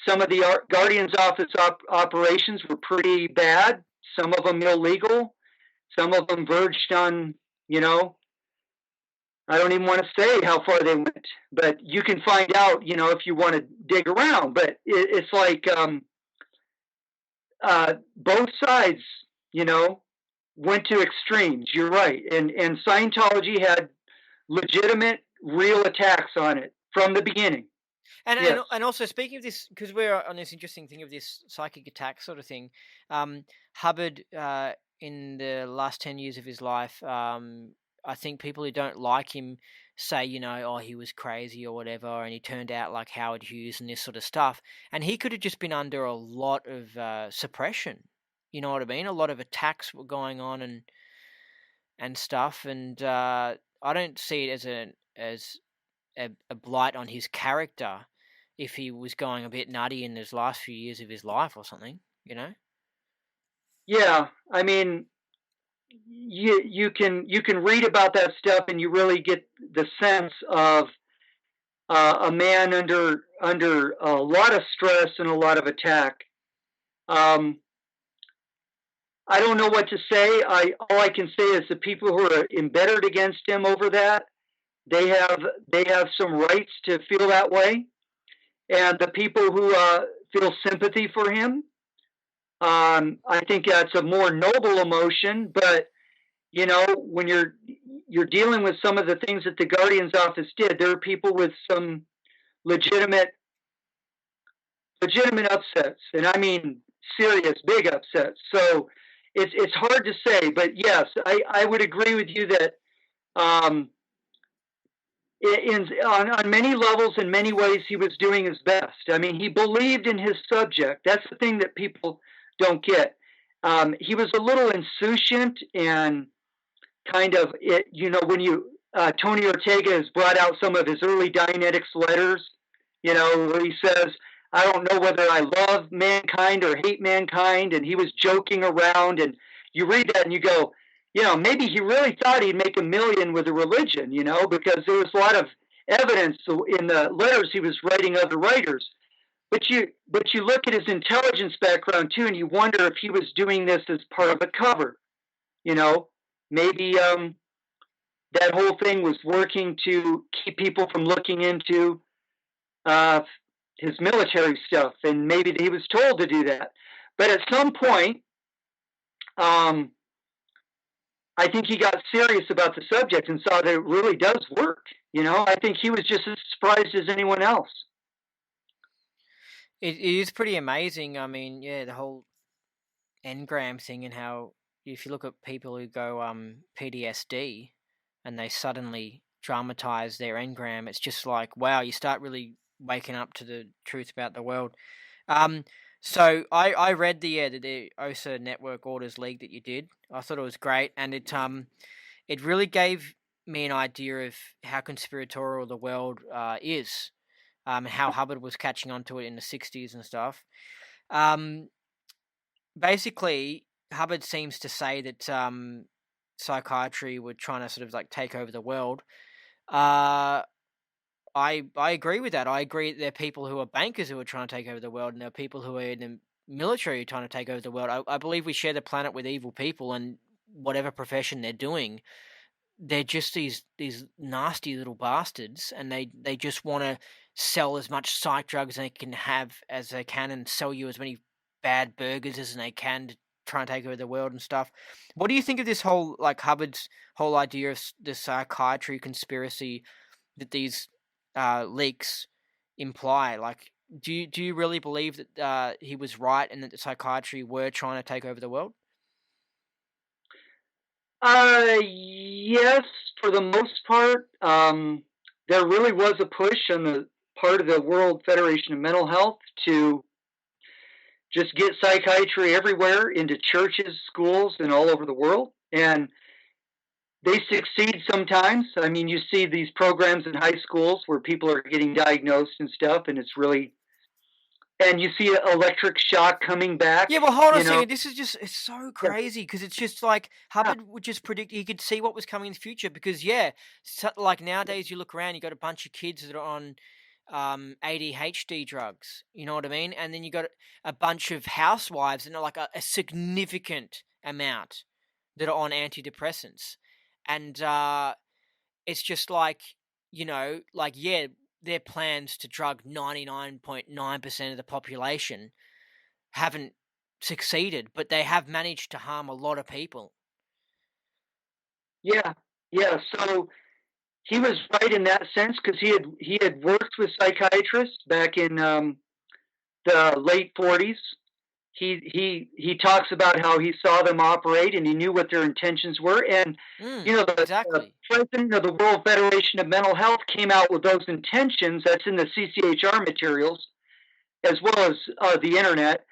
Some of the Guardian's Office operations were pretty bad. Some of them illegal. Some of them verged on, I don't even want to say how far they went, but you can find out, if you want to dig around. But it's like both sides, went to extremes. You're right, and Scientology had legitimate, real attacks on it from the beginning. And Yes. also speaking of this, because we're on this interesting thing of this psychic attack sort of thing, Hubbard, in the last 10 years of his life, I think people who don't like him say, oh, he was crazy or whatever, and he turned out like Howard Hughes and this sort of stuff. And he could have just been under a lot of suppression. You know what I mean? A lot of attacks were going on and stuff. And I don't see it as a blight on his character if he was going a bit nutty in his last few years of his life or something, you know? Yeah, I mean, you can read about that stuff, and you really get the sense of a man under a lot of stress and a lot of attack. Um, I don't know what to say. I all I can say is the people who are embittered against him over that, they have they have some rights to feel that way, and the people who feel sympathy for him, I think that's a more noble emotion. But when you're dealing with some of the things that the Guardian's office did, there are people with some legitimate legitimate upsets, and I mean serious, big upsets. So it's hard to say, but yes, I would agree with you that um, on many levels, in many ways, he was doing his best. I mean, he believed in his subject. That's the thing that people don't get. He was a little insouciant and kind of it. When Tony Ortega has brought out some of his early Dianetics letters, where he says, "I don't know whether I love mankind or hate mankind," and he was joking around. And you read that and you go, maybe he really thought he'd make a million with a religion, because there was a lot of evidence in the letters he was writing other writers. But you look at his intelligence background too, and you wonder if he was doing this as part of a cover. You know, maybe that whole thing was working to keep people from looking into uh, his military stuff, and maybe he was told to do that. But at some point, um, I think he got serious about the subject and saw that it really does work. I think he was just as surprised as anyone else. It is pretty amazing. I mean, yeah, the whole engram thing and how if you look at people who go PTSD and they suddenly dramatize their engram, it's just like wow, you start really waking up to the truth about the world. Um, so I read the OSA Network Orders League that you did. I thought it was great, and it really gave me an idea of how conspiratorial the world is. How Hubbard was catching on to it in the '60s and stuff. Um, Basically, Hubbard seems to say that psychiatry were trying to sort of like take over the world. Uh, I agree with that. I agree that there are people who are bankers who are trying to take over the world, and there are people who are in the military who are trying to take over the world. I believe we share the planet with evil people, and whatever profession they're doing, they're just these nasty little bastards, and they just want to sell as much psych drugs they can have as they can, and sell you as many bad burgers as they can to try and take over the world and stuff. What do you think of this whole like Hubbard's whole idea of the psychiatry conspiracy that these leaks imply? Like, do you really believe that he was right and that the psychiatry were trying to take over the world? Yes, for the most part. There really was a push on the part of the World Federation of Mental Health to just get psychiatry everywhere into churches, schools, and all over the world. And they succeed sometimes. I mean, you see these programs in high schools where people are getting diagnosed and stuff, and it's really, and you see electric shock coming back, Yeah, well, hold on a you know. second. This is just, it's so Yeah, crazy because it's just like yeah, Hubbard would just predict, he could see what was coming in the future because, yeah, so, like nowadays you look around, you got a bunch of kids that are on ADHD drugs, you know what I mean? And then you got a bunch of housewives and like a significant amount that are on antidepressants. And it's just like, like, yeah, their plans to drug 99.9% of the population haven't succeeded, but they have managed to harm a lot of people. yeah, yeah. So he was right in that sense because he had worked with psychiatrists back in the late 40s. He talks about how he saw them operate and he knew what their intentions were. And the Exactly. president of the World Federation of Mental Health came out with those intentions. That's in the CCHR materials as well as the internet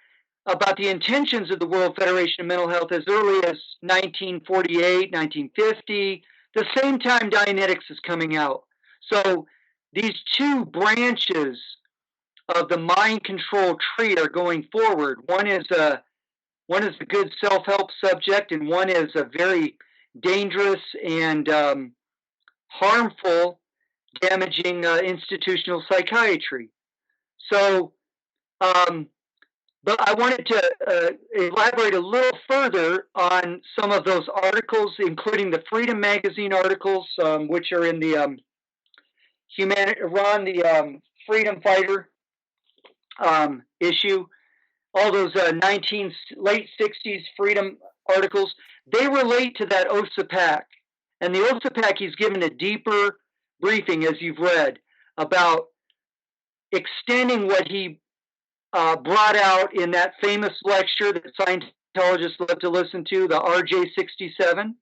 about the intentions of the World Federation of Mental Health as early as 1948, 1950, the same time Dianetics is coming out. So these two branches of the mind control tree are going forward. One is a good self help subject, and one is a very dangerous and harmful, damaging institutional psychiatry. So, um, but I wanted to elaborate a little further on some of those articles, including the Freedom Magazine articles, which are in the Ron, the Freedom Fighter issue. All those late 60s Freedom articles, they relate to that OSAPAC. And the OSAPAC, he's given a deeper briefing, as you've read, about extending what he brought out in that famous lecture that Scientologists love to listen to, the RJ-67,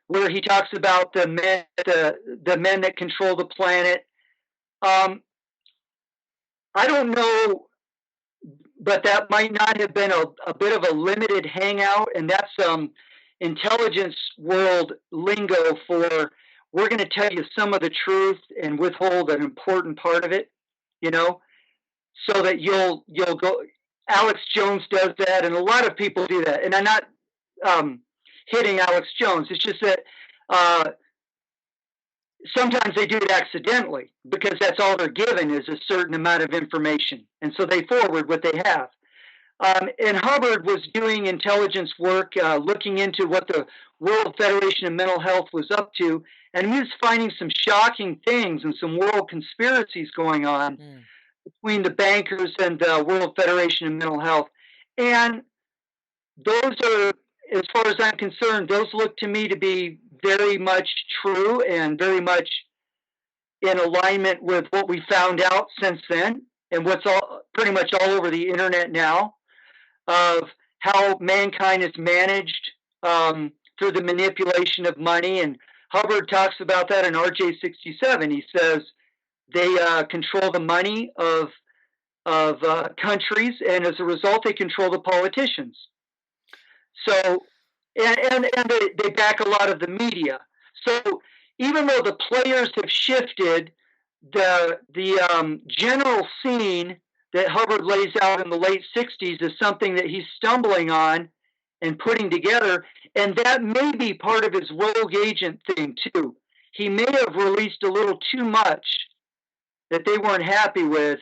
where he talks about the men that control the planet. I don't know, but that might not have been a bit of a limited hangout, and that's intelligence world lingo for we're going to tell you some of the truth and withhold an important part of it, you know, so that you'll go. Alex Jones does that, and a lot of people do that. And I'm not hitting Alex Jones. It's just that sometimes they do it accidentally because that's all they're given is a certain amount of information, and so they forward what they have. And Hubbard was doing intelligence work, looking into what the World Federation of Mental Health was up to, and he was finding some shocking things and some world conspiracies going on between the bankers and the World Federation of Mental Health. And those are, as far as I'm concerned, those look to me to be very much true and very much in alignment with what we found out since then and what's pretty much all over the internet now, of how mankind is managed through the manipulation of money. And Hubbard talks about that in RJ-67. He says they control the money of countries, and as a result, they control the politicians. So, and they back a lot of the media. So even though the players have shifted, the general scene that Hubbard lays out in the late 60s is something that he's stumbling on and putting together, and that may be part of his rogue agent thing too. He may have released a little too much that they weren't happy with,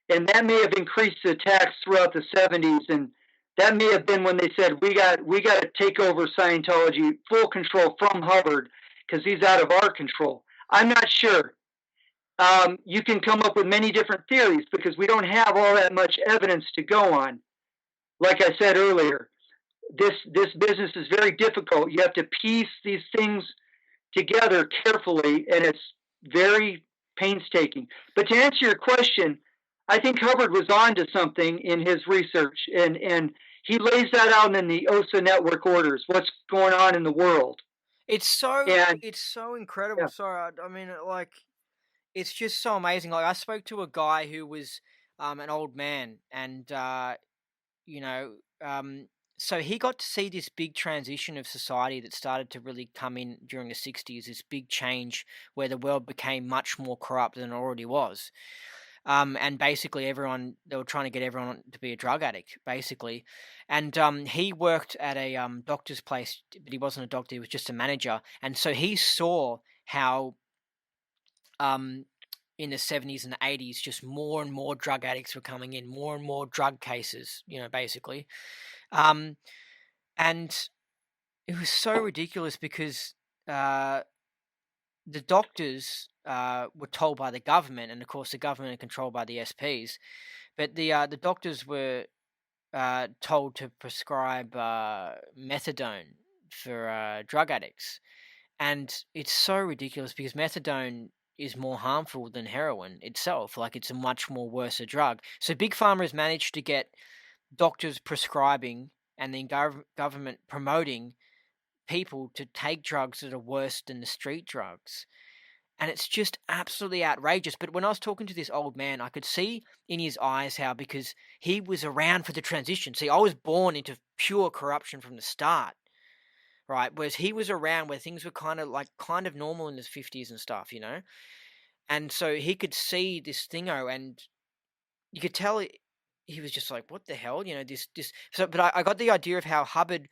and that may have increased the attacks throughout the 70s, and that may have been when they said, we got to take over Scientology, full control from Hubbard, because he's out of our control. I'm not sure. You can come up with many different theories because we don't have all that much evidence to go on. Like I said earlier, this business is very difficult. You have to piece these things together carefully, and it's very painstaking. But to answer your question, I think Hubbard was on to something in his research, and he lays that out in the OSA network orders, what's going on in the world. It's so And it's so incredible. yeah, Sorry, I mean, like, it's just so amazing. Like, I spoke to a guy who was an old man, and you know, so he got to see this big transition of society that started to really come in during the 60s, this big change where the world became much more corrupt than it already was. And basically they were trying to get everyone to be a drug addict, basically. And he worked at a doctor's place, but he wasn't a doctor, he was just a manager. And so he saw how um, in the 70s and the 80s, just more and more drug addicts were coming in, more and more drug cases, basically. Um, and it was so ridiculous because the doctors were told by the government, and of course the government are controlled by the SPs, but the doctors were told to prescribe methadone for drug addicts. And it's so ridiculous because methadone is more harmful than heroin itself. Like, it's a much more worse drug. So Big Pharma has managed to get doctors prescribing and then government promoting people to take drugs that are worse than the street drugs. And it's just absolutely outrageous. But when I was talking to this old man, I could see in his eyes how, because he was around for the transition. See, I was born into pure corruption from the start, right? Whereas he was around where things were kind of normal in his 50s and stuff, you know? And so he could see this thingo, and you could tell he was just like, "What the hell?" You know, this. So, but I got the idea of how Hubbard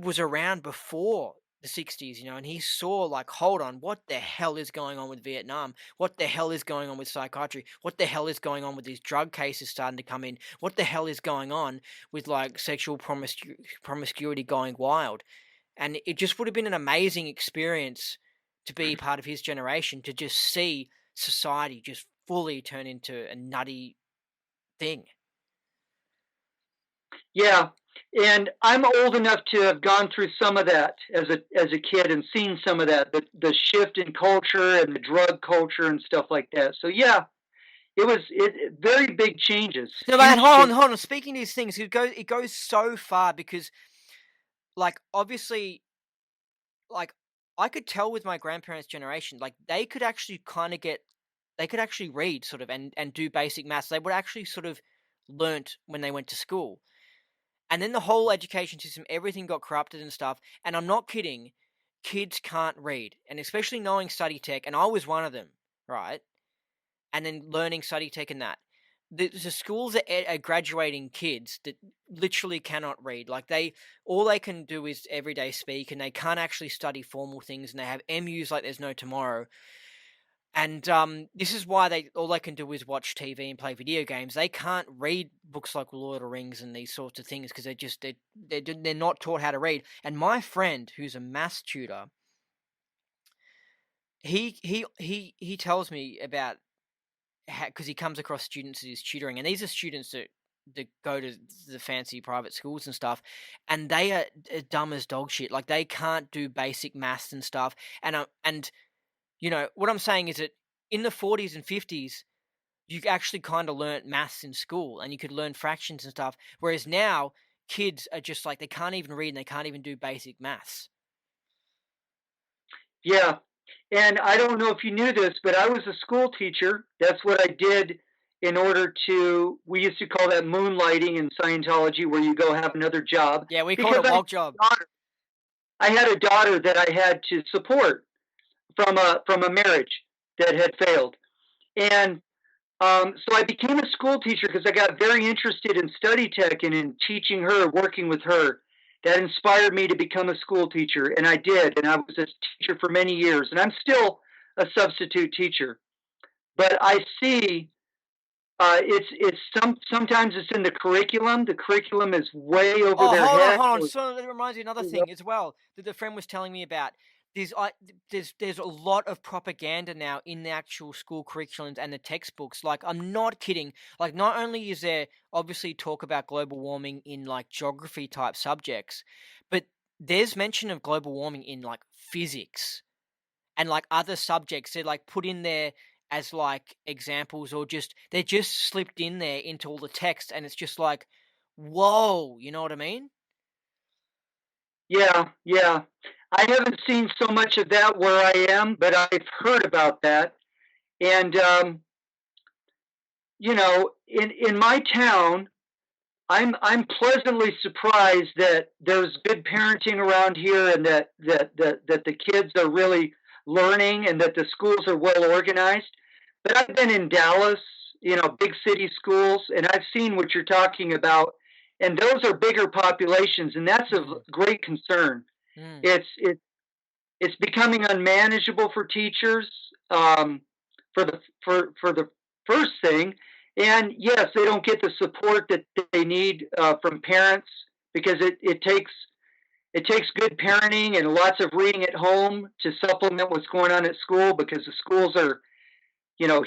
was around before the 60s, you know, and he saw like, hold on, what the hell is going on with Vietnam? What the hell is going on with psychiatry? What the hell is going on with these drug cases starting to come in? What the hell is going on with like sexual promiscuity going wild? And it just would have been an amazing experience to be part of his generation, to just see society just fully turn into a nutty thing. Yeah, and I'm old enough to have gone through some of that as a kid and seen some of that, the shift in culture and the drug culture and stuff like that. So yeah, very big changes, No, but huge hold on, change. hold on. Speaking of these things, it goes so far because, like, obviously, like, I could tell with my grandparents' generation, like, they could actually read sort of and do basic maths. They would actually sort of learnt when they went to school. And then the whole education system, everything got corrupted and stuff. And I'm not kidding. Kids can't read, and especially knowing study tech, and I was one of them, right? And then learning study tech and that. The schools are graduating kids that literally cannot read. Like all they can do is everyday speak, and they can't actually study formal things, and they have MUs like there's no tomorrow. And this is why all they can do is watch TV and play video games. They can't read books like Lord of the Rings and these sorts of things because they're not taught how to read. And my friend, who's a maths tutor, he tells me about because he comes across students that he's tutoring, and these are students that go to the fancy private schools and stuff, and they are dumb as dog shit. Like they can't do basic maths and stuff. And you know what I'm saying is that in the 40s and 50s, you actually kind of learnt maths in school, and you could learn fractions and stuff. Whereas now, kids are just like they can't even read and they can't even do basic maths. Yeah, and I don't know if you knew this, but I was a school teacher. That's what I did in order to. We used to call that moonlighting in Scientology, where you go have another job Yeah, we called because it wog job. I had a daughter that I had to support from a marriage that had failed, and so I became a school teacher because I got very interested in study tech and in teaching her, working with her. That inspired me to become a school teacher, and I did. And I was a teacher for many years, and I'm still a substitute teacher. But I see sometimes it's in the curriculum. The curriculum is way over Oh, their hold on, head. hold on. So that reminds me of another thing as well that the friend was telling me about. There's a lot of propaganda now in the actual school curriculums and the textbooks. Like, I'm not kidding. Like, not only is there obviously talk about global warming in like geography type subjects, but there's mention of global warming in like physics and like other subjects. They're like put in there as like examples, or just they're just slipped in there into all the text, and it's just like, whoa, you know what I mean? Yeah, yeah. I haven't seen so much of that where I am, but I've heard about that. And in my town, I'm pleasantly surprised that there's good parenting around here, and that the kids are really learning, and that the schools are well organized. But I've been in Dallas, big city schools, and I've seen what you're talking about, and those are bigger populations, and that's of Mm, great concern. mm. It's becoming unmanageable for teachers, for the first thing, and yes, they don't get the support that they need from parents, because it takes good parenting and lots of reading at home to supplement what's going on at school, because the schools are,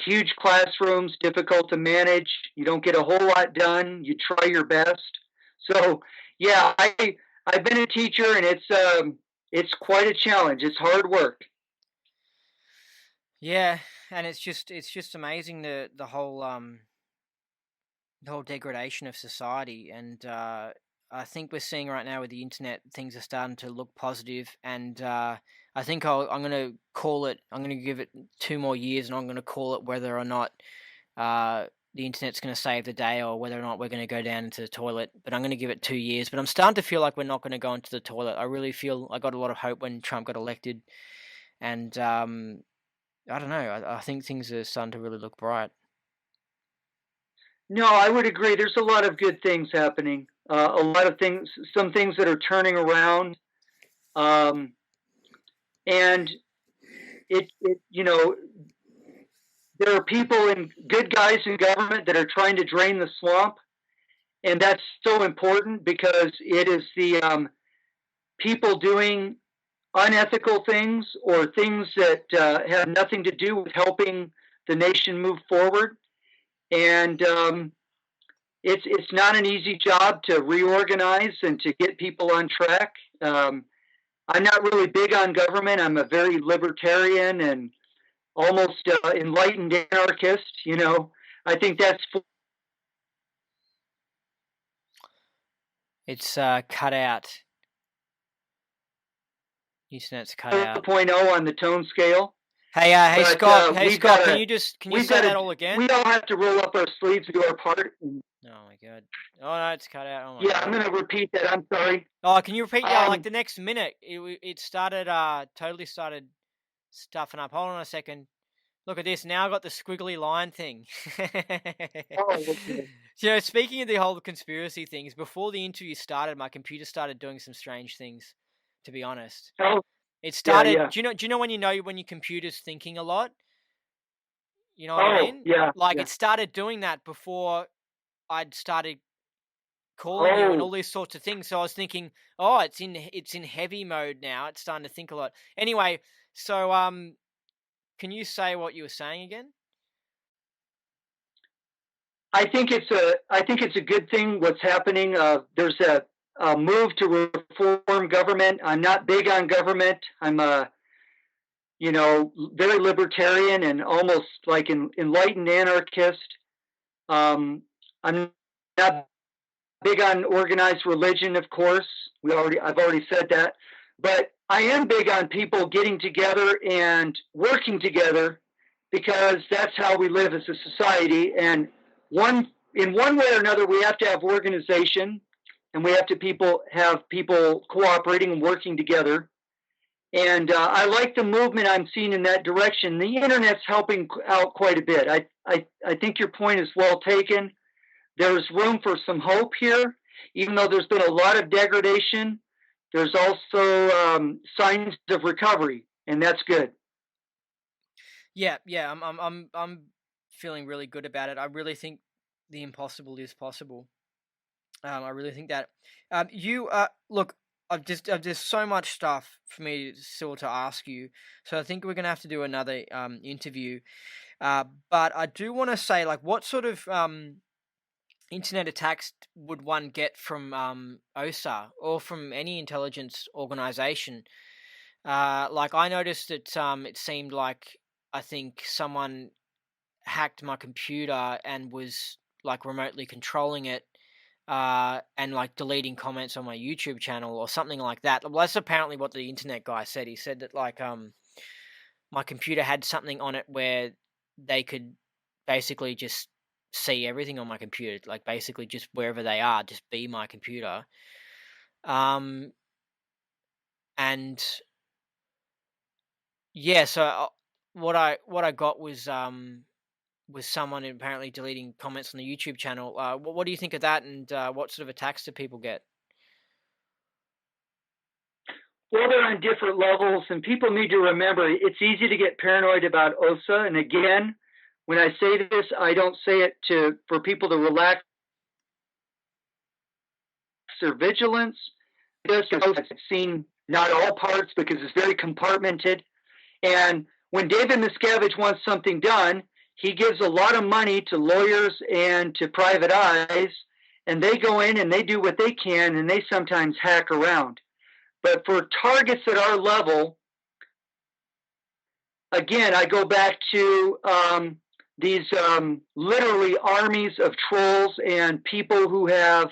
huge classrooms, difficult to manage. You don't get a whole lot done. You try your best. So yeah, I've been a teacher, and it's quite a challenge. It's hard work. Yeah, and it's just amazing the whole degradation of society, and I think we're seeing right now with the internet things are starting to look positive, and I think I'm going to call it. I'm going to give it 2 more years, and I'm going to call it whether or not the internet's going to save the day or whether or not we're going to go down into the toilet. But I'm going to give it 2 years. But I'm starting to feel like we're not going to go into the toilet. I really feel I got a lot of hope when Trump got elected, and I don't know. I think things are starting to really look bright. No, I would agree. There's a lot of good things happening. A lot of things, some things that are turning around, and you know, there are people and good guys in government that are trying to drain the swamp, and that's so important because it is the people doing unethical things or things that have nothing to do with helping the nation move forward. And it's not an easy job to reorganize and to get people on track. I'm not really big on government. I'm a very libertarian and almost enlightened anarchist. You know, I think that's It's cut out. Internet's cut out. 4.0 on the tone scale. Hey But Scott. Hey we've Scott. got Can to you we've say got that to all again? we all have to roll up our sleeves and do our part. Oh my god. Oh no, it's cut out. Oh my Yeah, god. I'm going to repeat that. I'm sorry. Oh, can you repeat? Yeah, like Um, the next minute, it started totally started stuffing up. Hold on a second. Look at this. Now I got the squiggly line thing. oh, okay. So speaking of the whole conspiracy things, before the interview started, my computer started doing some strange things. To be honest, Oh, it yeah, started. yeah. Do you know when your computer's thinking a lot? You know what I Oh, mean? yeah, Like yeah. it started doing that before I'd started calling you and all Oh, these sorts of things. So I was thinking, oh, it's in heavy mode now. It's starting to think a lot. Anyway, so can you say what you were saying again? I think it's a good thing what's happening. There's a move to reform government. I'm not big on government. I'm you know, very libertarian and almost like an enlightened anarchist. I'm not big on organized religion, of course. I've already said that, but I am big on people getting together and working together because that's how we live as a society. And in one way or another, we have to have organization, and we have to have people cooperating and working together. And I like the movement I'm seeing in that direction. The internet's helping out quite a bit. I think your point is well taken. There's room for some hope here, even though there's been a lot of degradation. There's also signs of recovery, and that's good. Yeah, yeah. I'm feeling really good about it. I really think the impossible is possible. I really think that. You look. There's so much stuff for me still to ask you. So I think we're gonna have to do another interview. But I do want to say, like, what sort of internet attacks would one get from OSA or from any intelligence organization? Like I noticed that it seemed like I think someone hacked my computer and was like remotely controlling it and like deleting comments on my YouTube channel or something like that. Well, that's apparently what the internet guy said. He said that like my computer had something on it where they could basically just see everything on my computer, like basically just wherever they are, just be my computer. Um, and yeah, so what I got was someone apparently deleting comments on the YouTube channel. What do you think of that, and what sort of attacks do people get? Well, they're on different levels, and people need to remember it's easy to get paranoid about OSA. And again, when I say this, I don't say it for people to relax their vigilance. Just I've seen not all parts because it's very compartmented. And when David Miscavige wants something done, he gives a lot of money to lawyers and to private eyes, and they go in and they do what they can, and they sometimes hack around. But for targets at our level, again, I go back to these literally armies of trolls and people who have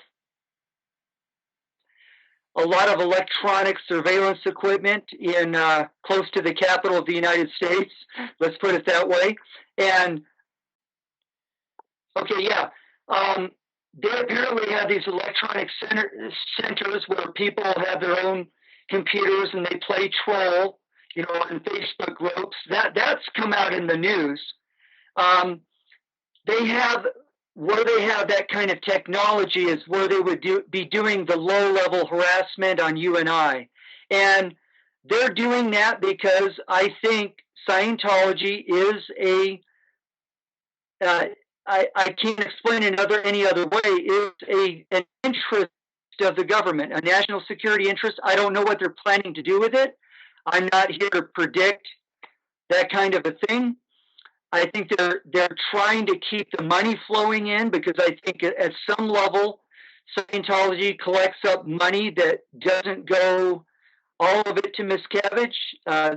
a lot of electronic surveillance equipment in close to the capital of the United States. Let's put it that way. And Okay, yeah. Um, they apparently have these centers where people have their own computers and they play troll, in Facebook groups. That's come out in the news. Um, they have where they have that kind of technology is where they would be doing the low level harassment on you and I, and they're doing that because I think Scientology is a uh, I can't explain any other way, is an interest of the government, a national security interest. I don't know what they're planning to do with it. I'm not here to predict that kind of a thing. I think they're trying to keep the money flowing in because I think at some level Scientology collects up money that doesn't go all of it to Miscavige.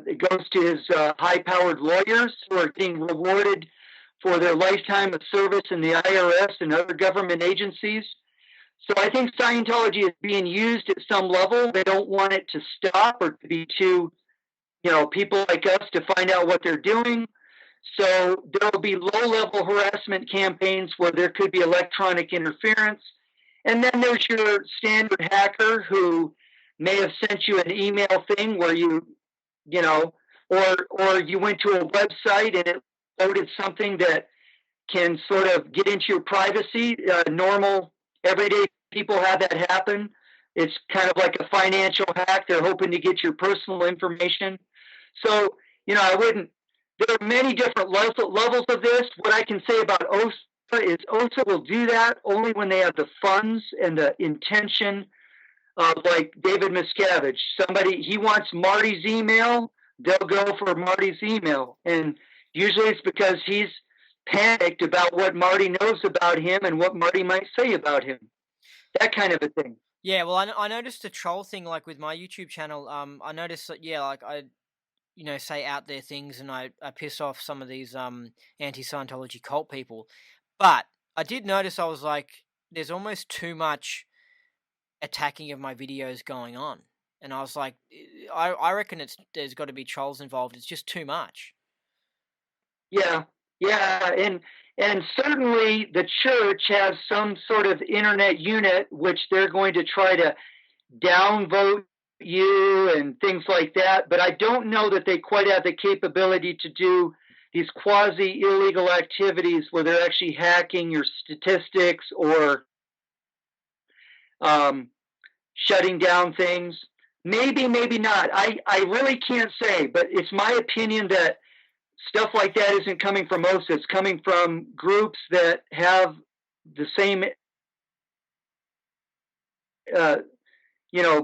It goes to his high-powered lawyers who are getting rewarded for their lifetime of service in the IRS and other government agencies. So I think Scientology is being used at some level. They don't want it to stop or to be too, people like us to find out what they're doing. So there will be low-level harassment campaigns where there could be electronic interference. And then there's your standard hacker who may have sent you an email thing where or you went to a website and it loaded something that can sort of get into your privacy. Normal, everyday people have that happen. It's kind of like a financial hack. They're hoping to get your personal information. So, I wouldn't. There are many different levels of this. What I can say about OSA is OSA will do that only when they have the funds and the intention of, like David Miscavige. He wants Marty's email, they'll go for Marty's email. And usually it's because he's panicked about what Marty knows about him and what Marty might say about him. That kind of a thing. Yeah, well, I noticed the troll thing, like, with my YouTube channel. I noticed that, yeah, like, I, say out there things, and I piss off some of these anti-Scientology cult people. But I did notice, I was like, there's almost too much attacking of my videos going on. And I was like, I reckon there's got to be trolls involved. It's just too much. Yeah, yeah, and certainly the church has some sort of internet unit which they're going to try to downvote you and things like that. But I don't know that they quite have the capability to do these quasi illegal activities where they're actually hacking your statistics or shutting down things. Maybe, maybe not. I really can't say, but it's my opinion that stuff like that isn't coming from OSA. It's coming from groups that have the same,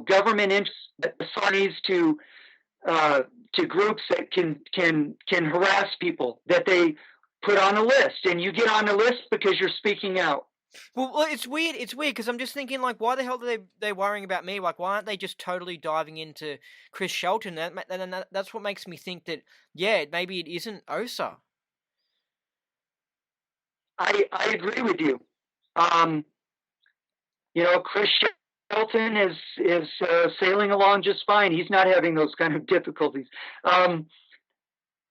government interests that assigns to groups that can harass people that they put on a list, and you get on the list because you're speaking out. Well, it's weird. It's weird because I'm just thinking, like, why the hell are they worrying about me? Like, why aren't they just totally diving into Chris Shelton? That's what makes me think that, yeah, maybe it isn't OSA. I agree with you. Chris Shelton is sailing along just fine. He's not having those kind of difficulties. And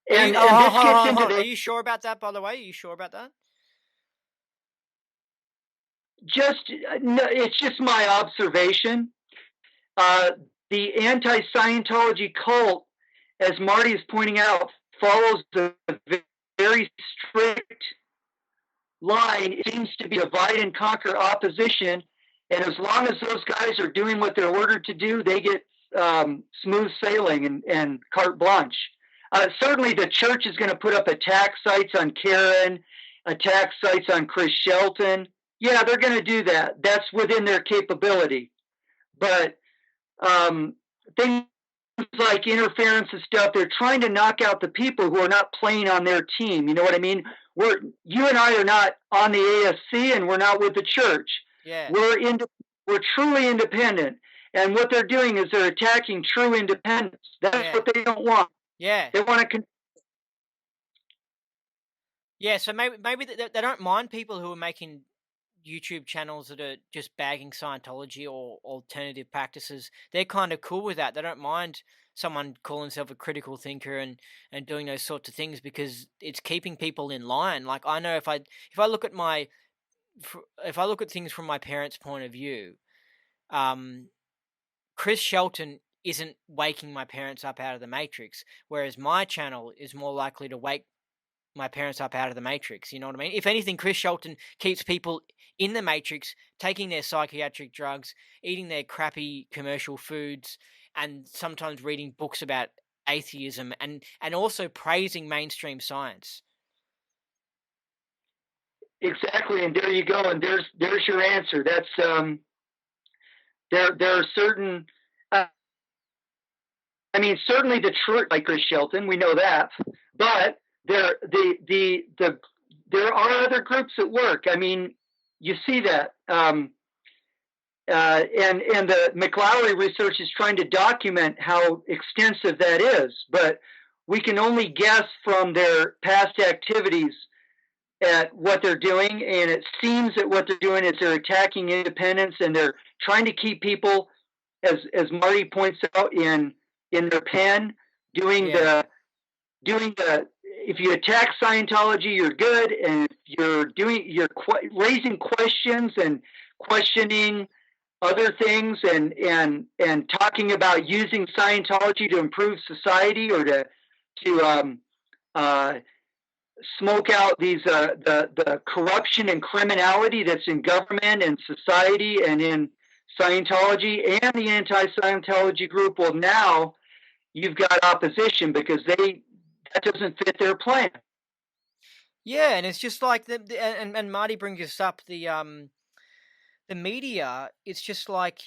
this gets into Are you sure about that? By the way, are you sure about that? It's just my observation. The anti-Scientology cult, as Marty is pointing out, follows a very strict line. It seems to be divide and conquer opposition, and as long as those guys are doing what they're ordered to do, they get smooth sailing and carte blanche. Certainly, the church is going to put up attack sites on Karen, attack sites on Chris Shelton. Yeah, they're going to do that. That's within their capability. But things like interference and stuff, they're trying to knock out the people who are not playing on their team. You know what I mean? You and I are not on the ASC, and we're not with the church. Yeah. We're truly independent. And what they're doing is they're attacking true independence. That's what they don't want. Yeah. They want to. Yeah, so maybe they don't mind people who are making, YouTube channels that are just bagging Scientology or alternative practices, they're kind of cool with that. They don't mind someone calling himself a critical thinker and doing those sorts of things because it's keeping people in line. Like I know if I look at if I look at things from my parents' point of view, um, Chris Shelton isn't waking my parents up out of the matrix, whereas my channel is more likely to wake my parents up out of the matrix. You know what I mean? If anything, Chris Shelton keeps people in the matrix, taking their psychiatric drugs, eating their crappy commercial foods, and sometimes reading books about atheism and also praising mainstream science. Exactly, and there you go, and there's your answer. That's there are certain. I mean, certainly the church, like Chris Shelton, we know that, but there are other groups at work. I mean, you see that, and the McLaury research is trying to document how extensive that is, but we can only guess from their past activities at what they're doing, and it seems that what they're doing is they're attacking independence and they're trying to keep people, as Marty points out, in their pen, doing Yeah. the if you attack Scientology, you're good, and if you're raising questions and questioning other things and talking about using Scientology to improve society or to smoke out the corruption and criminality that's in government and society and in Scientology and the anti-Scientology group. Well, now you've got opposition because that doesn't fit their plan. Yeah, and it's just like and Marty brings this up the media. It's just like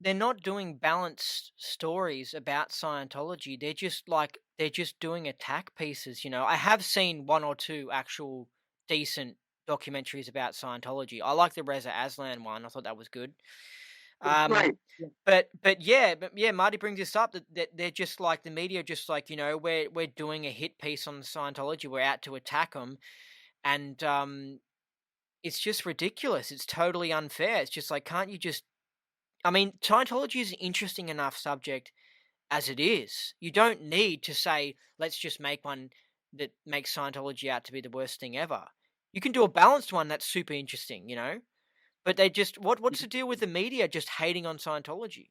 they're not doing balanced stories about Scientology. They're just doing attack pieces. You know, I have seen one or two actual decent documentaries about Scientology. I like the Reza Aslan one. I thought that was good. Right. But yeah, Marty brings this up that they're just like the media, just like we're doing a hit piece on Scientology. We're out to attack them, and it's just ridiculous. It's totally unfair. It's just like, can't you just? I mean, Scientology is an interesting enough subject as it is. You don't need to say, let's just make one that makes Scientology out to be the worst thing ever. You can do a balanced one that's super interesting, you know? But they just what's the deal with the media just hating on Scientology?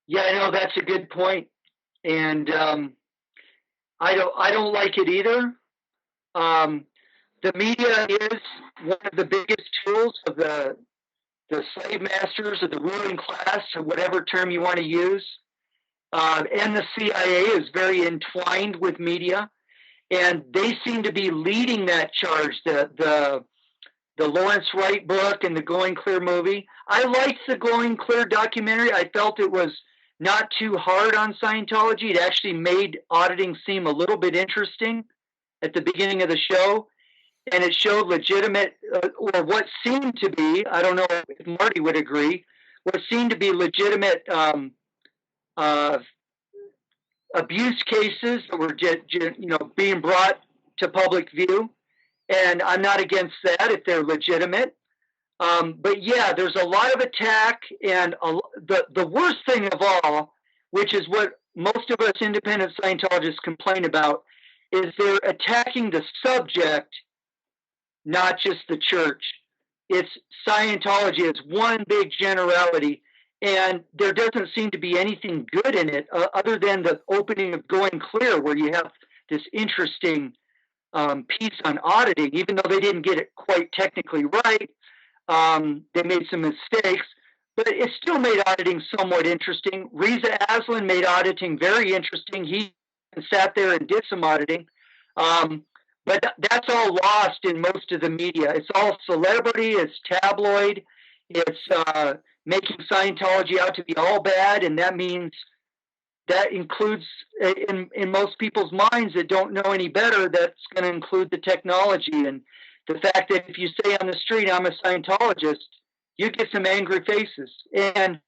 Yeah, I know that's a good point, and I don't like it either. The media is one of the biggest tools of the slave masters of the ruling class, or whatever term you want to use. And the CIA is very entwined with media, and they seem to be leading that charge. The Lawrence Wright book and the Going Clear movie. I liked the Going Clear documentary. I felt it was not too hard on Scientology. It actually made auditing seem a little bit interesting at the beginning of the show. And it showed legitimate, or what seemed to be, I don't know if Marty would agree, what seemed to be legitimate uh, abuse cases that were being brought to public view. And I'm not against that if they're legitimate. But yeah, there's a lot of attack, and the worst thing of all, which is what most of us independent Scientologists complain about, is they're attacking the subject, not just the church. It's Scientology. It's one big generality, and there doesn't seem to be anything good in it other than the opening of Going Clear, where you have this interesting piece on auditing, even though they didn't get it quite technically right. They made some mistakes, but it still made auditing somewhat interesting. Reza Aslan made auditing very interesting. He sat there and did some auditing. But that's all lost in most of the media. It's all celebrity, it's tabloid, it's making Scientology out to be all bad, and that includes, in most people's minds that don't know any better, that's going to include the technology. And the fact that if you say on the street, I'm a Scientologist, you get some angry faces. And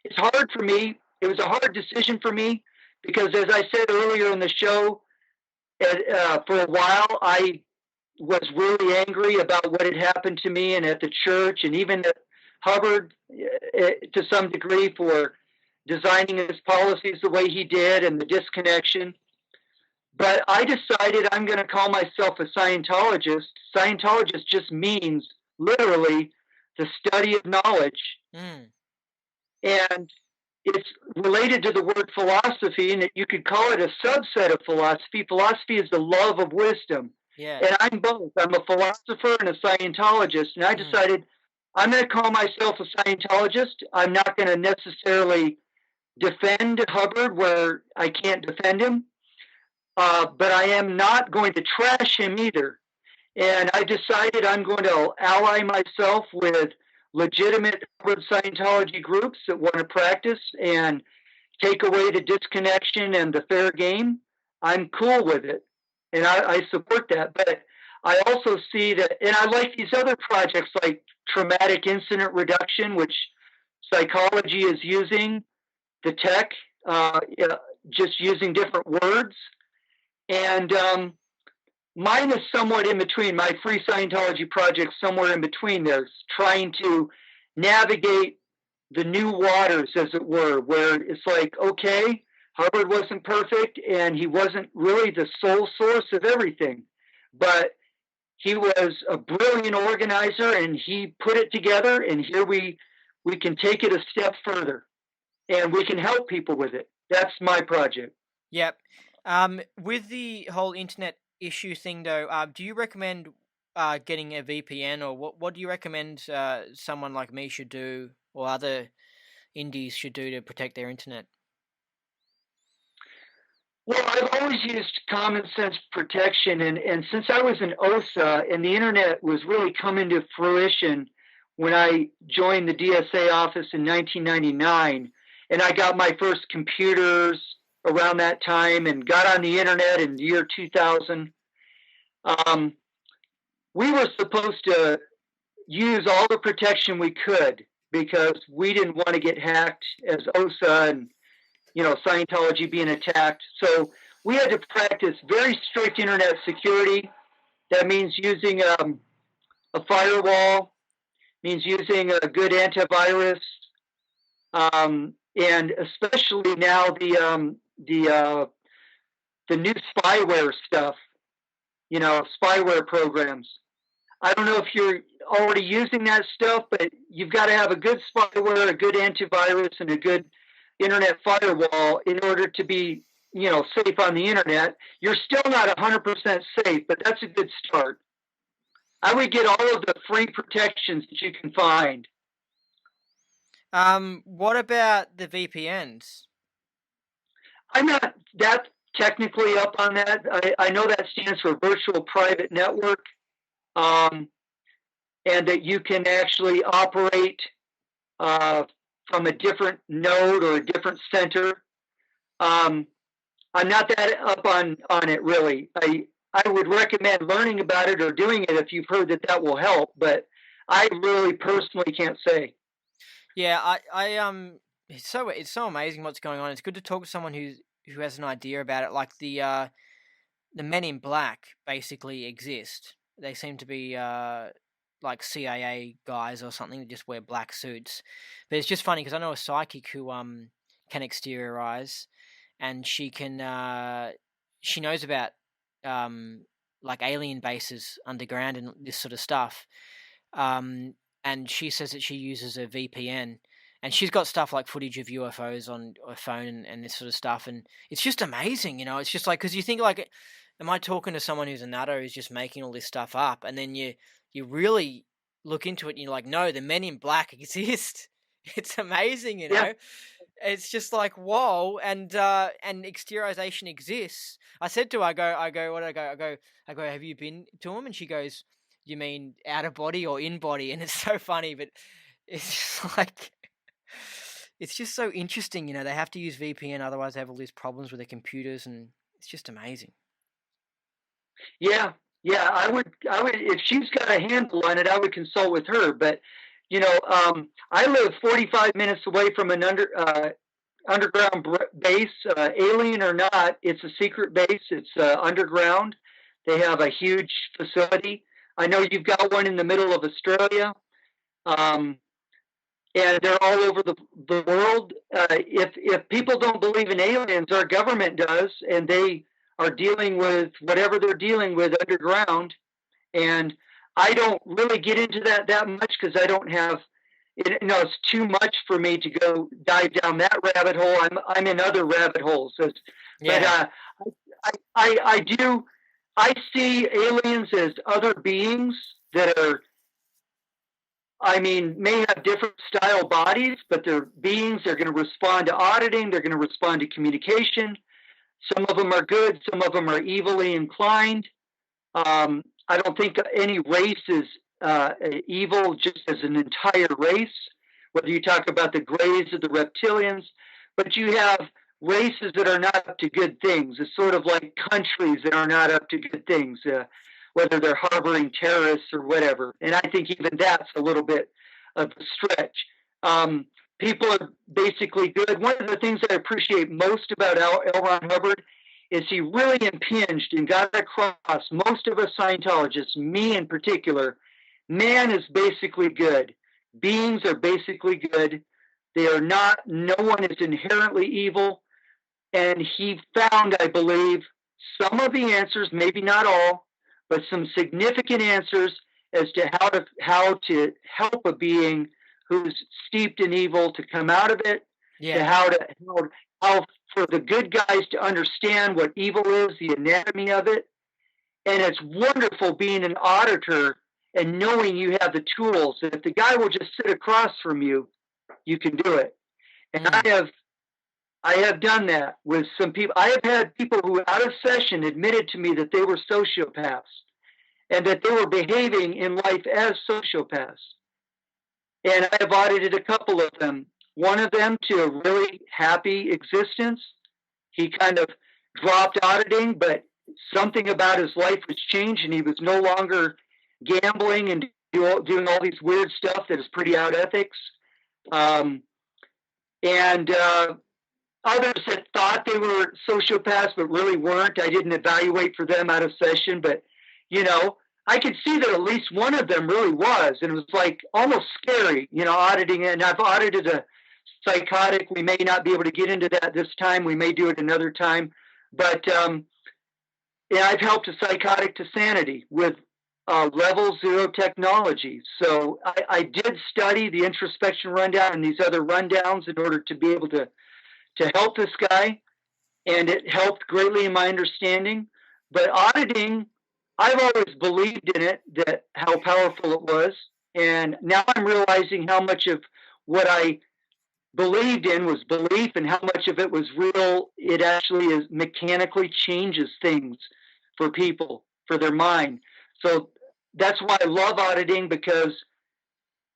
it's hard for me. It was a hard decision for me because, as I said earlier in the show, for a while, I was really angry about what had happened to me and at the church, and even at Hubbard to some degree for designing his policies the way he did and the disconnection. But I decided I'm going to call myself a Scientologist. Scientologist just means literally the study of knowledge. Mm. And it's related to the word philosophy, and that you could call it a subset of philosophy. Philosophy is the love of wisdom. Yeah. And I'm both. I'm a philosopher and a Scientologist. And I decided I'm going to call myself a Scientologist. I'm not going to necessarily defend Hubbard where I can't defend him. But I am not going to trash him either. And I decided I'm going to ally myself with legitimate Scientology groups that want to practice and take away the disconnection and the fair game. I'm cool with it, and I support that. But I also see that, and I like these other projects like traumatic incident reduction, which psychology is using the tech, just using different words. And mine is somewhat in between. My free Scientology project somewhere in between there, trying to navigate the new waters, as it were, where it's like, okay, Hubbard wasn't perfect and he wasn't really the sole source of everything, but he was a brilliant organizer and he put it together, and here we can take it a step further and we can help people with it. That's my project. Yep. With the whole internet issue thing, though, do you recommend getting a VPN, or what do you recommend someone like me should do, or other indies should do to protect their internet? Well, I've always used common sense protection, and since I was in OSA and the internet was really coming to fruition when I joined the DSA office in 1999, and I got my first computers around that time and got on the internet in the year 2000, we were supposed to use all the protection we could because we didn't want to get hacked as OSA and Scientology being attacked. So we had to practice very strict internet security. That means using a firewall, means using a good antivirus, and especially now the new spyware stuff, spyware programs. I don't know if you're already using that stuff, but you've got to have a good spyware, a good antivirus, and a good internet firewall in order to be, safe on the internet. You're still not 100% safe, but that's a good start. I would get all of the free protections that you can find. What about the VPNs? I'm not that technically up on that. I know that stands for virtual private network, and that you can actually operate from a different node or a different center. I'm not that up on it really. I would recommend learning about it or doing it if you've heard that will help, but I really personally can't say. Yeah, it's so amazing what's going on. It's good to talk to someone who has an idea about it. Like the Men in Black basically exist. They seem to be like CIA guys or something that just wear black suits. But it's just funny because I know a psychic who can exteriorize, and she knows about like alien bases underground and this sort of stuff. And she says that she uses a VPN, and she's got stuff like footage of UFOs on her phone and this sort of stuff. And it's just amazing, It's just like, because you think like, am I talking to someone who's a nutter who's just making all this stuff up? And then you really look into it and you're like, no, the Men in Black exist. It's amazing, Yeah. It's just like, whoa, and exteriorization exists. I said to her, I go, have you been to them? And she goes, you mean out of body or in body? And it's so funny, but it's just like, it's just so interesting, They have to use VPN, otherwise they have all these problems with their computers, and it's just amazing. Yeah, I would, if she's got a handle on it, I would consult with her. But I live 45 minutes away from an underground base, alien or not. It's a secret base. It's underground. They have a huge facility. I know you've got one in the middle of Australia, um, and they're all over the world. If people don't believe in aliens, our government does, and they are dealing with whatever they're dealing with underground. And I don't really get into that much because I don't have it. No, it's too much for me to go dive down that rabbit hole. I'm in other rabbit holes. But Yeah. I do. I see aliens as other beings that are, I mean, may have different style bodies, but they're beings. They're going to respond to auditing. They're going to respond to communication. Some of them are good. Some of them are evilly inclined. I don't think any race is evil just as an entire race, whether you talk about the Greys or the reptilians, but you have races that are not up to good things. It's sort of like countries that are not up to good things, whether they're harboring terrorists or whatever. And I think even that's a little bit of a stretch. People are basically good. One of the things I appreciate most about L. Ron Hubbard is he really impinged and got across most of us Scientologists, me in particular. Man is basically good. Beings are basically good. They are not, no one is inherently evil. And he found, I believe, some of the answers, maybe not all, but some significant answers as to how to help a being who's steeped in evil to come out of it, to Yeah. how for the good guys to understand what evil is, the anatomy of it. And it's wonderful being an auditor and knowing you have the tools. And if the guy will just sit across from you, you can do it. And Mm. I have done that with some people. I have had people who out of session admitted to me that they were sociopaths and that they were behaving in life as sociopaths. And I have audited a couple of them. One of them to a really happy existence. He kind of dropped auditing, but something about his life was changed, and he was no longer gambling and doing all these weird stuff that is pretty out ethics. Um, and Others that thought they were sociopaths but really weren't. I didn't evaluate for them out of session, but you know, I could see that at least one of them really was, and it was like almost scary, auditing it. And I've audited a psychotic. We may not be able to get into that this time. We may do it another time, but yeah, I've helped a psychotic to sanity with level 0 technology. So I did study the introspection rundown and these other rundowns in order to be able to help this guy, and it helped greatly in my understanding. But auditing, I've always believed in it, that how powerful it was, and now I'm realizing how much of what I believed in was belief, and how much of it was real. It actually is mechanically changes things for people, for their mind. So that's why I love auditing, because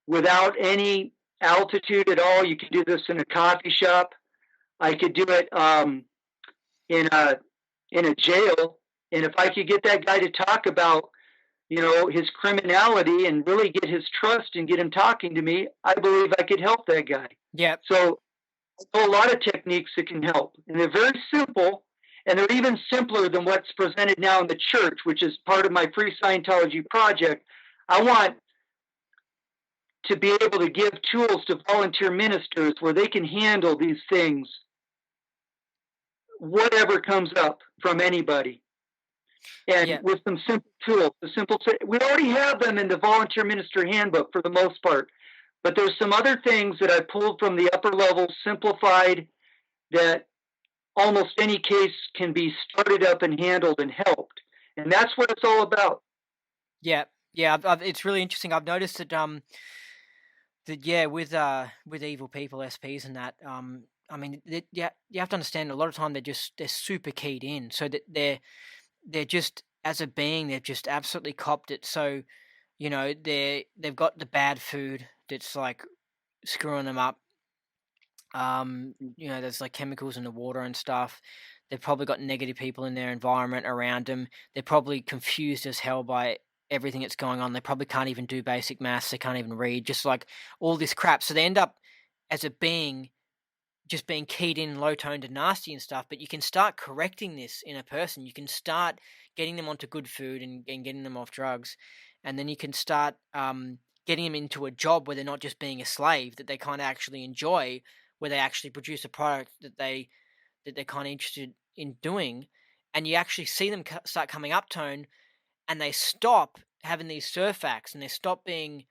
without any altitude at all, you can do this in a coffee shop. I could do it in a jail, and if I could get that guy to talk about his criminality and really get his trust and get him talking to me, I believe I could help that guy. Yeah. So I know a lot of techniques that can help, and they're very simple, and they're even simpler than what's presented now in the church, which is part of my Free Scientology project. I want to be able to give tools to volunteer ministers where they can handle these things, whatever comes up from anybody, and Yeah. with some simple tools. We already have them in the volunteer minister handbook for the most part, but there's some other things that I pulled from the upper level, simplified, that almost any case can be started up and handled and helped. And that's what it's all about. Yeah. Yeah. It's really interesting. I've noticed that yeah, with evil people, SPs, and that I mean, yeah, you have to understand. A lot of time they're super keyed in, so that they're just, as a being, they've just absolutely copped it. So they've got the bad food that's like screwing them up. There's like chemicals in the water and stuff. They've probably got negative people in their environment around them. They're probably confused as hell by everything that's going on. They probably can't even do basic maths. They can't even read, just like all this crap. So they end up, as a being, just being keyed in, low toned and nasty and stuff, but you can start correcting this in a person. You can start getting them onto good food and getting them off drugs. And then you can start getting them into a job where they're not just being a slave, that they kind of actually enjoy, where they actually produce a product that they're kind of interested in doing. And you actually see them start coming uptone, and they stop having these surf acts, and they stop being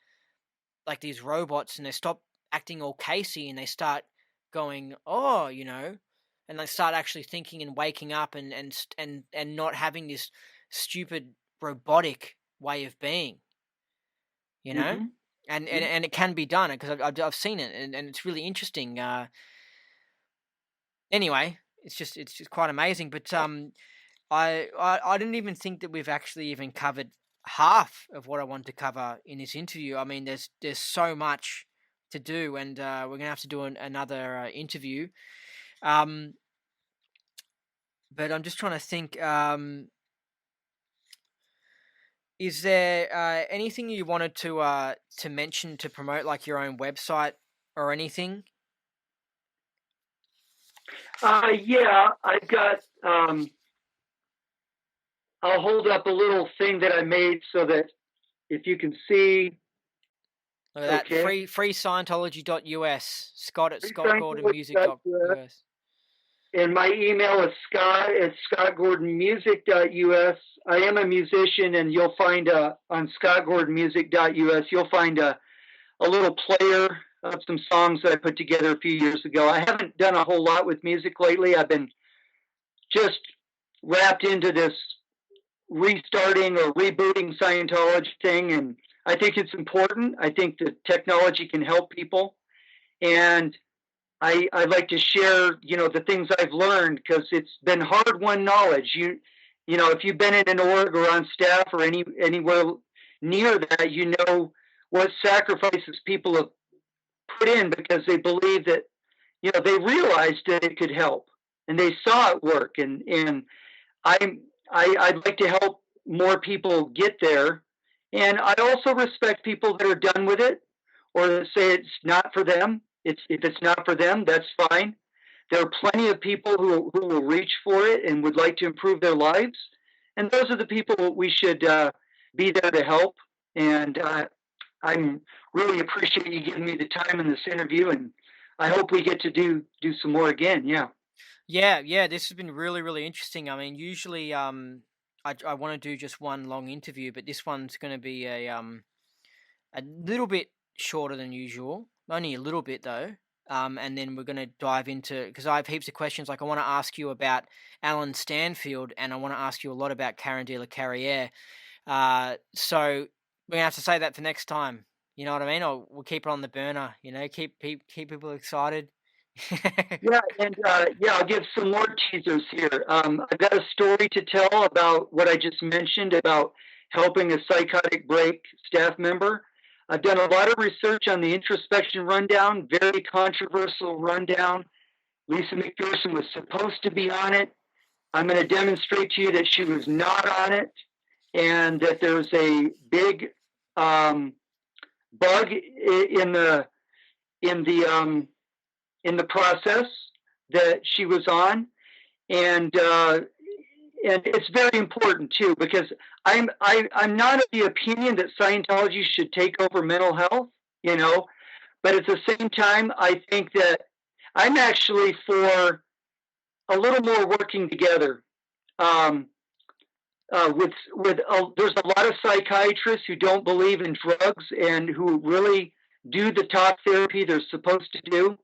like these robots, and they stop acting all casey, and they start going, oh, and they start actually thinking and waking up, and not having this stupid robotic way of being, you know. Hmm. And it can be done because I've seen it, and it's really interesting. Anyway, it's just quite amazing. But I didn't even think that we've actually even covered half of what I want to cover in this interview. I mean, there's so much to do, and we're gonna have to do another interview. Um, but I'm just trying to think. Is there anything you wanted to mention to promote, like your own website or anything? Yeah, I've got. I'll hold up a little thing that I made so that if you can see. Look at that, Okay. free Scientology.us, Scott at Us. scottgordonmusic.us. And my email is Scott at scottgordonmusic.us. I am a musician, and you'll find on scottgordonmusic.us, you'll find a little player of some songs that I put together a few years ago. I haven't done a whole lot with music lately. I've been just wrapped into this restarting or rebooting Scientology thing, and I think it's important. I think that technology can help people, and I like to share, the things I've learned, because it's been hard-won knowledge. If you've been in an org or on staff or anywhere near that, what sacrifices people have put in because they believe that, they realized that it could help and they saw it work. And I'd like to help more people get there. And I also respect people that are done with it or that say it's not for them. If it's not for them, that's fine. There are plenty of people who will reach for it and would like to improve their lives. And those are the people we should be there to help. And I'm really appreciate you giving me the time in this interview. And I hope we get to do some more again. Yeah. Yeah. This has been really, really interesting. I mean, usually, I want to do just one long interview, but this one's going to be a little bit shorter than usual, only a little bit though. And then we're going to dive into, because I have heaps of questions. Like, I want to ask you about Alan Stanfield, and I want to ask you a lot about Karen de la Carriere. So we're gonna have to say that for next time. You know what I mean? Or we'll keep it on the burner. Keep people excited. Yeah, and I'll give some more teasers here. I've got a story to tell about what I just mentioned about helping a psychotic break staff member. I've done a lot of research on the introspection rundown, very controversial rundown. Lisa McPherson was supposed to be on it. I'm going to demonstrate to you that she was not on it, and that there's a big bug in the process that she was on, and it's very important too, because I'm not of the opinion that Scientology should take over mental health, but at the same time, I think that I'm actually for a little more working together. There's a lot of psychiatrists who don't believe in drugs and who really do the talk therapy they're supposed to do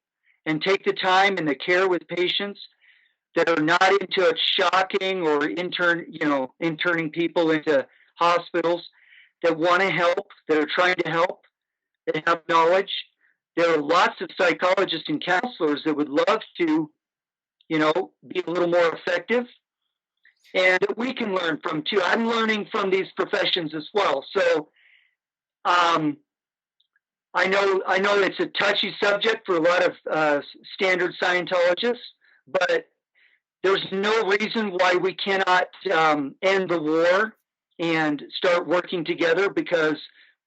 and take the time and the care with patients, that are not into shocking or interning people into hospitals, that want to help, that are trying to help, that have knowledge. There are lots of psychologists and counselors that would love to, be a little more effective, and that we can learn from too. I'm learning from these professions as well. So I know it's a touchy subject for a lot of standard Scientologists, but there's no reason why we cannot end the war and start working together, because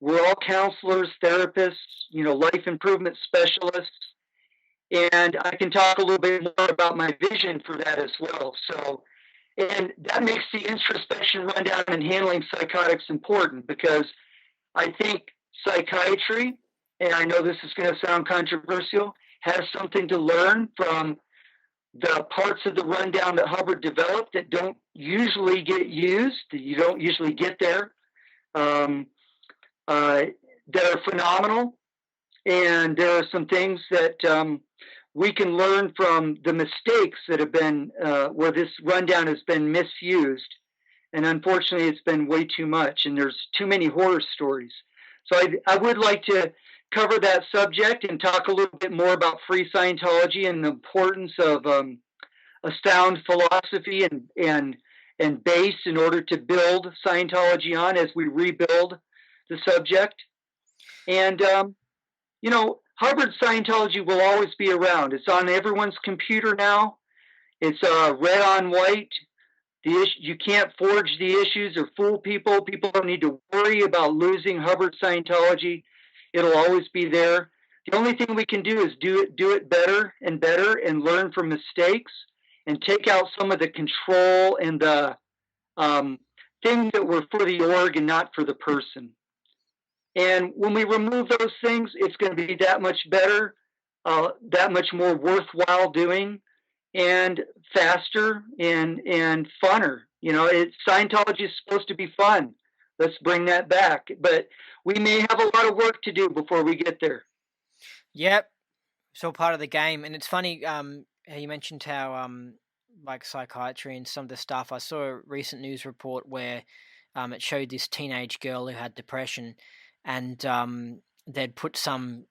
we're all counselors, therapists, life improvement specialists, and I can talk a little bit more about my vision for that as well. So, and that makes the introspection rundown and handling psychotics important because I think psychiatry, and I know this is going to sound controversial, has something to learn from the parts of the rundown that Hubbard developed that don't usually get used, that you don't usually get there, um, that are phenomenal. And there are some things that we can learn from the mistakes that have been where this rundown has been misused. And unfortunately, it's been way too much, and there's too many horror stories. So I would like to cover that subject and talk a little bit more about free Scientology and the importance of a sound philosophy and base in order to build Scientology on as we rebuild the subject. And you know, Harvard Scientology will always be around. It's on everyone's computer now. It's red on white. You can't forge the issues or fool people. People don't need to worry about losing Hubbard Scientology. It'll always be there. The only thing we can do is do it better and learn from mistakes and take out some of the control and the things that were for the org and not for the person. And when we remove those things, it's going to be that much better, that much more worthwhile doing, and faster and funner. You know, Scientology is supposed to be fun. Let's bring that back. But we may have a lot of work to do before we get there. Yep, it's all part of the game. And it's funny, how you mentioned how like psychiatry and some of the stuff. I saw a recent news report where it showed this teenage girl who had depression, and they'd put some,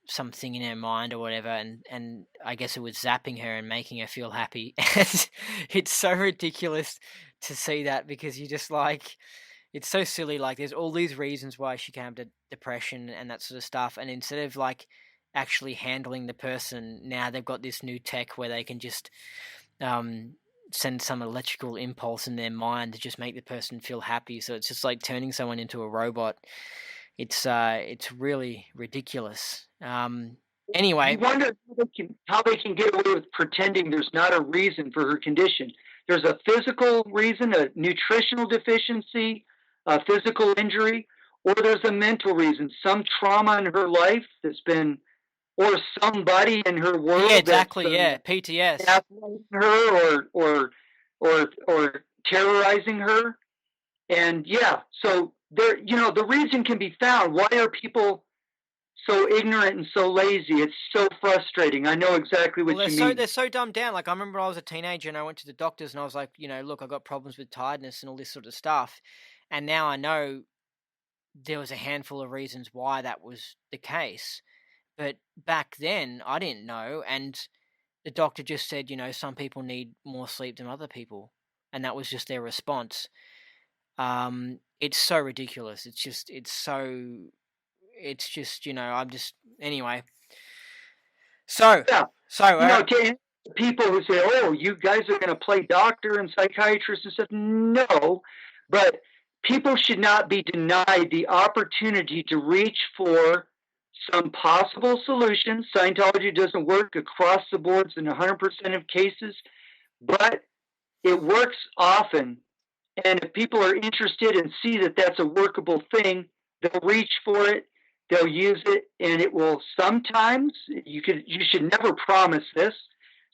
something in her mind or whatever, and I guess it was zapping her and making her feel happy. And it's so ridiculous to see that, because you just like, it's so silly. Like, there's all these reasons why she can have depression and that sort of stuff, and instead of like actually handling the person, now they've got this new tech where they can just send some electrical impulse in their mind to just make the person feel happy. So it's just like turning someone into a robot. It's really ridiculous. Anyway, You wonder how they can get away with pretending there's not a reason for her condition. There's a physical reason, a nutritional deficiency, a physical injury, or there's a mental reason, some trauma in her life that's been, or somebody in her world. Yeah, exactly. Yeah, PTS. Her or terrorizing her, and yeah. So there, the reason can be found. Why are people so ignorant and so lazy? It's so frustrating. I know exactly what you mean. They're so dumbed down. Like, I remember I was a teenager and I went to the doctors and I was like, look, I got problems with tiredness and all this sort of stuff. And now I know there was a handful of reasons why that was the case. But back then I didn't know, and the doctor just said, some people need more sleep than other people, and that was just their response. It's so ridiculous. I'm just, anyway. So, Yeah. so, to people who say, "Oh, you guys are going to play doctor and psychiatrist and stuff," no, but people should not be denied the opportunity to reach for some possible solutions. Scientology doesn't work across the boards in 100% of cases, but it works often. And if people are interested and see that that's a workable thing, they'll reach for it, they'll use it, and it will sometimes, you should never promise this,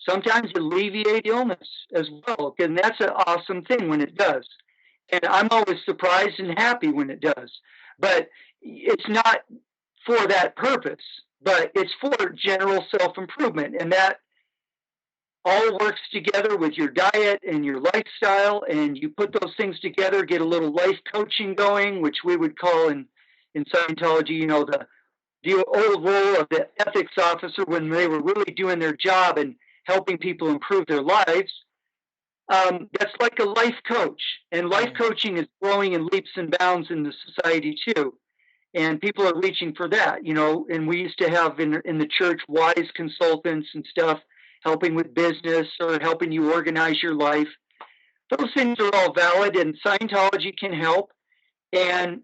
sometimes alleviate illness as well. And that's an awesome thing when it does. And I'm always surprised and happy when it does. But it's not for that purpose, but it's for general self-improvement. And that all works together with your diet and your lifestyle, and you put those things together, get a little life coaching going, which we would call in Scientology, the old role of the ethics officer when they were really doing their job and helping people improve their lives. That's like a life coach, and life coaching is growing in leaps and bounds in the society too. And people are reaching for that, and we used to have in the church wise consultants and stuff, helping with business or helping you organize your life. Those things are all valid, and Scientology can help. And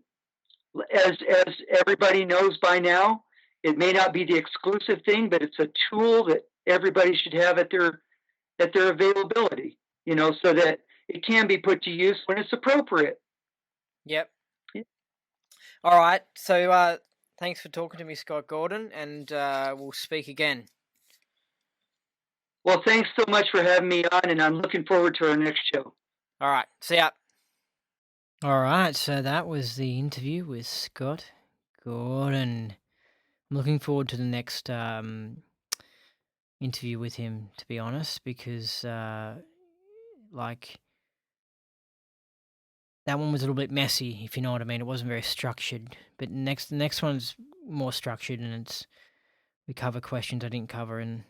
as everybody knows by now, It may not be the exclusive thing, but it's a tool that everybody should have at their availability, so that it can be put to use when it's appropriate. Yep. All right. So thanks for talking to me, Scott Gordon, and we'll speak again. Well, thanks so much for having me on, and I'm looking forward to our next show. All right. See ya. All right. So that was the interview with Scott Gordon. I'm looking forward to the next interview with him, to be honest, because like that one was a little bit messy, if you know what I mean. It wasn't very structured, but the next one's more structured, and we cover questions I didn't cover in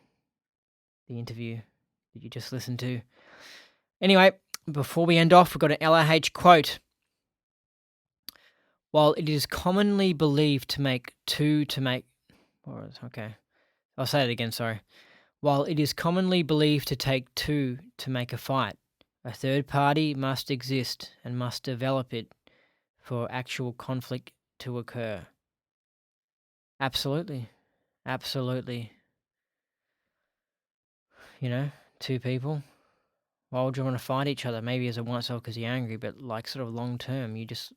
the interview that you just listened to. Anyway, before we end off, we've got an LRH quote. While it is commonly believed to make okay, I'll say it again, sorry. While it is commonly believed to take two to make a fight, a third party must exist and must develop it for actual conflict to occur. Absolutely. Absolutely. Two people. Why would you want to fight each other? Maybe as a once-off because you're angry, but like sort of long term, you just,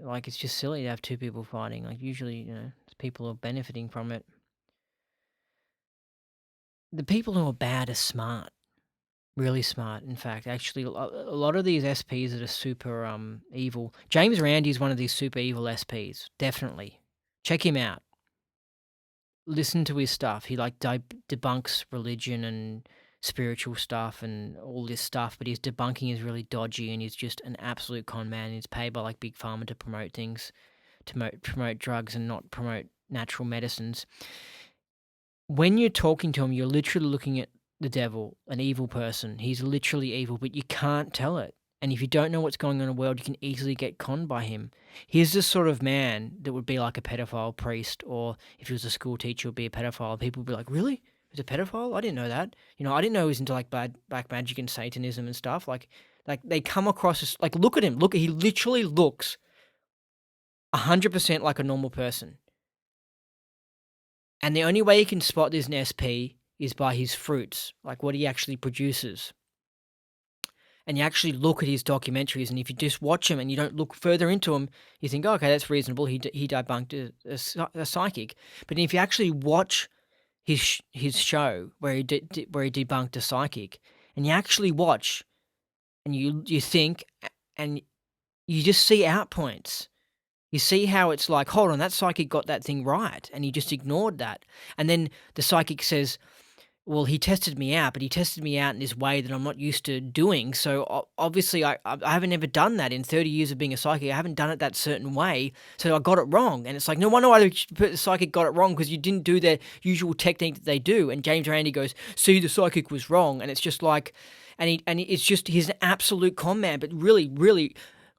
like it's just silly to have two people fighting. Like usually, people are benefiting from it. The people who are bad are smart. Really smart, in fact. Actually, a lot of these SPs that are super evil. James Randi is one of these super evil SPs. Definitely. Check him out. Listen to his stuff. He debunks religion and spiritual stuff and all this stuff, but his debunking is really dodgy, and he's just an absolute con man. He's paid by like Big Pharma to promote things, to promote drugs and not promote natural medicines. When you're talking to him, you're literally looking at the devil, an evil person. He's literally evil, but you can't tell it. And if you don't know what's going on in the world, you can easily get conned by him. He's the sort of man that would be like a pedophile priest, or if he was a school teacher, would be a pedophile. People would be like, really? He's a pedophile? I didn't know that. I didn't know he was into like black magic and Satanism and stuff. Like they come across as, like, look at him. He literally looks 100% like a normal person. And the only way you can spot this in SP is by his fruits, like what he actually produces. And you actually look at his documentaries, and if you just watch him and you don't look further into him, you think, oh, okay, that's reasonable. He debunked a psychic. But if you actually watch his show where he debunked a psychic, and you actually watch, and you think, and you just see outpoints. You see how it's like, hold on, that psychic got that thing right, and he just ignored that. And then the psychic says, well, he tested me out, but he tested me out in this way that I'm not used to doing. So obviously, I haven't ever done that in 30 years of being a psychic. I haven't done it that certain way, so I got it wrong. And it's like, no wonder why the psychic got it wrong, because you didn't do their usual technique that they do. And James Randi goes, see, the psychic was wrong. And it's just like, and it's just, he's an absolute con man. But really, really,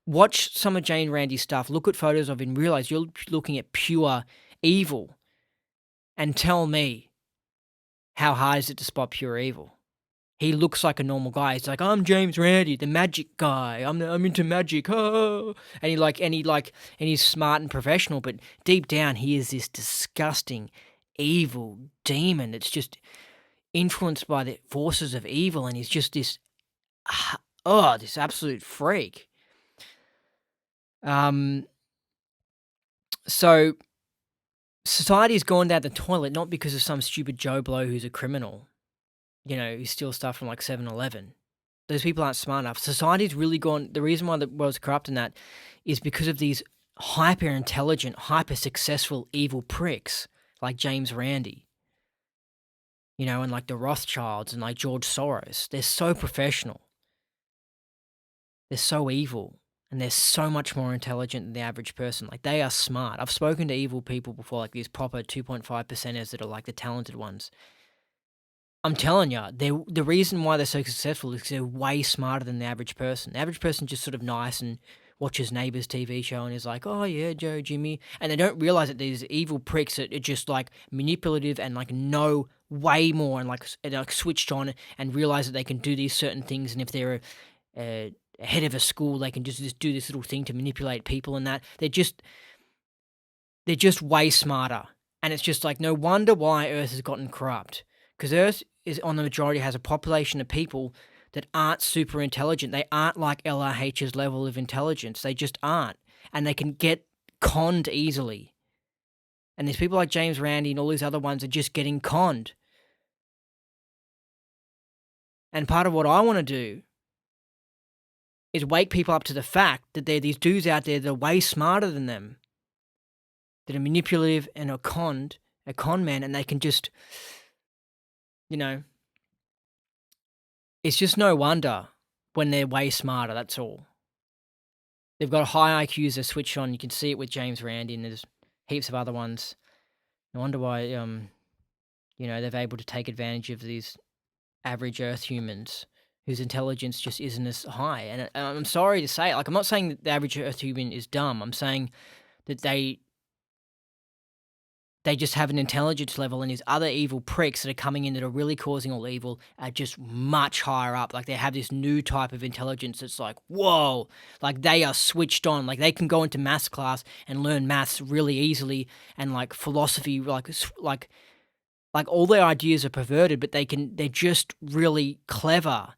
watch some of James Randi's stuff. Look at photos of him. Realize you're looking at pure evil. And tell me, how hard is it to spot pure evil? He looks like a normal guy. He's like, I'm James Randi, the magic guy. I'm into magic. Oh. And he's smart and professional, but deep down he is this disgusting, evil demon that's just influenced by the forces of evil, and he's just this absolute freak. So society's gone down the toilet not because of some stupid Joe Blow who's a criminal, who steals stuff from like 7-Eleven. Those people aren't smart enough. Society's really gone. The reason why the world's corrupt in that is because of these hyper-intelligent, hyper-successful evil pricks like James Randi, and like the Rothschilds and like George Soros. They're so professional. They're so evil. And they're so much more intelligent than the average person. Like, they are smart. I've spoken to evil people before, like these proper 2.5%ers that are like the talented ones. I'm telling you, the reason why they're so successful is because they're way smarter than the average person. The average person just sort of nice and watches Neighbours TV show and is like, oh yeah, Joe, Jimmy. And they don't realize that these evil pricks that are just like manipulative and like know way more and like switched on and realize that they can do these certain things. And if they're head of a school, they can just do this little thing to manipulate people, and that they're they're just way smarter. And it's just like, no wonder why Earth has gotten corrupt. Because Earth is on the majority has a population of people that aren't super intelligent. They aren't like LRH's level of intelligence. They just aren't. And they can get conned easily. And these people like James Randi and all these other ones are just getting conned. And part of what I want to do is wake people up to the fact that there are these dudes out there that are way smarter than them, that are manipulative and are conned, a con man, and they can just, you know, it's just no wonder when they're way smarter, that's all. They've got high IQs they're switched on. You can see it with James Randi, and there's heaps of other ones. No wonder why, they're able to take advantage of these average Earth humans whose intelligence just isn't as high. And I'm sorry to say it, like, I'm not saying that the average Earth human is dumb. I'm saying that they just have an intelligence level, and these other evil pricks that are coming in that are really causing all evil are just much higher up. Like, they have this new type of intelligence that's like, whoa, like they are switched on. Like, they can go into maths class and learn maths really easily, and like philosophy, like all their ideas are perverted, but they're just really clever.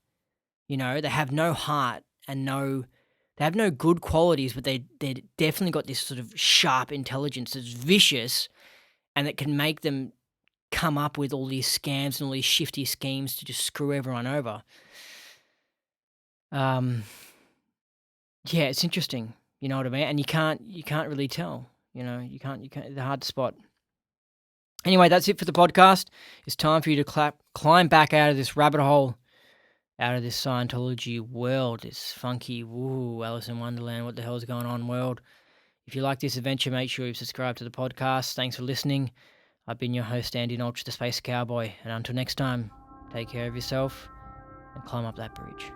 They have no heart and they have no good qualities, but they definitely got this sort of sharp intelligence that's vicious, and it can make them come up with all these scams and all these shifty schemes to just screw everyone over. Yeah, it's interesting. You know what I mean? And you can't really tell. You can't. They're hard to spot. Anyway, that's it for the podcast. It's time for you to climb back out of this rabbit hole, out of this Scientology world, this funky, woo, Alice in Wonderland, what the hell's going on world. If you like this adventure, make sure you subscribe to the podcast. Thanks for listening. I've been your host, Andy Nolch, the Space Cowboy, and until next time, take care of yourself and climb up that bridge.